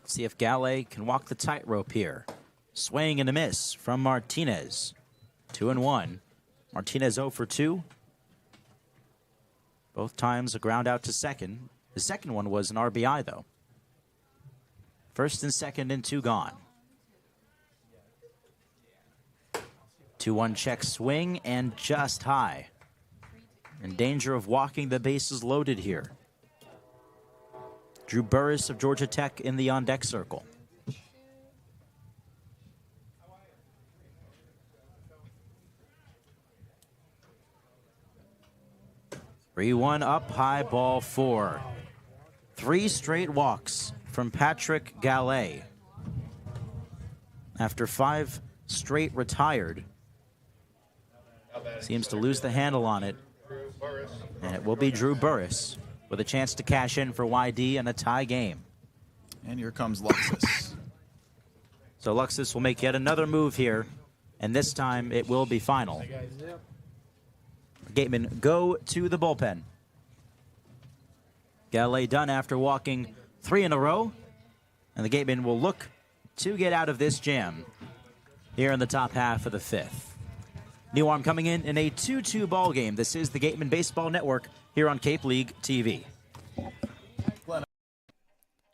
See if Gallet can walk the tightrope here. Swing and a miss from Martinez. 2-1. Martinez 0 for 2. Both times a ground out to second. The second one was an RBI, though. First and second and 2 gone. 2-1 check swing and just high. In danger of walking the bases loaded here. Drew Burris of Georgia Tech in the on-deck circle. 3-1 up, high ball 4. 3 straight walks from Patrick Gallet. After 5 straight retired. Seems to lose the handle on it. And it will be Drew Burris with a chance to cash in for YD in a tie game. And here comes Luxus. So Luxus will make yet another move here, and this time it will be final. Gatemen go to the bullpen. Gallet done after walking 3 in a row, and the Gatemen will look to get out of this jam here in the top half of the 5th. New arm coming in a 2-2 ball game. This is the Gatemen Baseball Network here on Cape League TV.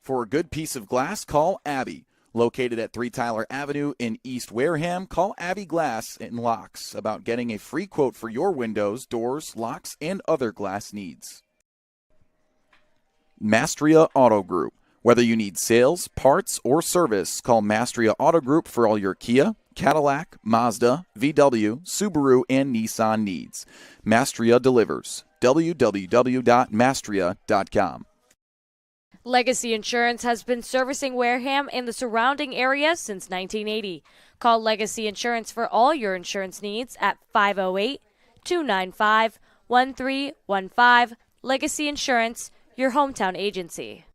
For a good piece of glass, call Abby. Located at 3 Tyler Avenue in East Wareham, call Abby Glass and Locks about getting a free quote for your windows, doors, locks, and other glass needs. Mastria Auto Group. Whether you need sales, parts, or service, call Mastria Auto Group for all your Kia, Cadillac, Mazda, VW, Subaru, and Nissan needs. Mastria delivers. www.mastria.com. Legacy Insurance has been servicing Wareham and the surrounding area since 1980. Call Legacy Insurance for all your insurance needs at 508-295-1315. Legacy Insurance, your hometown agency.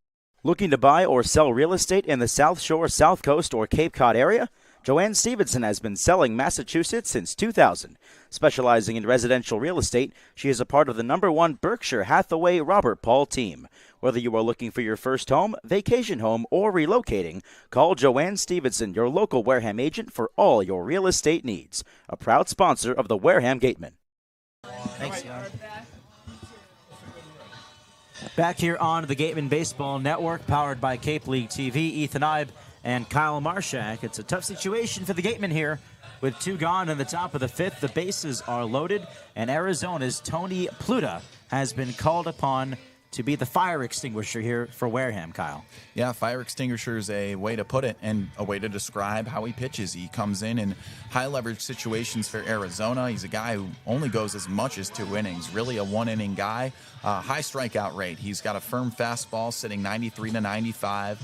Looking to buy or sell real estate in the South Shore, South Coast, or Cape Cod area? Joanne Stevenson has been selling Massachusetts since 2000. Specializing in residential real estate, she is a part of the #1 Berkshire Hathaway Robert Paul team. Whether you are looking for your first home, vacation home, or relocating, call Joanne Stevenson, your local Wareham agent, for all your real estate needs. A proud sponsor of the Wareham Gatemen. Thanks, Scott. Back here on the Gatemen Baseball Network, powered by Cape League TV, Ethan Eibe and Kyle Marchak. It's a tough situation for the Gatemen here. With 2 gone in the top of the 5th, the bases are loaded, and Arizona's Tony Pluta has been called upon to be the fire extinguisher here for Wareham, Kyle. Yeah, fire extinguisher is a way to put it and a way to describe how he pitches. He comes in high leverage situations for Arizona. He's a guy who only goes as much as 2 innings, really a 1-inning guy. High strikeout rate. He's got a firm fastball sitting 93 to 95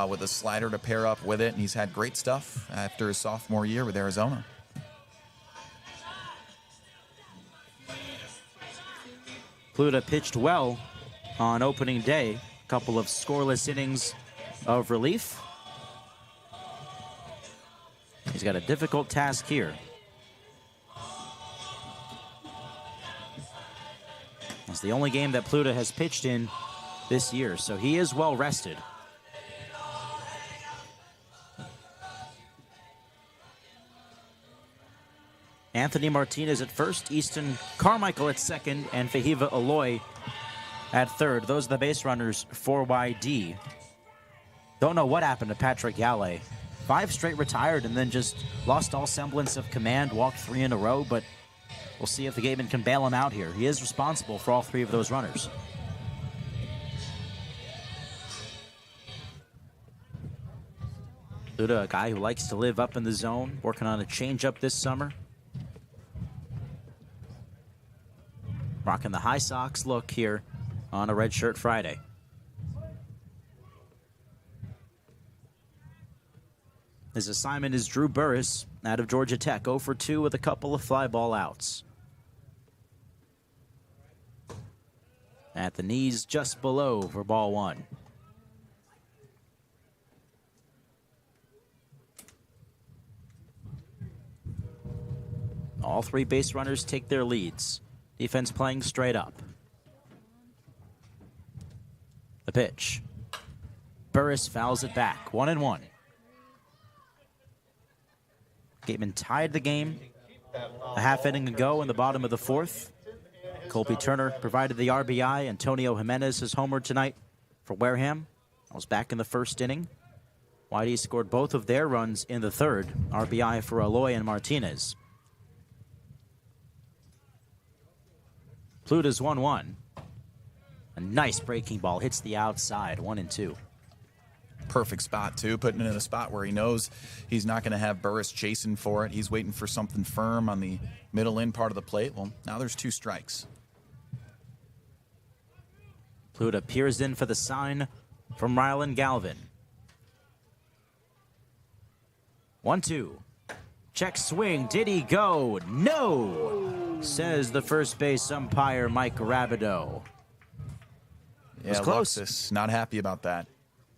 with a slider to pair up with it, and he's had great stuff after his sophomore year with Arizona. Pluta pitched well on opening day. A couple of scoreless innings of relief. He's got a difficult task here. It's the only game that Pluta has pitched in this year, so he is well rested. Anthony Martinez at first, Easton Carmichael at second, and Fahiva Aloy at third. Those are the base runners for YD. Don't know what happened to Patrick Yale. 5 straight retired and then just lost all semblance of command, walked 3 in a row, but we'll see if the Gatemen can bail him out here. He is responsible for all 3 of those runners. Pluta, a guy who likes to live up in the zone, working on a changeup this summer. Rocking the High Sox look here on a Red Shirt Friday. His assignment is Drew Burris out of Georgia Tech, 0 for 2 with a couple of fly ball outs. At the knees just below for ball 1. All 3 base runners take their leads. Defense playing straight up. The pitch. Burris fouls it back. 1-1. Gatemen tied the game a half inning ago in the bottom of the 4th. Colby Turner provided the RBI. Antonio Jimenez has homered tonight for Wareham. I was back in the 1st inning. YD scored both of their runs in the 3rd. RBI for Aloy and Martinez. Pluta's 1-1. A nice breaking ball hits the outside, 1-2. Perfect spot, too. Putting it in a spot where he knows he's not going to have Burris chasing for it. He's waiting for something firm on the middle in part of the plate. Well, now there's 2 strikes. Pluta peers in for the sign from Rylan Galvin. 1-2. Check swing. Did he go? No, says the first base umpire, Mike Rabideau. Yeah, was close. Alexis, not happy about that.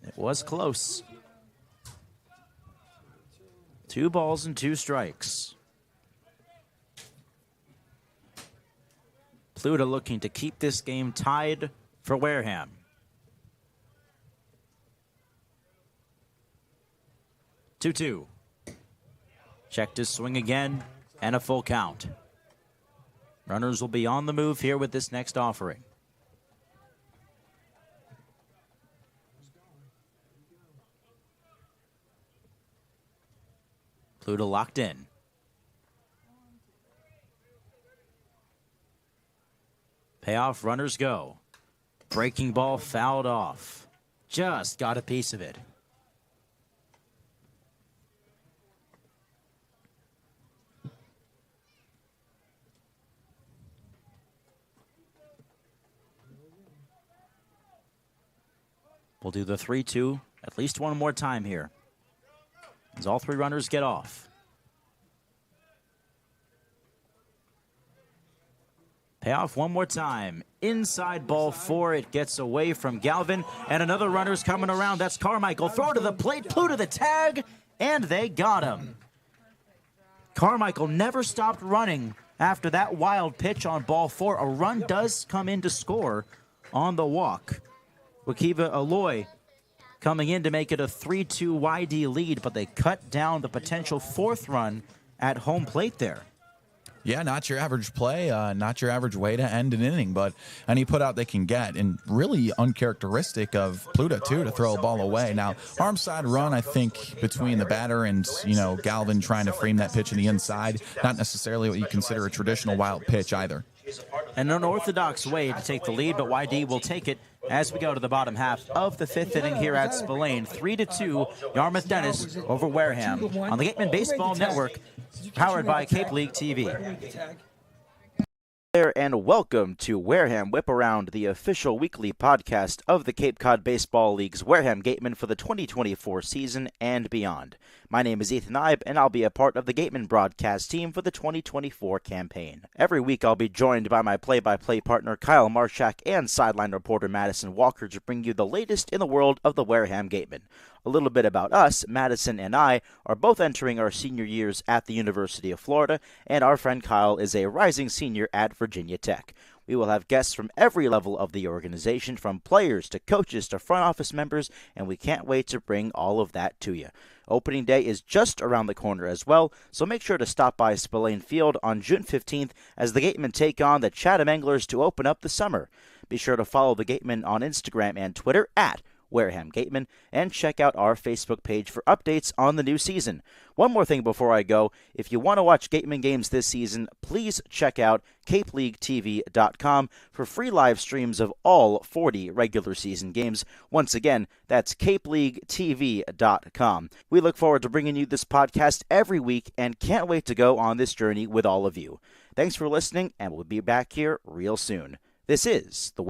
It was close. 2 balls and 2 strikes. Pluta looking to keep this game tied for Wareham. Two. Checked his swing again, and a full count. Runners will be on the move here with this next offering. Pluta locked in. Payoff, runners go. Breaking ball fouled off. Just got a piece of it. We'll do the 3-2 at least one more time here, as all 3 runners get off. Payoff one more time. Inside ball 4. It gets away from Galvin, and another runner's coming around. That's Carmichael. Throw to the plate. Pluta the tag, and they got him. Carmichael never stopped running after that wild pitch on ball 4. A run does come in to score on the walk. Wakiva Aloy coming in to make it a 3-2 YD lead, but they cut down the potential 4th run at home plate there. Yeah, not your average play, not your average way to end an inning, but any put out they can get, and really uncharacteristic of Pluto, too, to throw a ball away. Now, arm side run, I think, between the batter and, Galvin trying to frame that pitch in the inside, not necessarily what you consider a traditional wild pitch either. An unorthodox way to take the lead, but YD will take it as we go to the bottom half of the 5th inning here at Spillane. 3-2, Yarmouth Dennis over Wareham on the Gatemen Baseball Network, powered by Cape League TV. There and welcome to Wareham Whip Around, the official weekly podcast of the Cape Cod Baseball League's Wareham Gatemen for the 2024 season and beyond. My name is Ethan Eibe, and I'll be a part of the Gatemen broadcast team for the 2024 campaign. Every week I'll be joined by my play-by-play partner Kyle Marchak and sideline reporter Madison Walker to bring you the latest in the world of the Wareham Gatemen. A little bit about us. Madison and I are both entering our senior years at the University of Florida, and our friend Kyle is a rising senior at Virginia Tech. We will have guests from every level of the organization, from players to coaches to front office members, and we can't wait to bring all of that to you. Opening day is just around the corner as well, so make sure to stop by Spillane Field on June 15th as the Gatemen take on the Chatham Anglers to open up the summer. Be sure to follow the Gatemen on Instagram and Twitter at Wareham Gatemen, and check out our Facebook page for updates on the new season. One more thing before I go, if you want to watch Gatemen games this season, please check out CapeLeagueTV.com for free live streams of all 40 regular season games. Once again, that's CapeLeagueTV.com. We look forward to bringing you this podcast every week and can't wait to go on this journey with all of you. Thanks for listening, and we'll be back here real soon. This is the...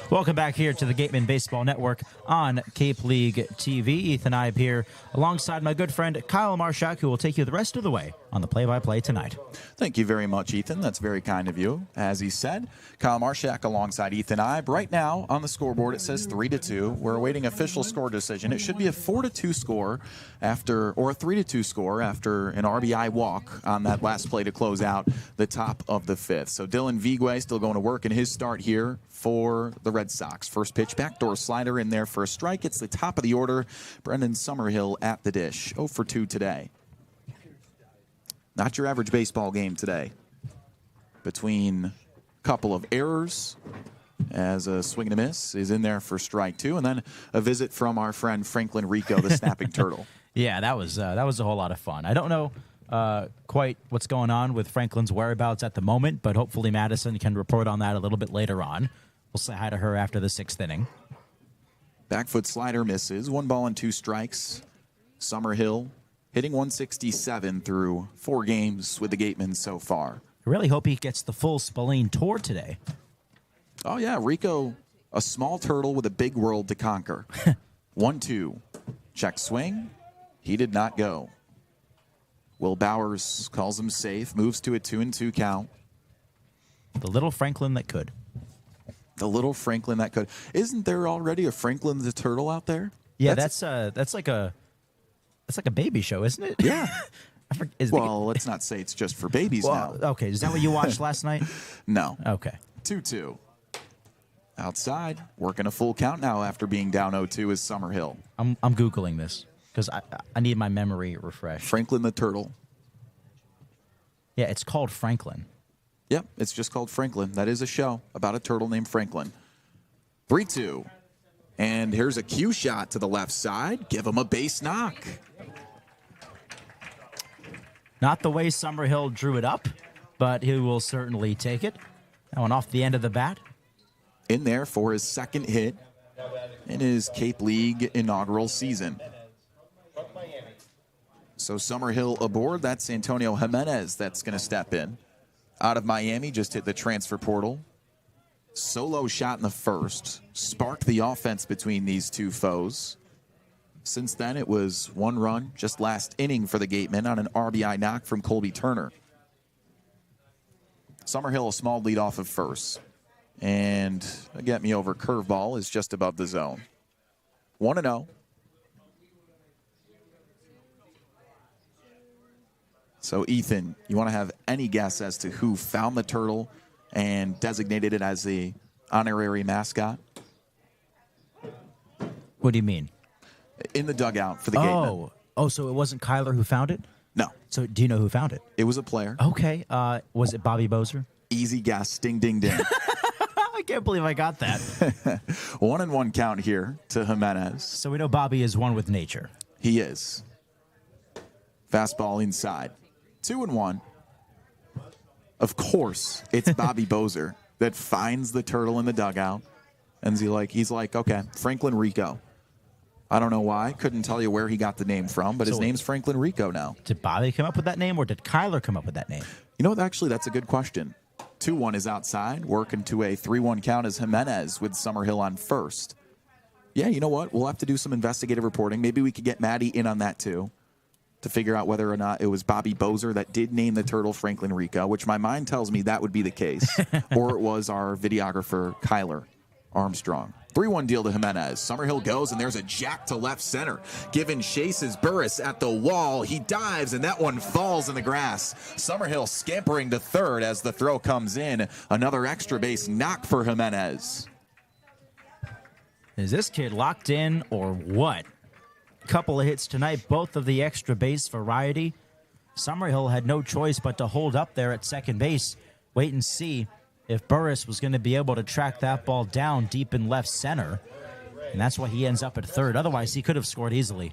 Welcome back here to the Gatemen Baseball Network on Cape League TV. Ethan Eibe here alongside my good friend Kyle Marchak, who will take you the rest of the way on the play-by-play tonight. Thank you very much, Ethan. That's very kind of you. As he said, Kyle Marchak alongside Ethan Eibe. Right now on the scoreboard it says 3-2. We're awaiting official score decision. It should be a 4-2 score after, or a 3-2 score after an RBI walk on that last play to close out the top of the 5th. So Dylan Vigwe still going to work in his start here for the Red Sox. First pitch, backdoor slider in there for a strike. It's the top of the order. Brendan Summerhill at the dish. 0 for 2 today. Not your average baseball game today. Between a couple of errors, as a swing and a miss is in there for strike 2, and then a visit from our friend Franklin Rico, the snapping turtle. Yeah, that was a whole lot of fun. I don't know quite what's going on with Franklin's whereabouts at the moment, but hopefully Madison can report on that a little bit later on. We'll say hi to her after the 6th inning. Back foot slider misses. 1 ball and 2 strikes. Summerhill hitting 167 through 4 games with the Gatemen so far. I really hope he gets the full Spillane tour today. Oh, yeah. Rico, a small turtle with a big world to conquer. 1-2. Check swing. He did not go. Will Bowers calls him safe, moves to a 2-2 count. The little Franklin that could. The little Franklin that could. Isn't there already a Franklin the Turtle out there? Yeah, that's like a baby show, isn't it? Yeah. Well, let's not say it's just for babies now. Okay, is that what you watched last night? No. Okay. 2-2. Outside, working a full count now after being down 0-2 is Summerhill. I'm Googling this because I need my memory refreshed. Franklin the Turtle. Yeah, it's called Franklin. Yep, it's just called Franklin. That is a show about a turtle named Franklin. 3-2. And here's a cue shot to the left side. Give him a base knock. Not the way Summerhill drew it up, but he will certainly take it. That one off the end of the bat. In there for his 2nd hit in his Cape League inaugural season. So Summerhill aboard. That's Antonio Jimenez that's going to step in. Out of Miami, just hit the transfer portal. Solo shot in the 1st. Sparked the offense between these two foes. Since then, it was 1 run just last inning for the Gatemen on an RBI knock from Colby Turner. Summerhill, a small lead off of 1st. And a get me over curveball is just above the zone. 1-0. So, Ethan, you want to have any guess as to who found the turtle and designated it as the honorary mascot? What do you mean? In the dugout for the Gatemen. Oh, so it wasn't Kyler who found it? No. So do you know who found it? It was a player. Okay. Was it Bobby Bozer? Easy guess. Ding, ding, ding. I can't believe I got that. 1-1 count here to Jimenez. So we know Bobby is one with nature. He is. Fastball inside. 2-1. Of course, it's Bobby Bozer that finds the turtle in the dugout. And he's like, okay, Franklin Rico. I don't know why. Couldn't tell you where he got the name from, but his name's Franklin Rico now. Did Bobby come up with that name, or did Kyler come up with that name? You know what? Actually, that's a good question. 2-1 is outside, working to a 3-1 count as Jimenez with Summerhill on first. Yeah, you know what? We'll have to do some investigative reporting. Maybe we could get Maddie in on that, too, to figure out whether or not it was Bobby Bozer that did name the turtle Franklin Rico, which my mind tells me that would be the case, or it was our videographer, Kyler Armstrong. 3-1 deal to Jimenez. Summerhill goes, and there's a jack to left center. Given chases Burris at the wall. He dives, and that one falls in the grass. Summerhill scampering to third as the throw comes in. Another extra base knock for Jimenez. Is this kid locked in or what? Couple of hits tonight, both of the extra base variety. Summerhill had no choice but to hold up there at second base. Wait and see if Burris was going to be able to track that ball down deep in left center. And that's why he ends up at third. Otherwise, he could have scored easily.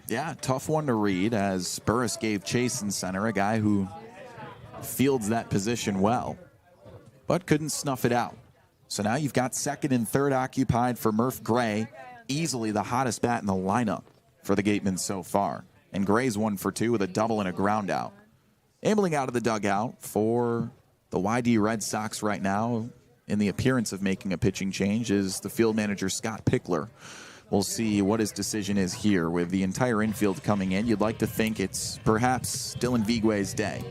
Yeah, tough one to read as Burris gave chase in center, a guy who fields that position well, but couldn't snuff it out. So now you've got second and third occupied for Murph Gray, easily the hottest bat in the lineup for the Gatemen so far. And Gray's 1 for 2 with a double and a ground out. Ambling out of the dugout for the YD Red Sox right now, in the appearance of making a pitching change, is the field manager, Scott Pickler. We'll see what his decision is here with the entire infield coming in. You'd like to think it's perhaps Dylan Vigwe's day.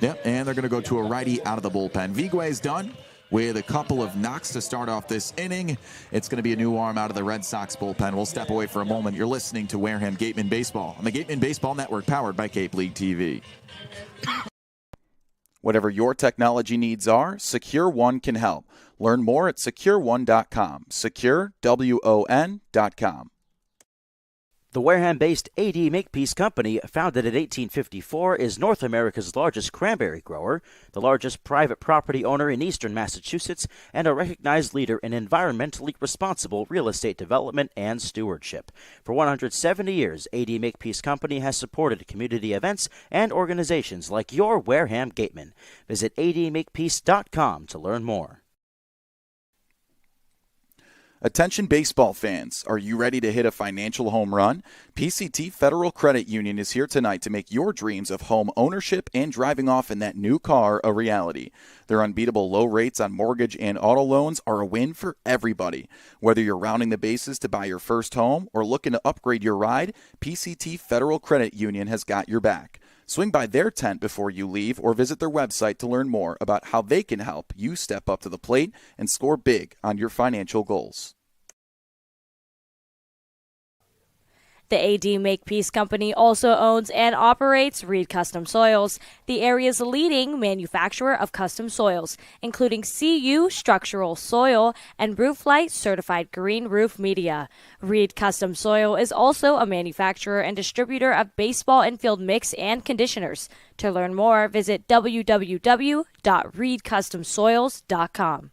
Yep, and they're going to go to a righty out of the bullpen. Vigwe's done with a couple of knocks to start off this inning. It's going to be a new arm out of the Red Sox bullpen. We'll step away for a moment. You're listening to Wareham Gatemen Baseball on the Gatemen Baseball Network, powered by Cape League TV. Whatever your technology needs are, Secure One can help. Learn more at securone.com. SecureWON.com. The Wareham-based AD Makepeace Company, founded in 1854, is North America's largest cranberry grower, the largest private property owner in eastern Massachusetts, and a recognized leader in environmentally responsible real estate development and stewardship. For 170 years, AD Makepeace Company has supported community events and organizations like your Wareham Gatemen. Visit admakepeace.com to learn more. Attention baseball fans, are you ready to hit a financial home run? PCT Federal Credit Union is here tonight to make your dreams of home ownership and driving off in that new car a reality. Their unbeatable low rates on mortgage and auto loans are a win for everybody. Whether you're rounding the bases to buy your first home or looking to upgrade your ride, PCT Federal Credit Union has got your back. Swing by their tent before you leave or visit their website to learn more about how they can help you step up to the plate and score big on your financial goals. The AD Makepeace Company also owns and operates Reed Custom Soils, the area's leading manufacturer of custom soils, including CU structural soil and Rooflight certified green roof media. Reed Custom Soil is also a manufacturer and distributor of baseball infield mix and conditioners. To learn more, visit www.reedcustomsoils.com.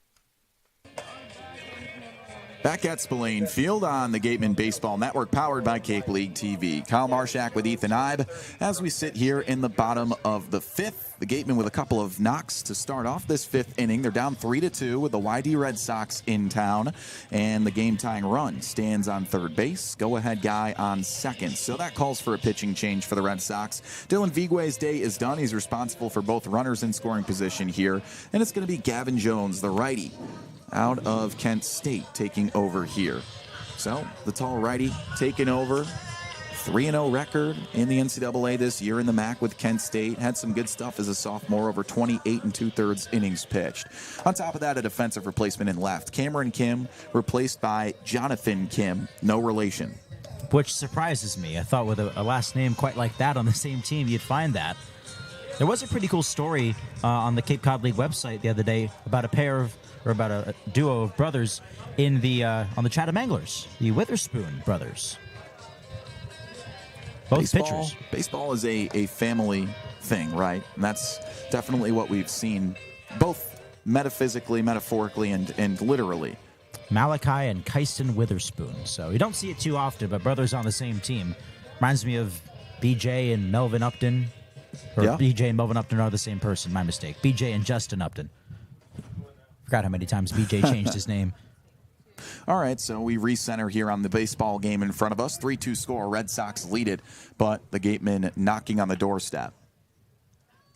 Back at Spillane Field on the Gatemen Baseball Network, powered by Cape League TV. Kyle Marchak with Ethan Eibe as we sit here in the bottom of the fifth. The Gatemen with a couple of knocks to start off this fifth inning. They're down 3-2 with the YD Red Sox in town, and the game-tying run stands on third base. Go-ahead guy on second. So that calls for a pitching change for the Red Sox. Dylan Vigwe's day is done. He's responsible for both runners in scoring position here, and it's going to be Gavin Jones, the righty, out of Kent State, taking over here. So the tall righty taking over. 3-0 record in the NCAA this year in the MAC with Kent State. Had some good stuff as a sophomore, over 28 2/3 innings pitched. On top of that, a defensive replacement in left. Cameron Kim replaced by Jonathan Kim, no relation. which surprises me. I thought with a last name quite like that on the same team, you'd find that. There was a pretty cool story on the Cape Cod League website the other day about about a duo of brothers in the on the Chatham Anglers, the Witherspoon brothers. Both pitchers. Baseball is a family thing, right? And that's definitely what we've seen, both metaphysically, metaphorically, and literally. Malachi and Kyson Witherspoon. So you don't see it too often, but brothers on the same team. Reminds me of BJ and Melvin Upton. Or Yeah. BJ and Melvin Upton are the same person. My mistake. BJ and Justin Upton. Forgot how many times BJ changed his name. All right, so we recenter here on the baseball game in front of us. 3-2 score. Red Sox lead it, but the Gatemen knocking on the doorstep.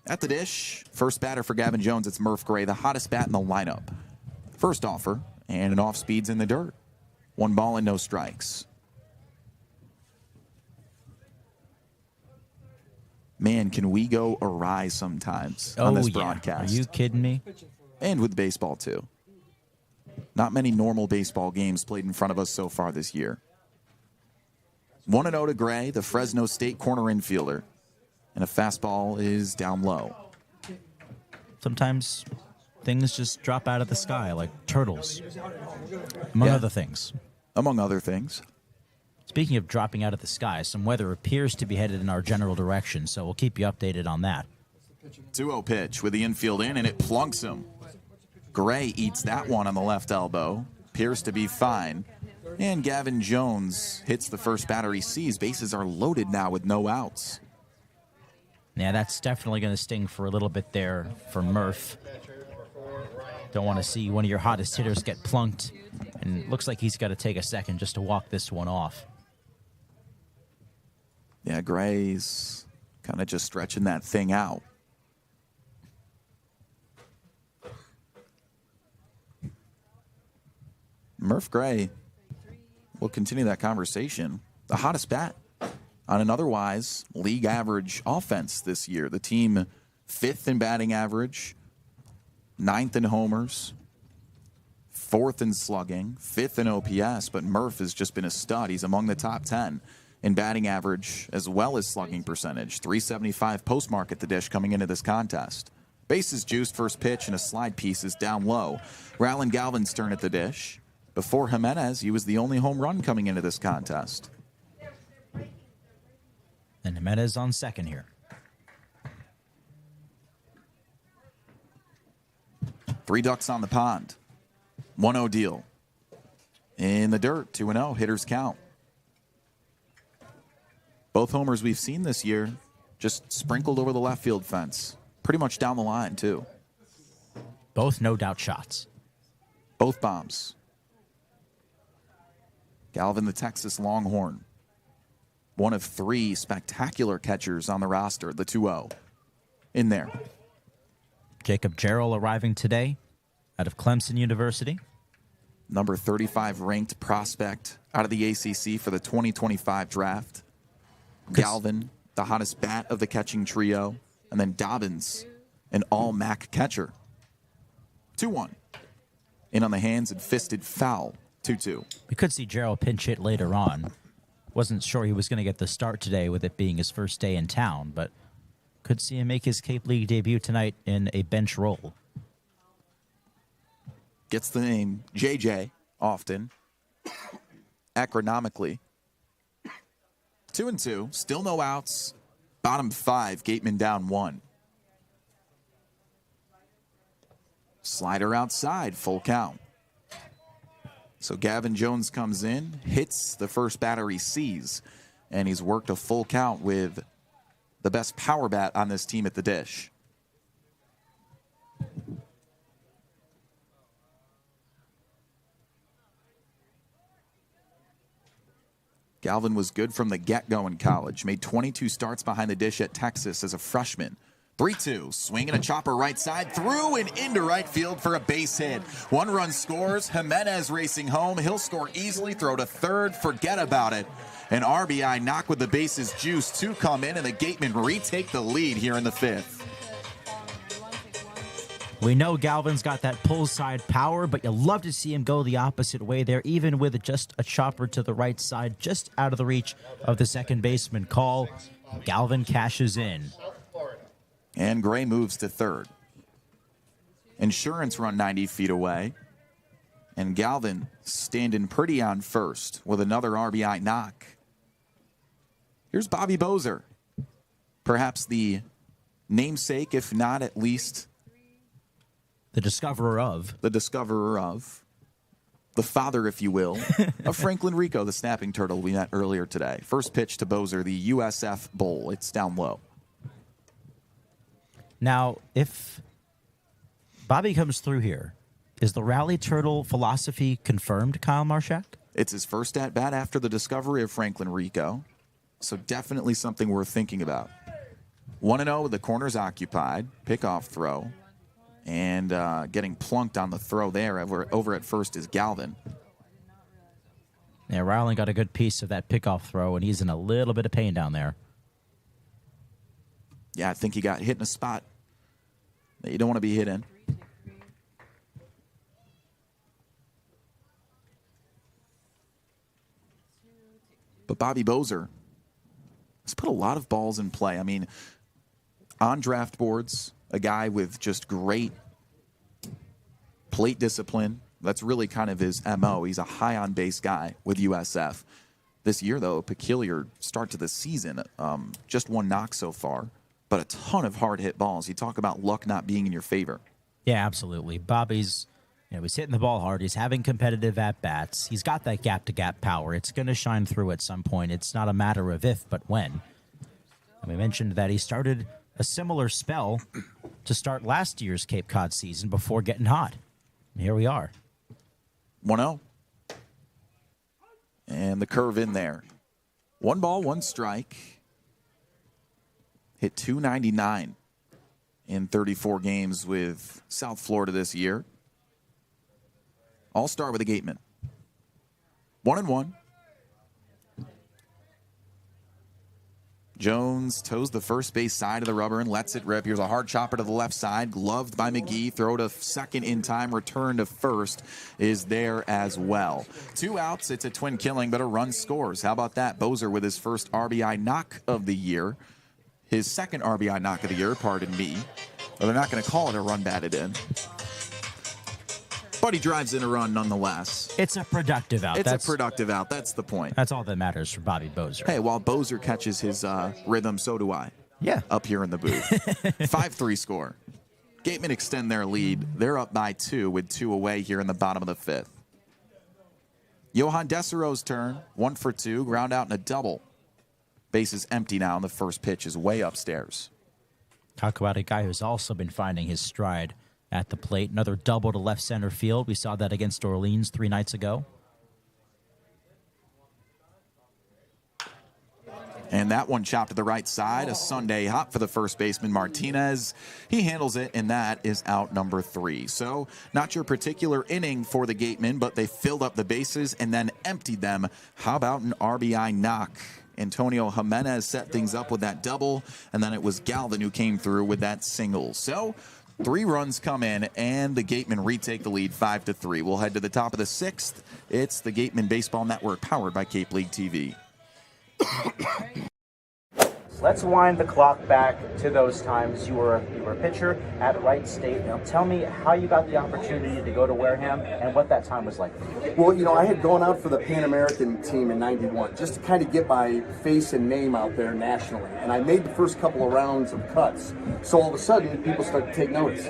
At the dish, first batter for Gavin Jones, it's Murph Gray, the hottest bat in the lineup. First offer, and an off-speed's in the dirt. 1 ball and no strikes. Man, can we go awry sometimes on this broadcast? Are you kidding me? And with baseball, too. Not many normal baseball games played in front of us so far this year. 1-0 to Gray, the Fresno State corner infielder. And a fastball is down low. Sometimes things just drop out of the sky like turtles, among other things. Among other things. Speaking of dropping out of the sky, some weather appears to be headed in our general direction, so we'll keep you updated on that. 2-0 pitch with the infield in, and it plunks him. Gray eats that one on the left elbow. Appears to be fine. And Gavin Jones hits the first batter he sees. Bases are loaded now with no outs. Yeah, that's definitely going to sting for a little bit there for Murph. Don't want to see one of your hottest hitters get plunked. And it looks like he's got to take a second just to walk this one off. Yeah, Gray's kind of just stretching that thing out. Murph Gray will continue that conversation. The hottest bat on an otherwise league average offense this year. The team 5th in batting average, 9th in homers, 4th in slugging, 5th in OPS, but Murph has just been a stud. He's among the top 10 in batting average as well as slugging percentage. 375 postmark at the dish coming into this contest. Bases juiced, first pitch, and a slide piece is down low. Rowland Galvin's turn at the dish. Before Jimenez, he was the only home run coming into this contest. And Jimenez on second here. 3 ducks on the pond. 1-0 deal. In the dirt, 2-0, hitters count. Both homers we've seen this year just sprinkled over the left field fence. Pretty much down the line, too. Both no doubt shots. Both bombs. Galvin, the Texas Longhorn. One of 3 spectacular catchers on the roster, the 2-0. In there. Jacob Jarrell arriving today out of Clemson University. Number 35 ranked prospect out of the ACC for the 2025 draft. Galvin, the hottest bat of the catching trio. And then Dobbins, an all-MAC catcher. 2-1. In on the hands and fisted foul. 2-2. We could see Jarrell pinch hit later on. Wasn't sure he was going to get the start today with it being his first day in town, but could see him make his Cape League debut tonight in a bench role. Gets the name JJ often. Acronomically. 2-2. Still no outs. Bottom 5. Gatemen down 1. Slider outside. Full count. So Gavin Jones comes in, hits the first batter he sees, and he's worked a full count with the best power bat on this team at the dish. Galvin was good from the get-go in college. Made 22 starts behind the dish at Texas as a freshman. 3-2, swinging a chopper right side, through and into right field for a base hit. 1 run scores, Jimenez racing home. He'll score easily, throw to third, forget about it. An RBI knock with the bases juiced. 2 come in, and the Gatemen retake the lead here in the 5th. We know Galvin's got that pull side power, but you love to see him go the opposite way there, even with just a chopper to the right side, just out of the reach of the second baseman call. Galvin cashes in. And Gray moves to third. Insurance run 90 feet away. And Galvin standing pretty on first with another RBI knock. Here's Bobby Bozer. Perhaps the namesake, if not at least the discoverer of. The father, if you will, of Franklin Rico, the snapping turtle we met earlier today. First pitch to Bozer, the USF Bowl. It's down low. Now, if Bobby comes through here, is the rally turtle philosophy confirmed, Kyle Marchak? It's his first at-bat after the discovery of Franklin Rico, so definitely something worth thinking about. 1-0 with the corners occupied, pickoff throw, and getting plunked on the throw there over at first is Galvin. Yeah, Riley got a good piece of that pickoff throw, and he's in a little bit of pain down there. Yeah, I think he got hit in a spot that you don't want to be hit in. But Bobby Bozer has put a lot of balls in play. I mean, on draft boards, a guy with just great plate discipline. That's really kind of his MO. He's a high on base guy with USF. This year, though, a peculiar start to the season. Just one knock so far, but a ton of hard hit balls. You talk about luck not being in your favor. Yeah, absolutely. Bobby's, he's hitting the ball hard. He's having competitive at-bats. He's got that gap-to-gap power. It's going to shine through at some point. It's not a matter of if, but when. And we mentioned that he started a similar spell to start last year's Cape Cod season before getting hot. And here we are. 1-0. And the curve in there. 1 ball, 1 strike. Hit .299 in 34 games with South Florida this year. All-star with the Gatemen. 1-1. Jones toes the first base side of the rubber and lets it rip. Here's a hard chopper to the left side, gloved by McGee. Throw to second in time, return to first is there as well. 2 outs, it's a twin killing, but a run scores. How about that? Bozer with his first RBI knock of the year. His second RBI knock of the year, pardon me. Well, they're not going to call it a run batted in. But he drives in a run nonetheless. It's a productive out. It's a productive out. That's the point. That's all that matters for Bobby Bozer. Hey, while Bozer catches his rhythm, so do I. Yeah. Up here in the booth. 5-3 score. Gatemen extend their lead. They're up by 2 with 2 away here in the bottom of the 5th. Johan Desero's turn. 1 for 2. Ground out and a double. Base is empty now, and the first pitch is way upstairs. Talk about a guy who's also been finding his stride at the plate. Another double to left center field. We saw that against Orleans 3 nights ago. And that one chopped to the right side. A Sunday hop for the first baseman, Martinez. He handles it, and that is out number 3. So not your particular inning for the Gatemen, but they filled up the bases and then emptied them. How about an RBI knock? Antonio Jimenez set things up with that double, and then it was Galvin who came through with that single. So 3 runs come in, and the Gatemen retake the lead 5-3. We'll head to the top of the 6th. It's the Gatemen Baseball Network, powered by Cape League TV. Let's wind the clock back to those times you were a pitcher at Wright State. Now tell me how you got the opportunity to go to Wareham and what that time was like for you. Well, I had gone out for the Pan American team in '91 just to kind of get my face and name out there nationally. And I made the first couple of rounds of cuts. So all of a sudden, people started to take notice.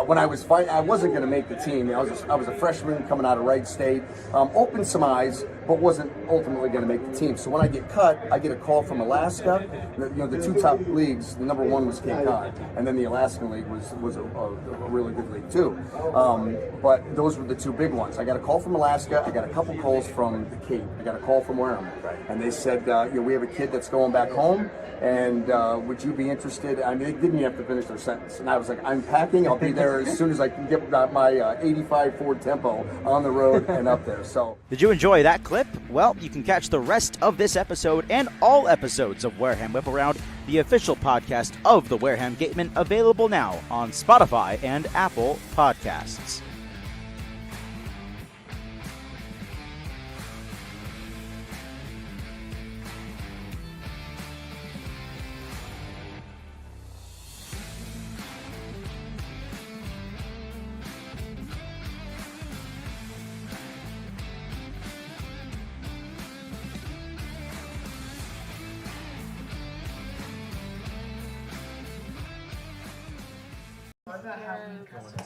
When I was fighting, I wasn't going to make the team. I was a freshman coming out of Wright State, opened some eyes, but wasn't ultimately going to make the team. So when I get cut, I get a call from Alaska. The 2 top leagues, the number 1 was Cape Cod, and then the Alaskan League was a really good league too. But those were the 2 big ones. I got a call from Alaska. I got a couple calls from the Cape. I got a call from Wareham, and they said, we have a kid that's going back home, and would you be interested? I mean, they didn't even have to finish their sentence, and I was like, I'm packing. I'll be there as soon as I can get my 85 Ford Tempo on the road and up there. So, did you enjoy that clip? clip? Well, you can catch the rest of this episode and all episodes of Wareham Whip Around, the official podcast of the Wareham Gatemen, available now on Spotify and Apple Podcasts.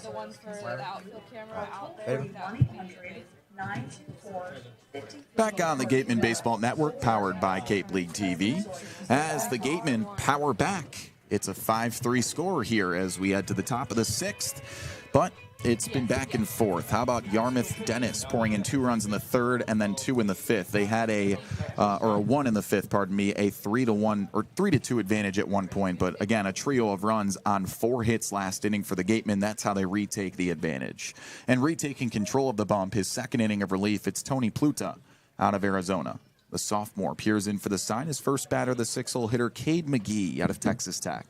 The ones for the outfield camera out there. Back on the Gatemen Baseball Network, powered by Cape League TV. As the Gatemen power back, it's a 5-3 score here as we head to the top of the 6th. But it's been back and forth. How about Yarmouth Dennis pouring in 2 runs in the 3rd and then 2 in the 5th? They had a 1 in the 5th, pardon me, a 3-1 or 3-2 advantage at one point. But again, a trio of runs on 4 hits last inning for the Gatemen. That's how they retake the advantage. And retaking control of the bump, his second inning of relief, it's Tony Pluta out of Arizona. The sophomore peers in for the side. His first batter, the 6-hole hitter, Cade McGee out of Texas Tech.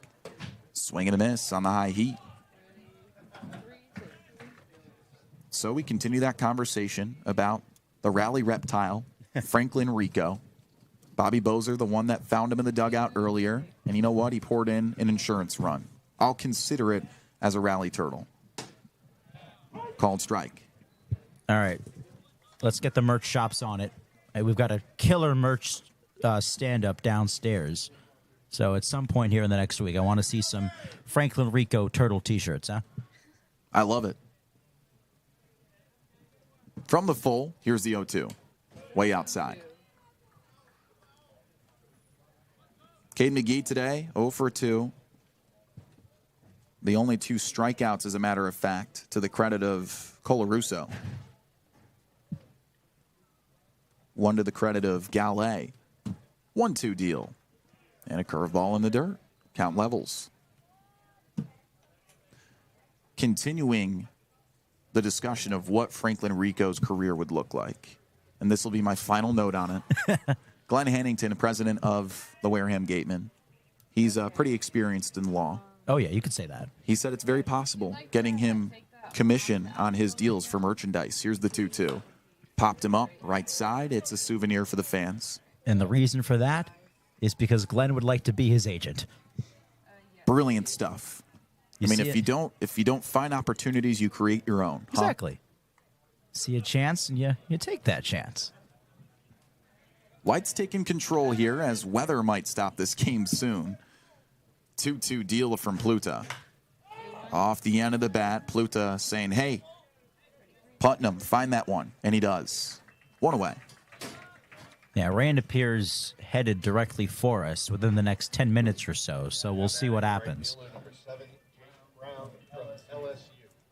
Swing and a miss on the high heat. So we continue that conversation about the rally reptile, Franklin Rico. Bobby Bozer, the one that found him in the dugout earlier. And you know what? He poured in an insurance run. I'll consider it as a rally turtle. Called strike. All right. Let's get the merch shops on it. We've got a killer merch stand-up downstairs. So at some point here in the next week, I want to see some Franklin Rico turtle T-shirts, huh? I love it. From the full, here's the 0-2. Way outside. Cade McGee today, 0 for 2. The only 2 strikeouts, as a matter of fact, to the credit of Colarusso. 1 to the credit of Gallet. 1-2 deal. And a curveball in the dirt. Count levels. Continuing the discussion of what Franklin Rico's career would look like. And this will be my final note on it. Glenn Hannington, president of the Wareham Gatemen. He's pretty experienced in law. Oh, yeah, you could say that. He said it's very possible getting him commission on his deals for merchandise. Here's the 2-2. Popped him up, right side. It's a souvenir for the fans. And the reason for that is because Glenn would like to be his agent. Brilliant stuff. If you don't find opportunities, you create your own. Huh? Exactly. See a chance, and you take that chance. White's taking control here as weather might stop this game soon. 2-2 deal from Pluta. Off the end of the bat, Pluta saying, hey, Putnam, find that one. And he does. 1 away. Yeah, rain appears headed directly for us within the next 10 minutes or so, so we'll see what happens.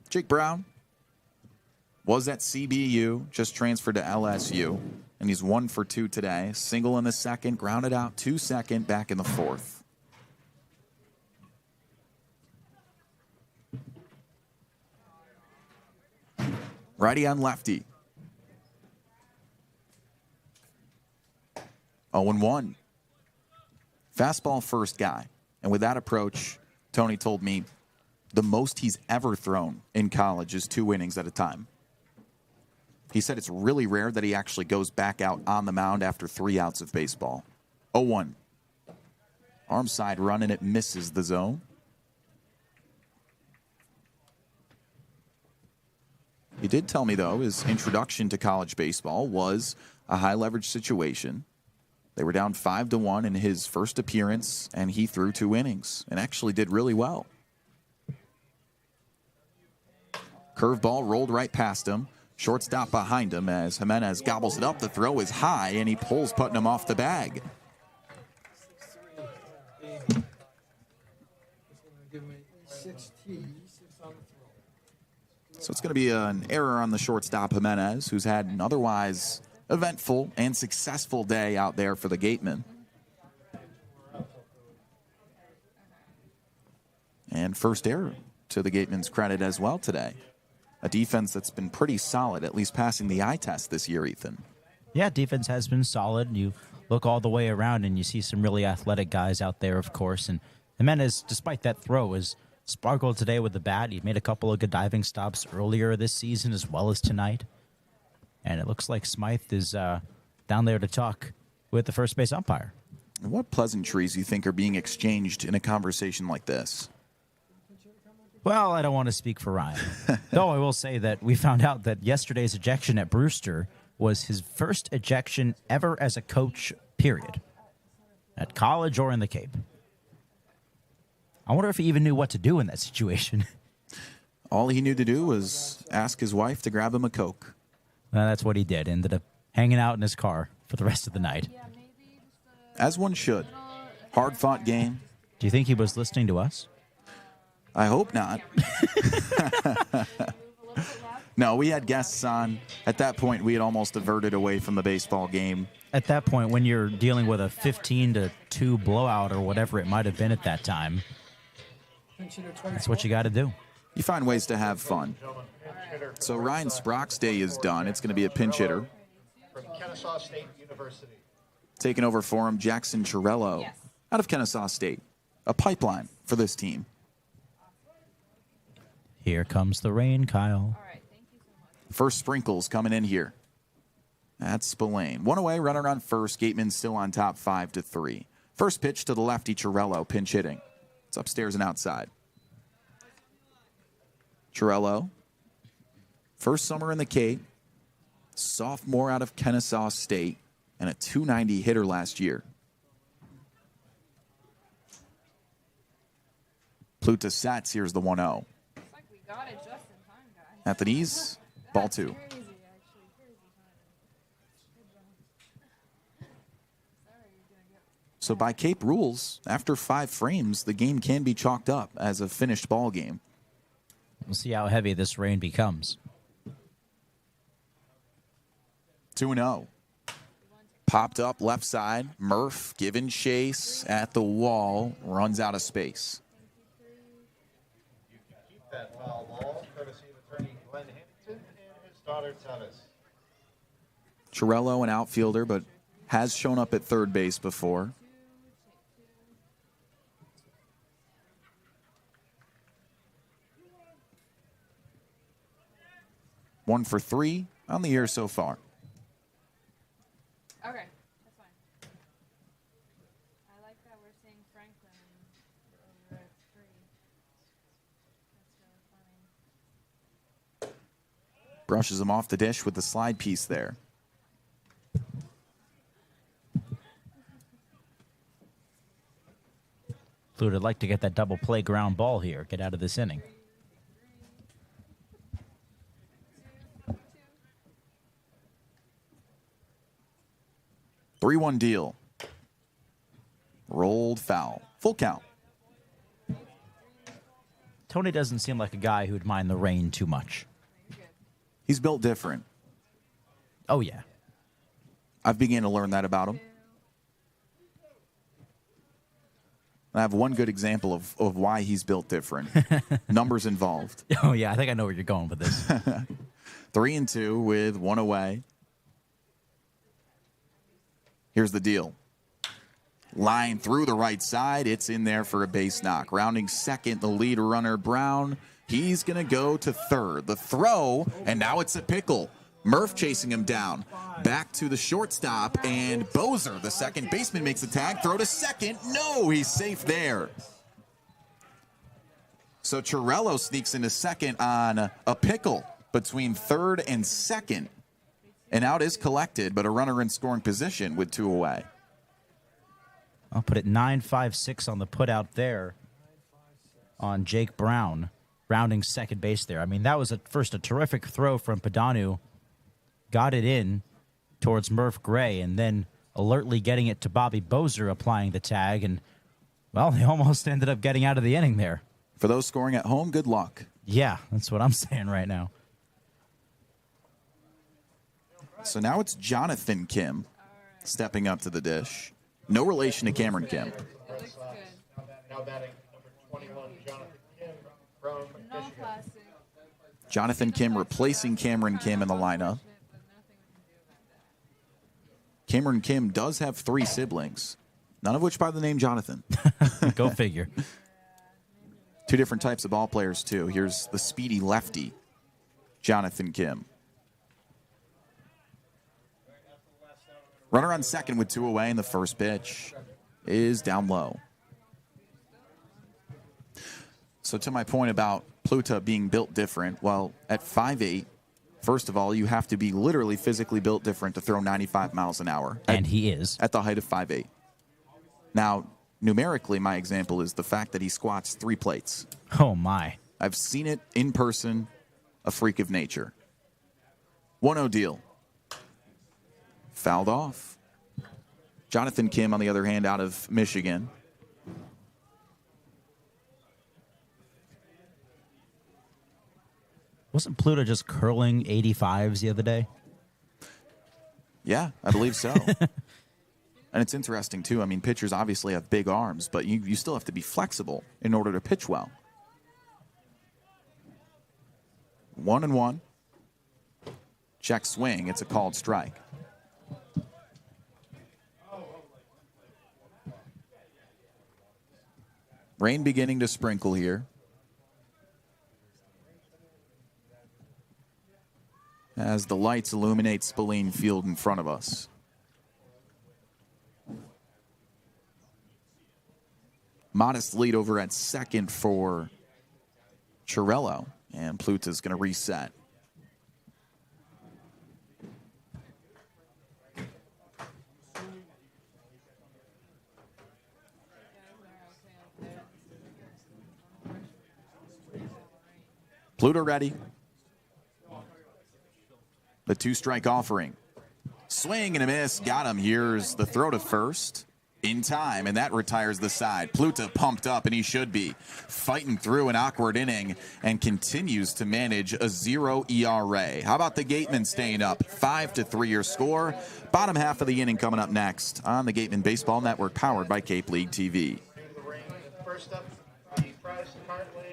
Jake Brown was at CBU, just transferred to LSU, and he's 1 for 2 today. Single in the 2nd, grounded out 2 second, back in the 4th. Righty on lefty. 0-1. Fastball first guy. And with that approach, Tony told me the most he's ever thrown in college is 2 innings at a time. He said it's really rare that he actually goes back out on the mound after 3 outs of baseball. 0-1. Arm side run, and it misses the zone. He did tell me, though, his introduction to college baseball was a high-leverage situation. They were down 5-1 in his first appearance, and he threw 2 innings and actually did really well. Curveball rolled right past him. Shortstop behind him as Jimenez gobbles it up. The throw is high, and he pulls Putnam off the bag. So it's going to be an error on the shortstop, Jimenez, who's had an otherwise eventful and successful day out there for the Gatemen. And first error to the Gatemen's credit as well today. A defense that's been pretty solid, at least passing the eye test this year, Ethan. Yeah, defense has been solid. You look all the way around and you see some really athletic guys out there, of course. And Jimenez, despite that throw, has sparkled today with the bat. He made a couple of good diving stops earlier this season as well as tonight. And it looks like Smythe is down there to talk with the first base umpire. What pleasantries do you think are being exchanged in a conversation like this? Well, I don't want to speak for Ryan. Though I will say that we found out that yesterday's ejection at Brewster was his first ejection ever as a coach, period. At college or in the Cape. I wonder if he even knew what to do in that situation. All he knew to do was ask his wife to grab him a Coke. That's what he did. Ended up hanging out in his car for the rest of the night. As one should. Hard-fought game. Do you think he was listening to us? I hope not. No, we had guests on. At that point, we had almost diverted away from the baseball game. At that point, when you're dealing with a 15-2 blowout or whatever it might have been at that time, that's what you got to do. You find ways to have fun. So Ryan Sprock's day is done. It's going to be a pinch hitter. From Kennesaw State University. Taking over for him, Jackson Chirello, out of Kennesaw State. A pipeline for this team. Here comes the rain, Kyle. First sprinkles coming in here. That's Spillane. One away, runner on first. Gatemen still on top 5-3. First pitch to the lefty, Chirello, pinch hitting. It's upstairs and outside. Chirello, first summer in the Cape, sophomore out of Kennesaw State, and a .290 hitter last year. Pluta sets. Here's the 1-0. At the knees, ball 2. So by Cape rules, after 5 frames, the game can be chalked up as a finished ball game. We'll see how heavy this rain becomes. 2-0. Popped up left side. Murph giving chase at the wall. Runs out of space. You can keep that foul ball, courtesy of attorney Glenn Hamilton and his daughter Thomas. Chirello, an outfielder, but has shown up at third base before. One for 3 on the year so far. Okay, that's fine. I like that we're seeing Franklin over at 3. That's really funny. Brushes him off the dish with the slide piece there. Fluid would like to get that double play ground ball here. Get out of this inning. Three-one deal. Rolled foul. Full count. Tony doesn't seem like a guy who'd mind the rain too much. He's built different. Oh, yeah. I've begun to learn that about him. I have one good example of why he's built different. Numbers involved. Oh, yeah, I think I know where you're going with this. 3-2 with 1 away. Here's the deal. Line through the right side. It's in there for a base knock. Rounding second, the lead runner, Brown. He's going to go to third. The throw, and now it's a pickle. Murph chasing him down. Back to the shortstop, and Bozer, the second baseman, makes a tag. Throw to second. No, he's safe there. So Chirello sneaks into second on a pickle between third and second. And out is collected, but a runner in scoring position with 2 away. I'll put it 9-5-6 on the putout there on Jake Brown, rounding second base there. I mean, that was first a terrific throw from Padanu. Got it in towards Murph Gray, and then alertly getting it to Bobby Bozer, applying the tag. And, well, they almost ended up getting out of the inning there. For those scoring at home, good luck. Yeah, that's what I'm saying right now. So now it's Jonathan Kim stepping up to the dish. No relation to Cameron Kim. Now batting number 21, Jonathan Kim from Michigan. Jonathan Kim replacing Cameron Kim in the lineup. Cameron Kim does have 3 siblings, none of which by the name Jonathan. Go figure. 2 different types of ball players, too. Here's the speedy lefty, Jonathan Kim. Runner on second with 2 away, and the first pitch is down low. So to my point about Pluta being built different, well, at 5'8", first of all, you have to be literally physically built different to throw 95 miles an hour. And he is. At the height of 5'8". Now, numerically, my example is the fact that he squats 3 plates. Oh, my. I've seen it in person, a freak of nature. 1-0 deal. Fouled off. Jonathan Kim, on the other hand, out of Michigan. Wasn't Pluta just curling 85s the other day? Yeah, I believe so. And it's interesting, too. I mean, pitchers obviously have big arms, but you still have to be flexible in order to pitch well. 1-1. Check swing. It's a called strike. Rain beginning to sprinkle here. As the lights illuminate Spillane Field in front of us. Modest lead over at second for Chirello, and Pluta's going to reset. Pluta ready. The 2-strike offering. Swing and a miss. Got him. Here's the throw to first. In time, and that retires the side. Pluta pumped up, and he should be. Fighting through an awkward inning and continues to manage a 0 ERA. How about the Gatemen staying up? 5-3 your score. Bottom half of the inning coming up next on the Gatemen Baseball Network, powered by Cape League TV. First up, the prize currently.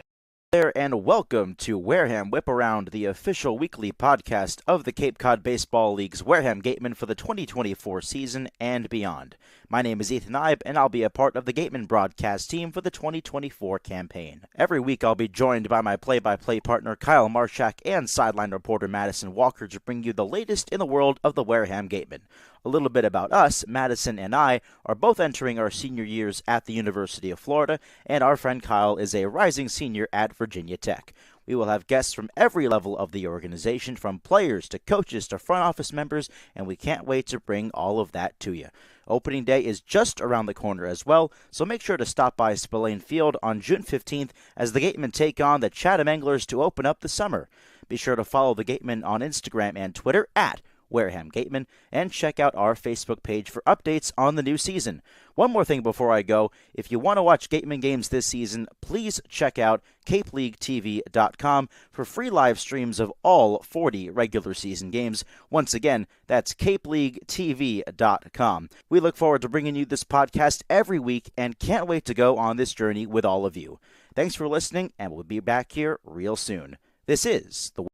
There and welcome to Wareham Whip Around, the official weekly podcast of the Cape Cod Baseball League's Wareham Gatemen for the 2024 season and beyond. My name is Ethan Eibe, and I'll be a part of the Gatemen broadcast team for the 2024 campaign. Every week I'll be joined by my play-by-play partner Kyle Marchak and sideline reporter Madison Walker to bring you the latest in the world of the Wareham Gatemen. A little bit about us. Madison and I are both entering our senior years at the University of Florida, and our friend Kyle is a rising senior at Virginia Tech. We will have guests from every level of the organization, from players to coaches to front office members, and we can't wait to bring all of that to you. Opening day is just around the corner as well, so make sure to stop by Spillane Field on June 15th as the Gatemen take on the Chatham Anglers to open up the summer. Be sure to follow the Gatemen on Instagram and Twitter at Wareham Gatemen, and check out our Facebook page for updates on the new season. One more thing before I go, if you want to watch Gatemen games this season, please check out CapeLeagueTV.com for free live streams of all 40 regular season games. Once again, that's CapeLeagueTV.com. We look forward to bringing you this podcast every week and can't wait to go on this journey with all of you. Thanks for listening, and we'll be back here real soon. This is the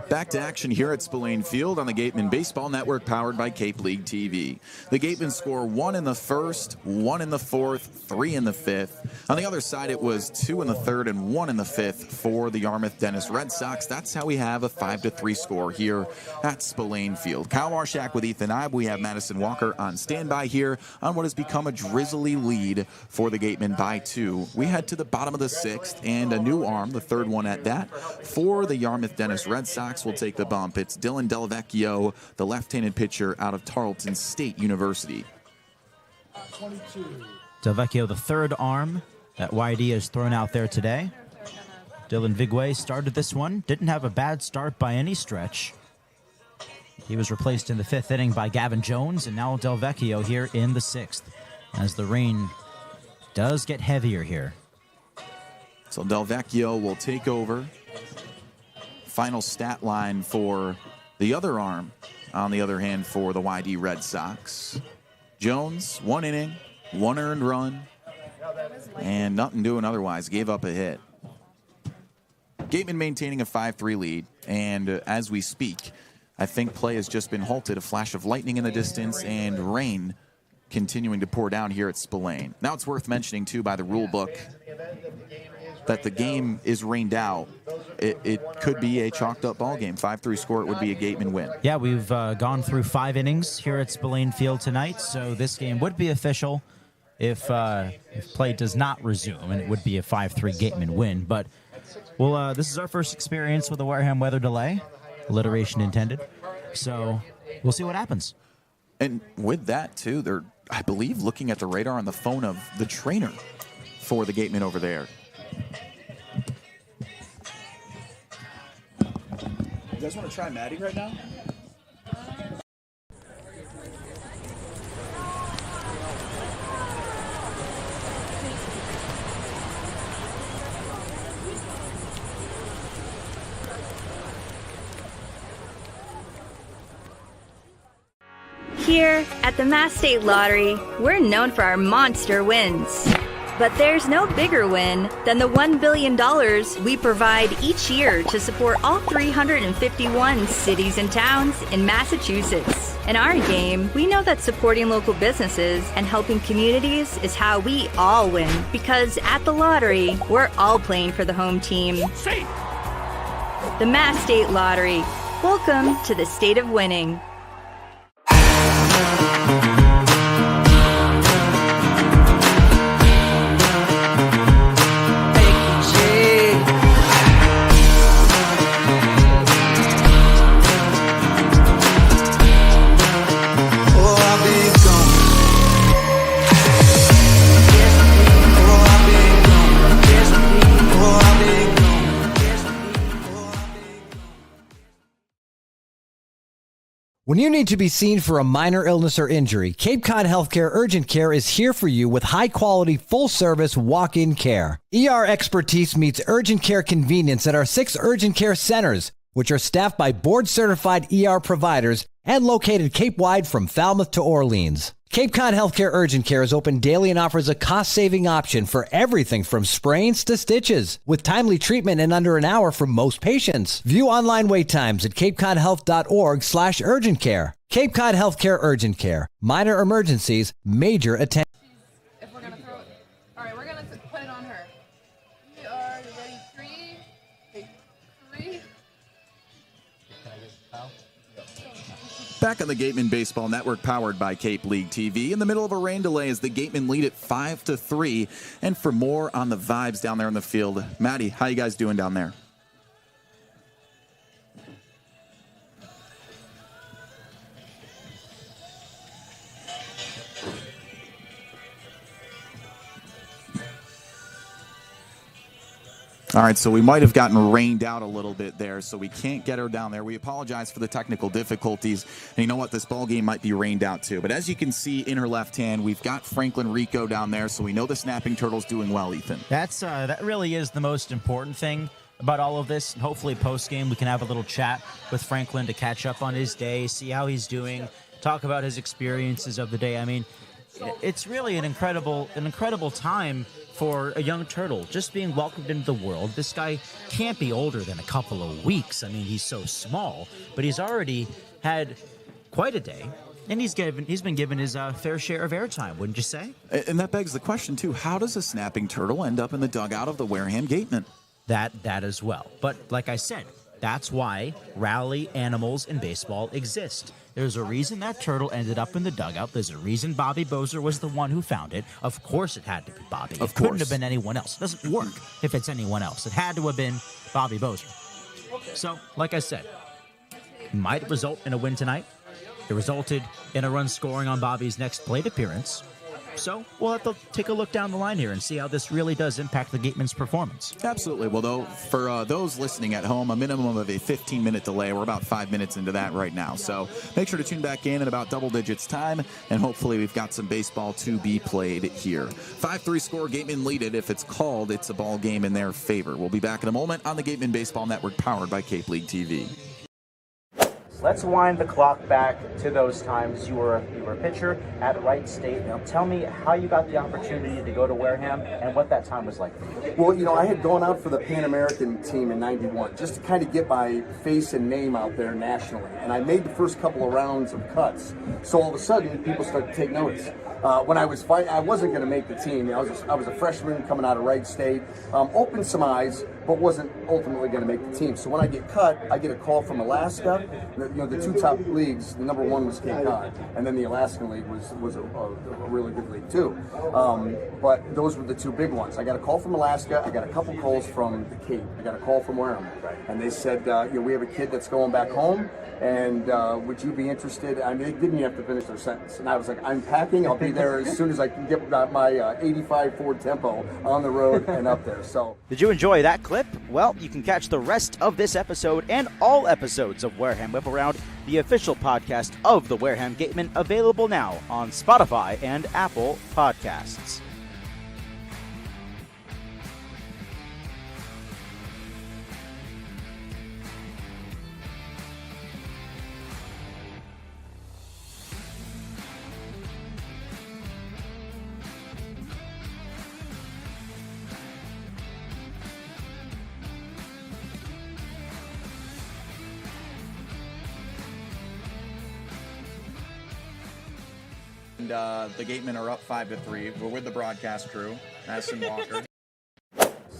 Back to action here at Spillane Field on the Gatemen Baseball Network, powered by Cape League TV. The Gatemen score 1 in the first, 1 in the fourth, 3 in the fifth. On the other side, it was 2 in the third and 1 in the fifth for the Yarmouth Dennis Red Sox. That's how we have a 5-3 score here at Spillane Field. Kyle Marchak with Ethan Eibe. We have Madison Walker on standby here on what has become a drizzly lead for the Gatemen by 2. We head to the bottom of the 6th, and a new arm, the third one at that, for the Yarmouth Dennis Red Sox will take the bump. It's Dylan Delvecchio, the left-handed pitcher out of Tarleton State University. Delvecchio, the third arm that YD has thrown out there today. Dylan Vigwe started this one. Didn't have a bad start by any stretch. He was replaced in the 5th inning by Gavin Jones, and now Delvecchio here in the 6th as the rain does get heavier here. So Delvecchio will take over. Final stat line for the other arm, on the other hand, for the YD Red Sox. Jones, 1 inning, 1 earned run, and nothing doing otherwise. Gave up a hit. Gatemen maintaining a 5-3 lead, and as we speak, I think play has just been halted. A flash of lightning in the distance and rain continuing to pour down here at Spillane. Now it's worth mentioning, too, by the rule book that the game is rained out. It could be a chalked-up ball game. 5-3 score, it would be a Gatemen win. Yeah, we've gone through 5 innings here at Spillane Field tonight, so this game would be official if play does not resume, and it would be a 5-3 Gatemen win. But well, this is our first experience with the Wareham weather delay, alliteration intended. So we'll see what happens. And with that, too, they're, I believe, looking at the radar on the phone of the trainer for the Gatemen over there. You guys want to try Maddie right now? Here at the Mass State Lottery, we're known for our monster wins. But there's no bigger win than the $1 billion we provide each year to support all 351 cities and towns in Massachusetts. In our game, we know that supporting local businesses and helping communities is how we all win. Because at the lottery, we're all playing for the home team. The Mass State Lottery. Welcome to the state of winning. When you need to be seen for a minor illness or injury, Cape Cod Healthcare Urgent Care is here for you with high-quality, full-service walk-in care. ER expertise meets urgent care convenience at our 6 urgent care centers, which are staffed by board-certified ER providers and located Cape-wide from Falmouth to Orleans. Cape Cod Healthcare Urgent Care is open daily and offers a cost-saving option for everything from sprains to stitches, with timely treatment in under an hour for most patients. View online wait times at capecodhealth.org/urgent care. Cape Cod Healthcare Urgent Care. Minor emergencies, major attention. If we're gonna throw it, all right, we're gonna put it on her. We are ready. 3. Back on the Gatemen Baseball Network, powered by Cape League TV. In the middle of a rain delay as the Gatemen lead it 5-3. And for more on the vibes down there in the field, Maddie, how you guys doing down there? All right, so we might have gotten rained out a little bit there, so we can't get her down there. We apologize for the technical difficulties. And you know what? This ball game might be rained out too. But as you can see in her left hand, we've got Franklin Rico down there, so we know the snapping turtle's doing well, Ethan. That really is the most important thing about all of this. Hopefully post-game we can have a little chat with Franklin to catch up on his day, see how he's doing, talk about his experiences of the day. I mean, it's really an incredible time for a young turtle, just being welcomed into the world. This guy can't be older than a couple of weeks. I mean, he's so small, but he's already had quite a day, and he's been given his fair share of airtime, wouldn't you say? And that begs the question, too, how does a snapping turtle end up in the dugout of the Wareham Gatemen? That as well. But like I said, that's why rally animals in baseball exist. There's a reason that turtle ended up in the dugout. There's a reason Bobby Bozer was the one who found it. Of course it had to be Bobby. It couldn't have been anyone else. It doesn't work if it's anyone else. It had to have been Bobby Bozer. So, like I said, might result in a win tonight. It resulted in a run scoring on Bobby's next plate appearance. So we'll have to take a look down the line here and see how this really does impact the Gatemen's performance. Absolutely. Well, though, for those listening at home, a minimum of a 15-minute delay. We're about 5 minutes into that right now. So make sure to tune back in about double digits time, and hopefully we've got some baseball to be played here. 5-3 score, Gatemen lead it. If it's called, it's a ball game in their favor. We'll be back in a moment on the Gatemen Baseball Network, powered by Cape League TV. Let's wind the clock back to those times. You were a pitcher at Wright State. Now tell me how you got the opportunity to go to Wareham and what that time was like for you. Well, I had gone out for the Pan American team in '91 just to kind of get my face and name out there nationally. And I made the first couple of rounds of cuts. So all of a sudden, people started to take notice. When I was fighting, I wasn't going to make the team. I was a freshman coming out of Wright State, opened some eyes, but wasn't ultimately going to make the team. So when I get cut, I get a call from Alaska. The two top leagues, the number one was Cape Cod, and then the Alaskan League was a really good league too. But those were the two big ones. I got a call from Alaska. I got a couple calls from the Cape. I got a call from Wareham, and they said, we have a kid that's going back home, and would you be interested? I mean, they didn't even have to finish their sentence, and I was like, I'm packing. I'll be there as soon as I can get my 85 Ford Tempo on the road and up there. So, did you enjoy that clip? Well, you can catch the rest of this episode and all episodes of Wareham Whip Around, the official podcast of the Wareham Gatemen, available now on Spotify and Apple Podcasts. And the Gatemen are up 5-3. We're with the broadcast crew, Madison Walker.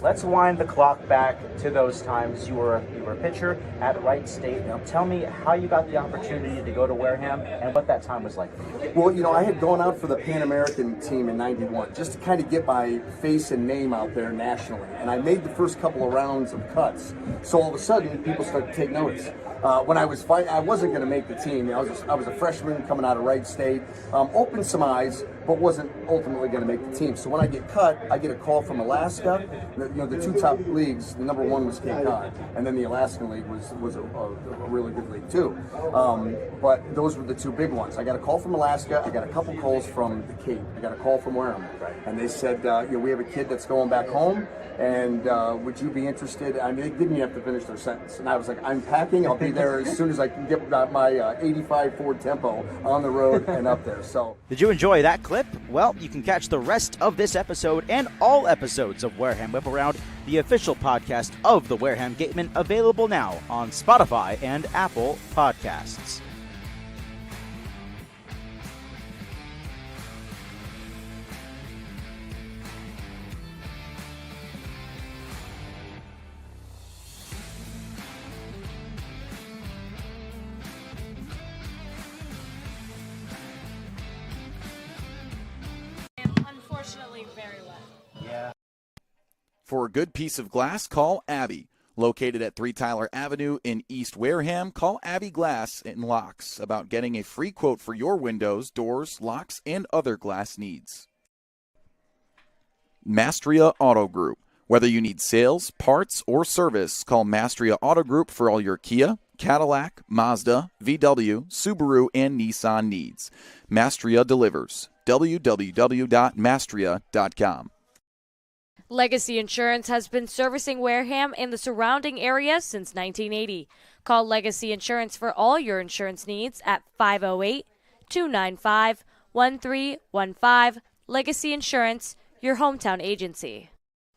Let's wind the clock back to those times. You were a pitcher at Wright State. Now tell me how you got the opportunity to go to Wareham and what that time was like for you. Well, I had gone out for the Pan American team in '91 just to kind of get my face and name out there nationally. And I made the first couple of rounds of cuts. So all of a sudden, people started to take notice. When I was fighting, I wasn't going to make the team. I was a freshman coming out of Wright State, opened some eyes, but wasn't ultimately going to make the team. So when I get cut, I get a call from Alaska. The two top leagues, the number one was Cape Cod, and then the Alaskan League was a really good league too. But those were the two big ones. I got a call from Alaska. I got a couple calls from the Cape. I got a call from Wareham, and they said, we have a kid that's going back home, and would you be interested? I mean, they didn't even have to finish their sentence, and I was like, I'm packing. I'll be there as soon as I can get my 85 Ford Tempo on the road and up there. So, did you enjoy that clip? Well, you can catch the rest of this episode and all episodes of Wareham Whip Around, the official podcast of the Wareham Gatemen, available now on Spotify and Apple Podcasts. Very wet. Yeah. For a good piece of glass, call Abby. Located at 3 Tyler Avenue in East Wareham, call Abby Glass and Locks about getting a free quote for your windows, doors, locks, and other glass needs. Mastria Auto Group. Whether you need sales, parts, or service, call Mastria Auto Group for all your Kia, Cadillac, Mazda, VW, Subaru, and Nissan needs. Mastria delivers. www.mastria.com. Legacy Insurance has been servicing Wareham and the surrounding area since 1980. Call Legacy Insurance for all your insurance needs at 508-295-1315. Legacy Insurance, your hometown agency.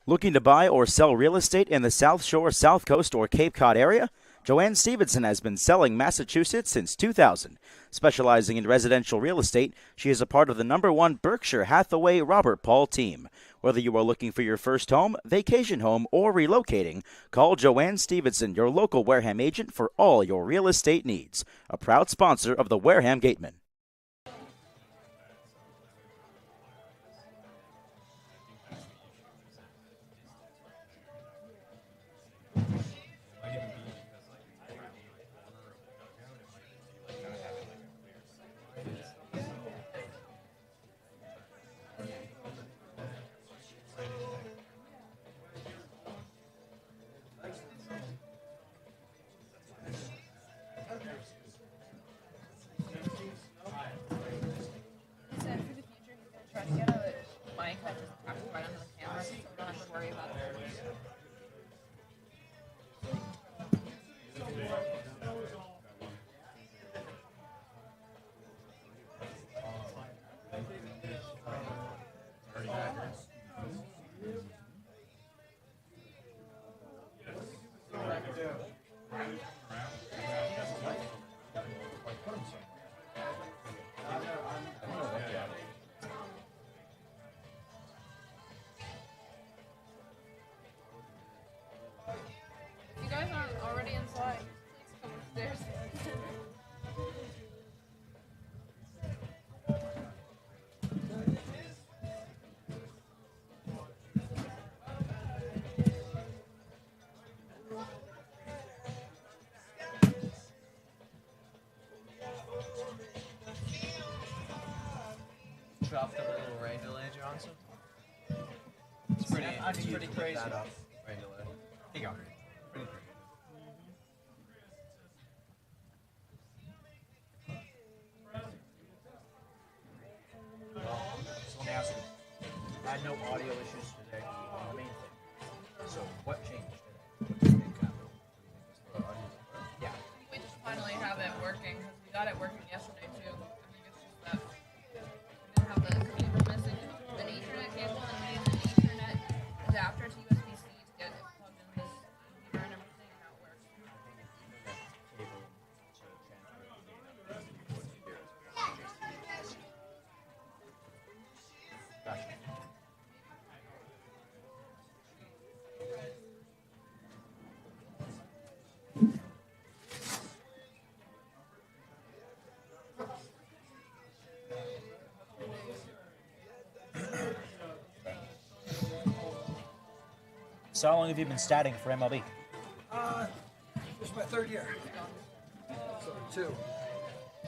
Looking to buy or sell real estate in the South Shore, South Coast, or Cape Cod area? Joanne Stevenson has been selling Massachusetts since 2000. Specializing in residential real estate, she is a part of the #1 Berkshire Hathaway Robert Paul team. Whether you are looking for your first home, vacation home, or relocating, call Joanne Stevenson, your local Wareham agent, for all your real estate needs. A proud sponsor of the Wareham Gatemen. stuffed up a little rain delay, Johnson. It's pretty crazy. Rain delay. Here you go. Pretty crazy. Well, so let me ask you. I had no audio issues today on the main thing. So what changed today? Yeah. We just finally have it working because we got it working yesterday too. I think it's just that we didn't have the cable missing an Ethernet cable and we used an Ethernet adapter to USB-C to get it plugged in this computer and everything and how it works. Gotcha. So how long have you been statting for MLB? This is my third year. So 2.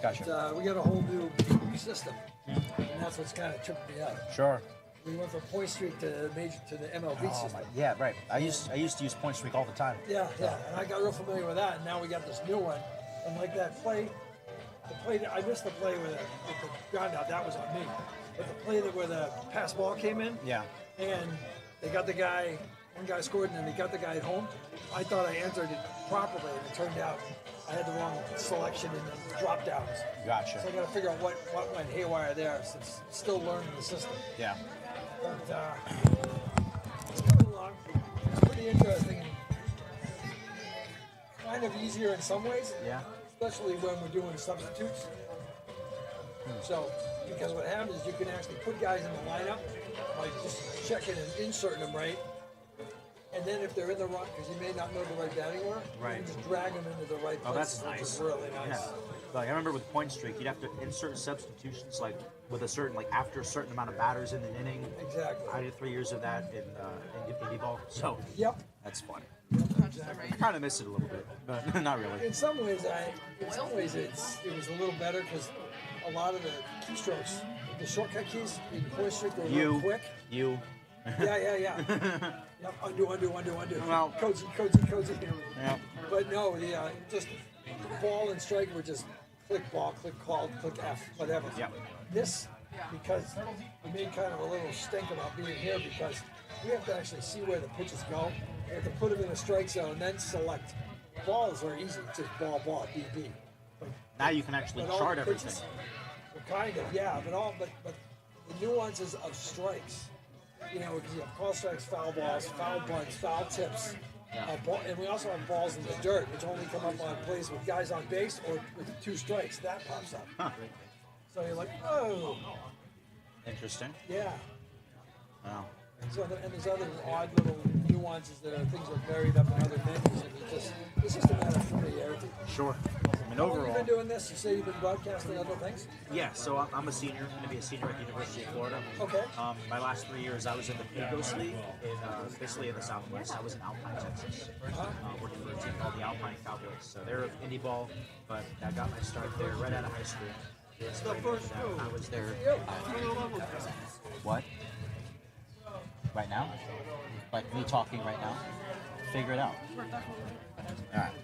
Gotcha. But, we got a whole new system, and that's what's kind of tripped me up. Sure. We went from Point Streak to the MLB system. Yeah, right. I used to use Point Streak all the time. Yeah, and I got real familiar with that, and now we got this new one. And like that play, I missed the play with the ground out. That was on me. But the play where the pass ball came in, Yeah. and they got the guy. One guy scored, and then they got the guy at home. I thought I entered it properly, and it turned out I had the wrong selection in the drop downs. Gotcha. So I got to figure out what went haywire there, since still learning the system. Yeah. But it's coming along. It's pretty interesting and kind of easier in some ways. Yeah. Especially when we're doing substitutes. So, because what happens is you can actually put guys in the lineup, like just checking and inserting them right. And then if they're in the wrong, because you may not know the right batting order, you can just drag them into the right place. Oh, that's which nice. is really nice. Yeah. Like I remember with Point Streak, you'd have to insert substitutions like with a certain after a certain amount of batters in an inning. Exactly. I did 3 years of that in indie ball. So Yep. That's funny. Exactly. I kind of miss it a little bit, but not really. In some ways, it was a little better because a lot of the keystrokes, the shortcut keys in Point Streak were real quick. Yeah. Yep. Undo. Well, cozy. Yeah. But no, just ball and strike were just click ball, click call, click F, whatever. Yeah. This, because we made kind of a little stink about being here because we have to actually see where the pitches go. We have to put them in a strike zone and then select. Balls are easy, just ball, BB. But now you can actually chart everything. Well, kind of, yeah, but the nuances of strikes. Because you have call strikes, foul balls, foul bunts, foul tips. And we also have balls in the dirt, which only come up on plays with guys on base or with 2 strikes. That pops up. Huh. So you're like, oh. Interesting. Yeah. Wow. So and there's other odd little nuances that are things are buried up in other menus, and it's just a matter of familiarity. Sure. I mean, How long overall. have you been doing this? You say you've been broadcasting other things? Yeah, so I'm a senior. I'm going to be a senior at the University of Florida. Okay. My last 3 years, I was in the Pecos League, basically in the Southwest. I was in Alpine, Texas, working for a team called the Alpine Cowboys. So they're indie ball, but I got my start there right out of high school. I was there. What? Right now? Like me talking right now? Figure it out. Alright.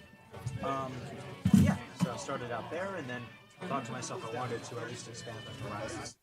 Yeah, so I started out there and then thought to myself I wanted to at least expand my horizons.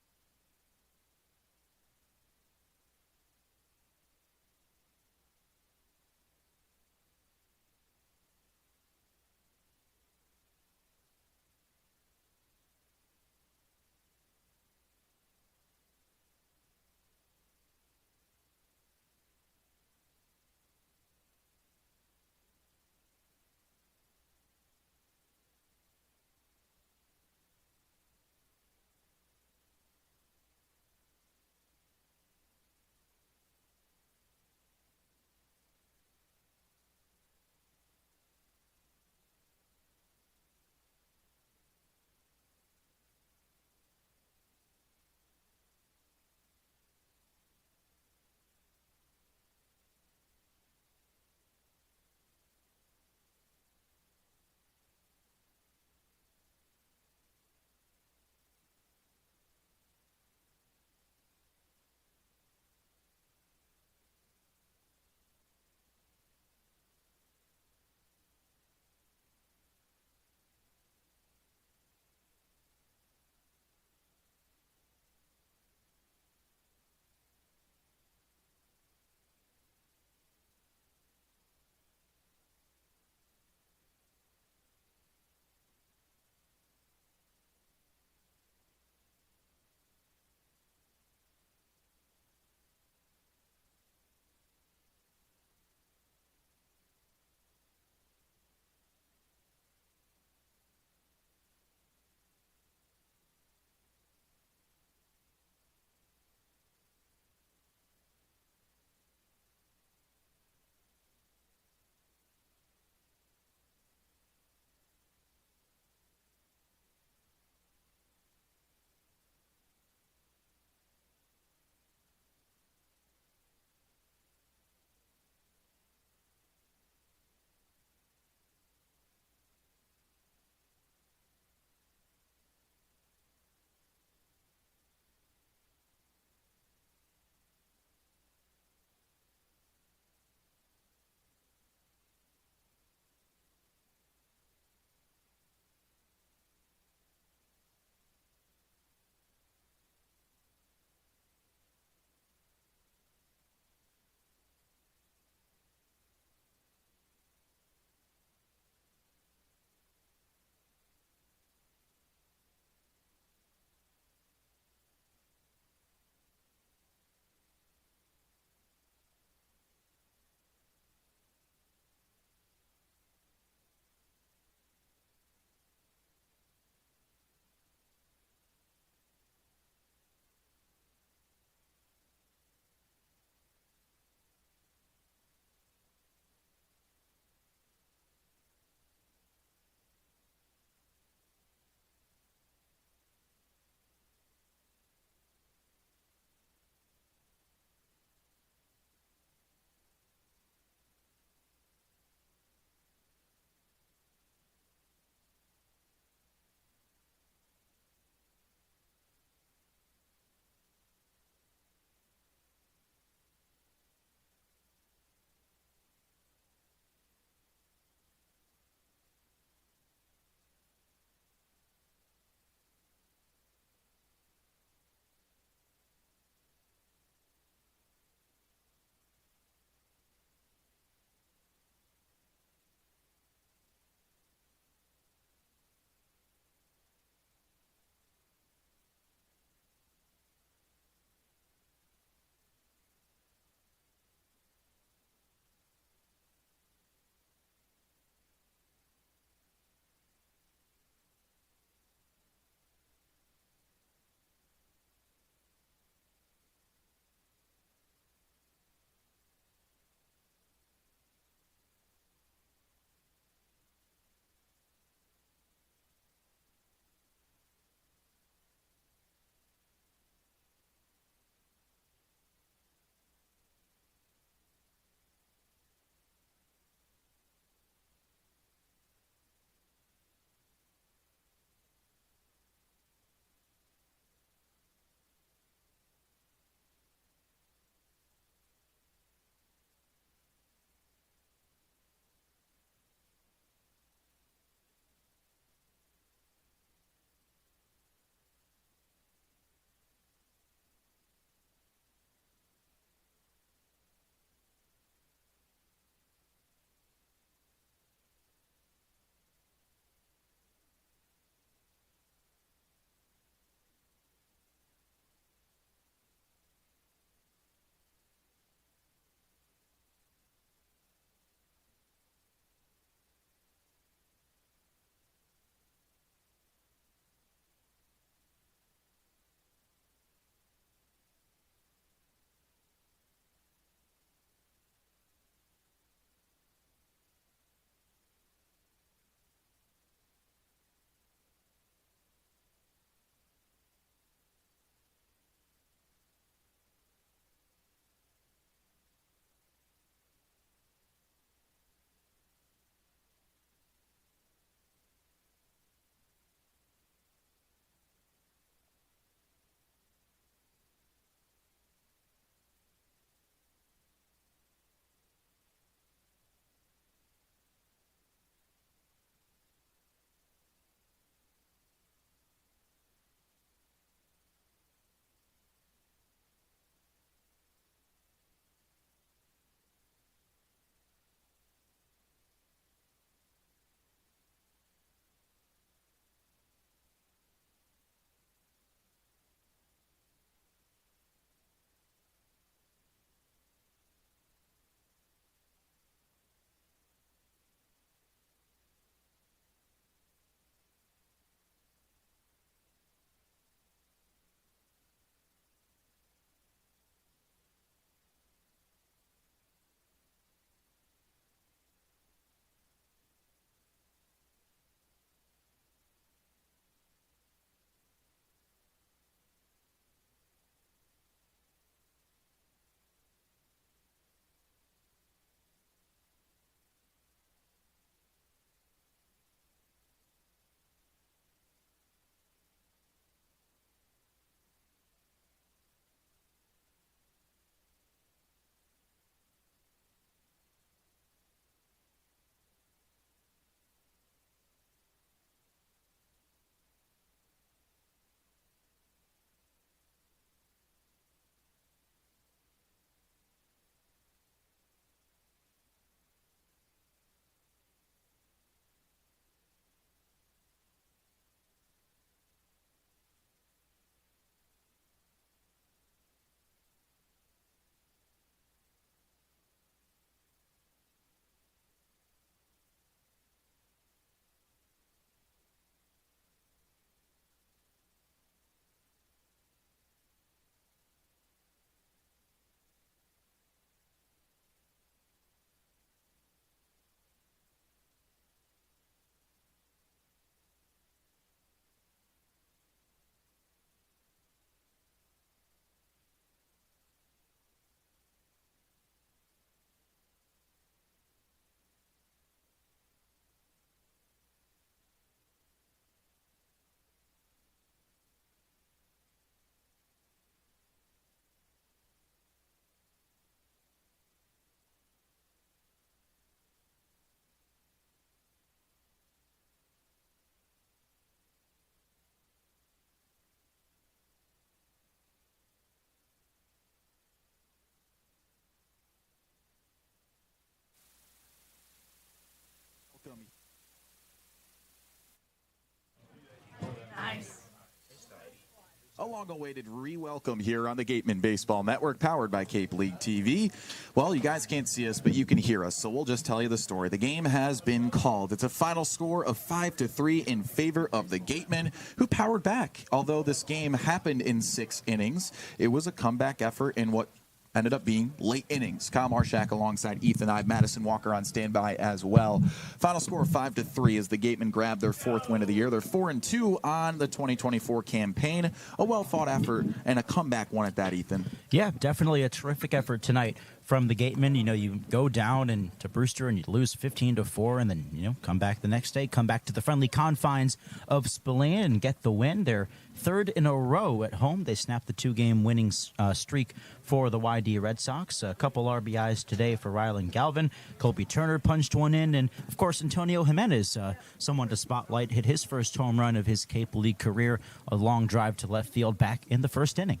A long-awaited re-welcome here on the Gatemen Baseball Network, powered by Cape League TV. Well, you guys can't see us, but you can hear us, so we'll just tell you the story. The game has been called. It's a final score of 5-3 in favor of the Gatemen, who powered back. Although this game happened in 6 innings, it was a comeback effort in what ended up being late innings. Kyle Marchak alongside Ethan Eibe, Madison Walker on standby as well. Final score of 5-3 as the Gatemen grab their 4th win of the year. They're 4-2 on the 2024 campaign. A well-fought effort and a comeback one at that, Ethan. Yeah, definitely a terrific effort tonight from the Gatemen. You know, you go down and to Brewster and you lose 15-4, and then, you know, come back the next day, come back to the friendly confines of Spillane and get the win. They're 3rd in a row at home. They snapped the 2-game winning streak for the YD Red Sox. A couple RBIs today for Rylan Galvin. Colby Turner punched one in, and of course Antonio Jimenez, someone to spotlight, hit his first home run of his Cape League career, a long drive to left field back in the 1st inning.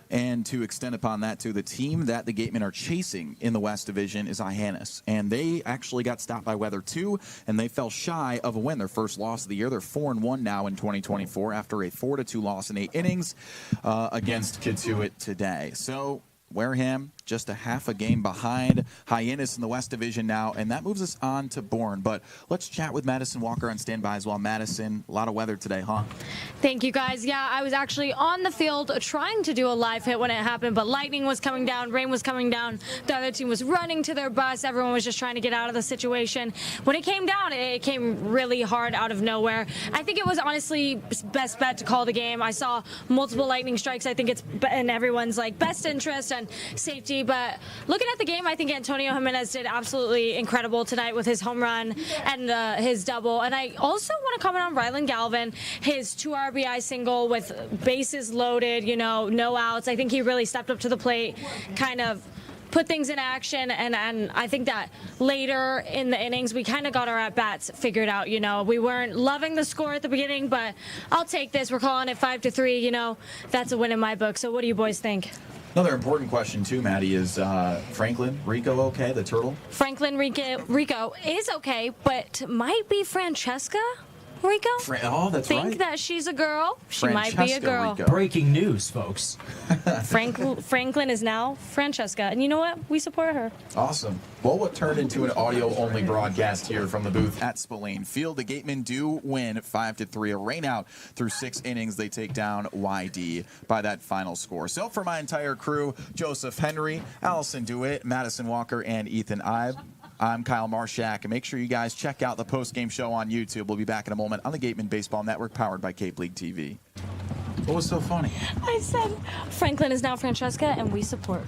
And to extend upon that, too, the team that the Gatemen are chasing in the West Division is Hyannis. And they actually got stopped by weather, too, and they fell shy of a win. Their first loss of the year. They're 4-1 now in 2024 after a 4-2 loss in 8 innings against Kituitt today. So Wareham just a half a game behind Hyannis in the West Division now, and that moves us on to Bourne. But let's chat with Madison Walker on standby as well. Madison, a lot of weather today, huh? Thank you, guys. Yeah, I was actually on the field trying to do a live hit when it happened, but lightning was coming down, rain was coming down. The other team was running to their bus. Everyone was just trying to get out of the situation. When it came down, it came really hard out of nowhere. I think it was honestly best bet to call the game. I saw multiple lightning strikes. I think it's in everyone's best interest and safety. But looking at the game, I think Antonio Jimenez did absolutely incredible tonight with his home run and his double. And I also want to comment on Rylan Galvin, his 2 RBI single with bases loaded, no outs. I think he really stepped up to the plate, kind of put things in action, and I think that later in the innings we kind of got our at-bats figured out. We weren't loving the score at the beginning, but I'll take this. We're calling it 5-3. That's a win in my book. So what do you boys think? Another important question, too, Maddie, is Franklin Rico okay, the turtle? Franklin Rico is okay, but might be Francesca Rico? That's Think that she's a girl. She might be a girl. Rico. Breaking news, folks. Franklin is now Francesca, and you know what? We support her. Awesome. Well, what turned into an audio-only broadcast here from the booth at Spillane Field. The Gatemen do win 5-3, a rainout through 6 innings. They take down YD by that final score. So for my entire crew, Joseph Henry, Allison DeWitt, Madison Walker, and Ethan Eibe, I'm Kyle Marchak, and make sure you guys check out the post-game show on YouTube. We'll be back in a moment on the Gatemen Baseball Network, powered by Cape League TV. What was so funny? I said Franklin is now Francesca, and we support.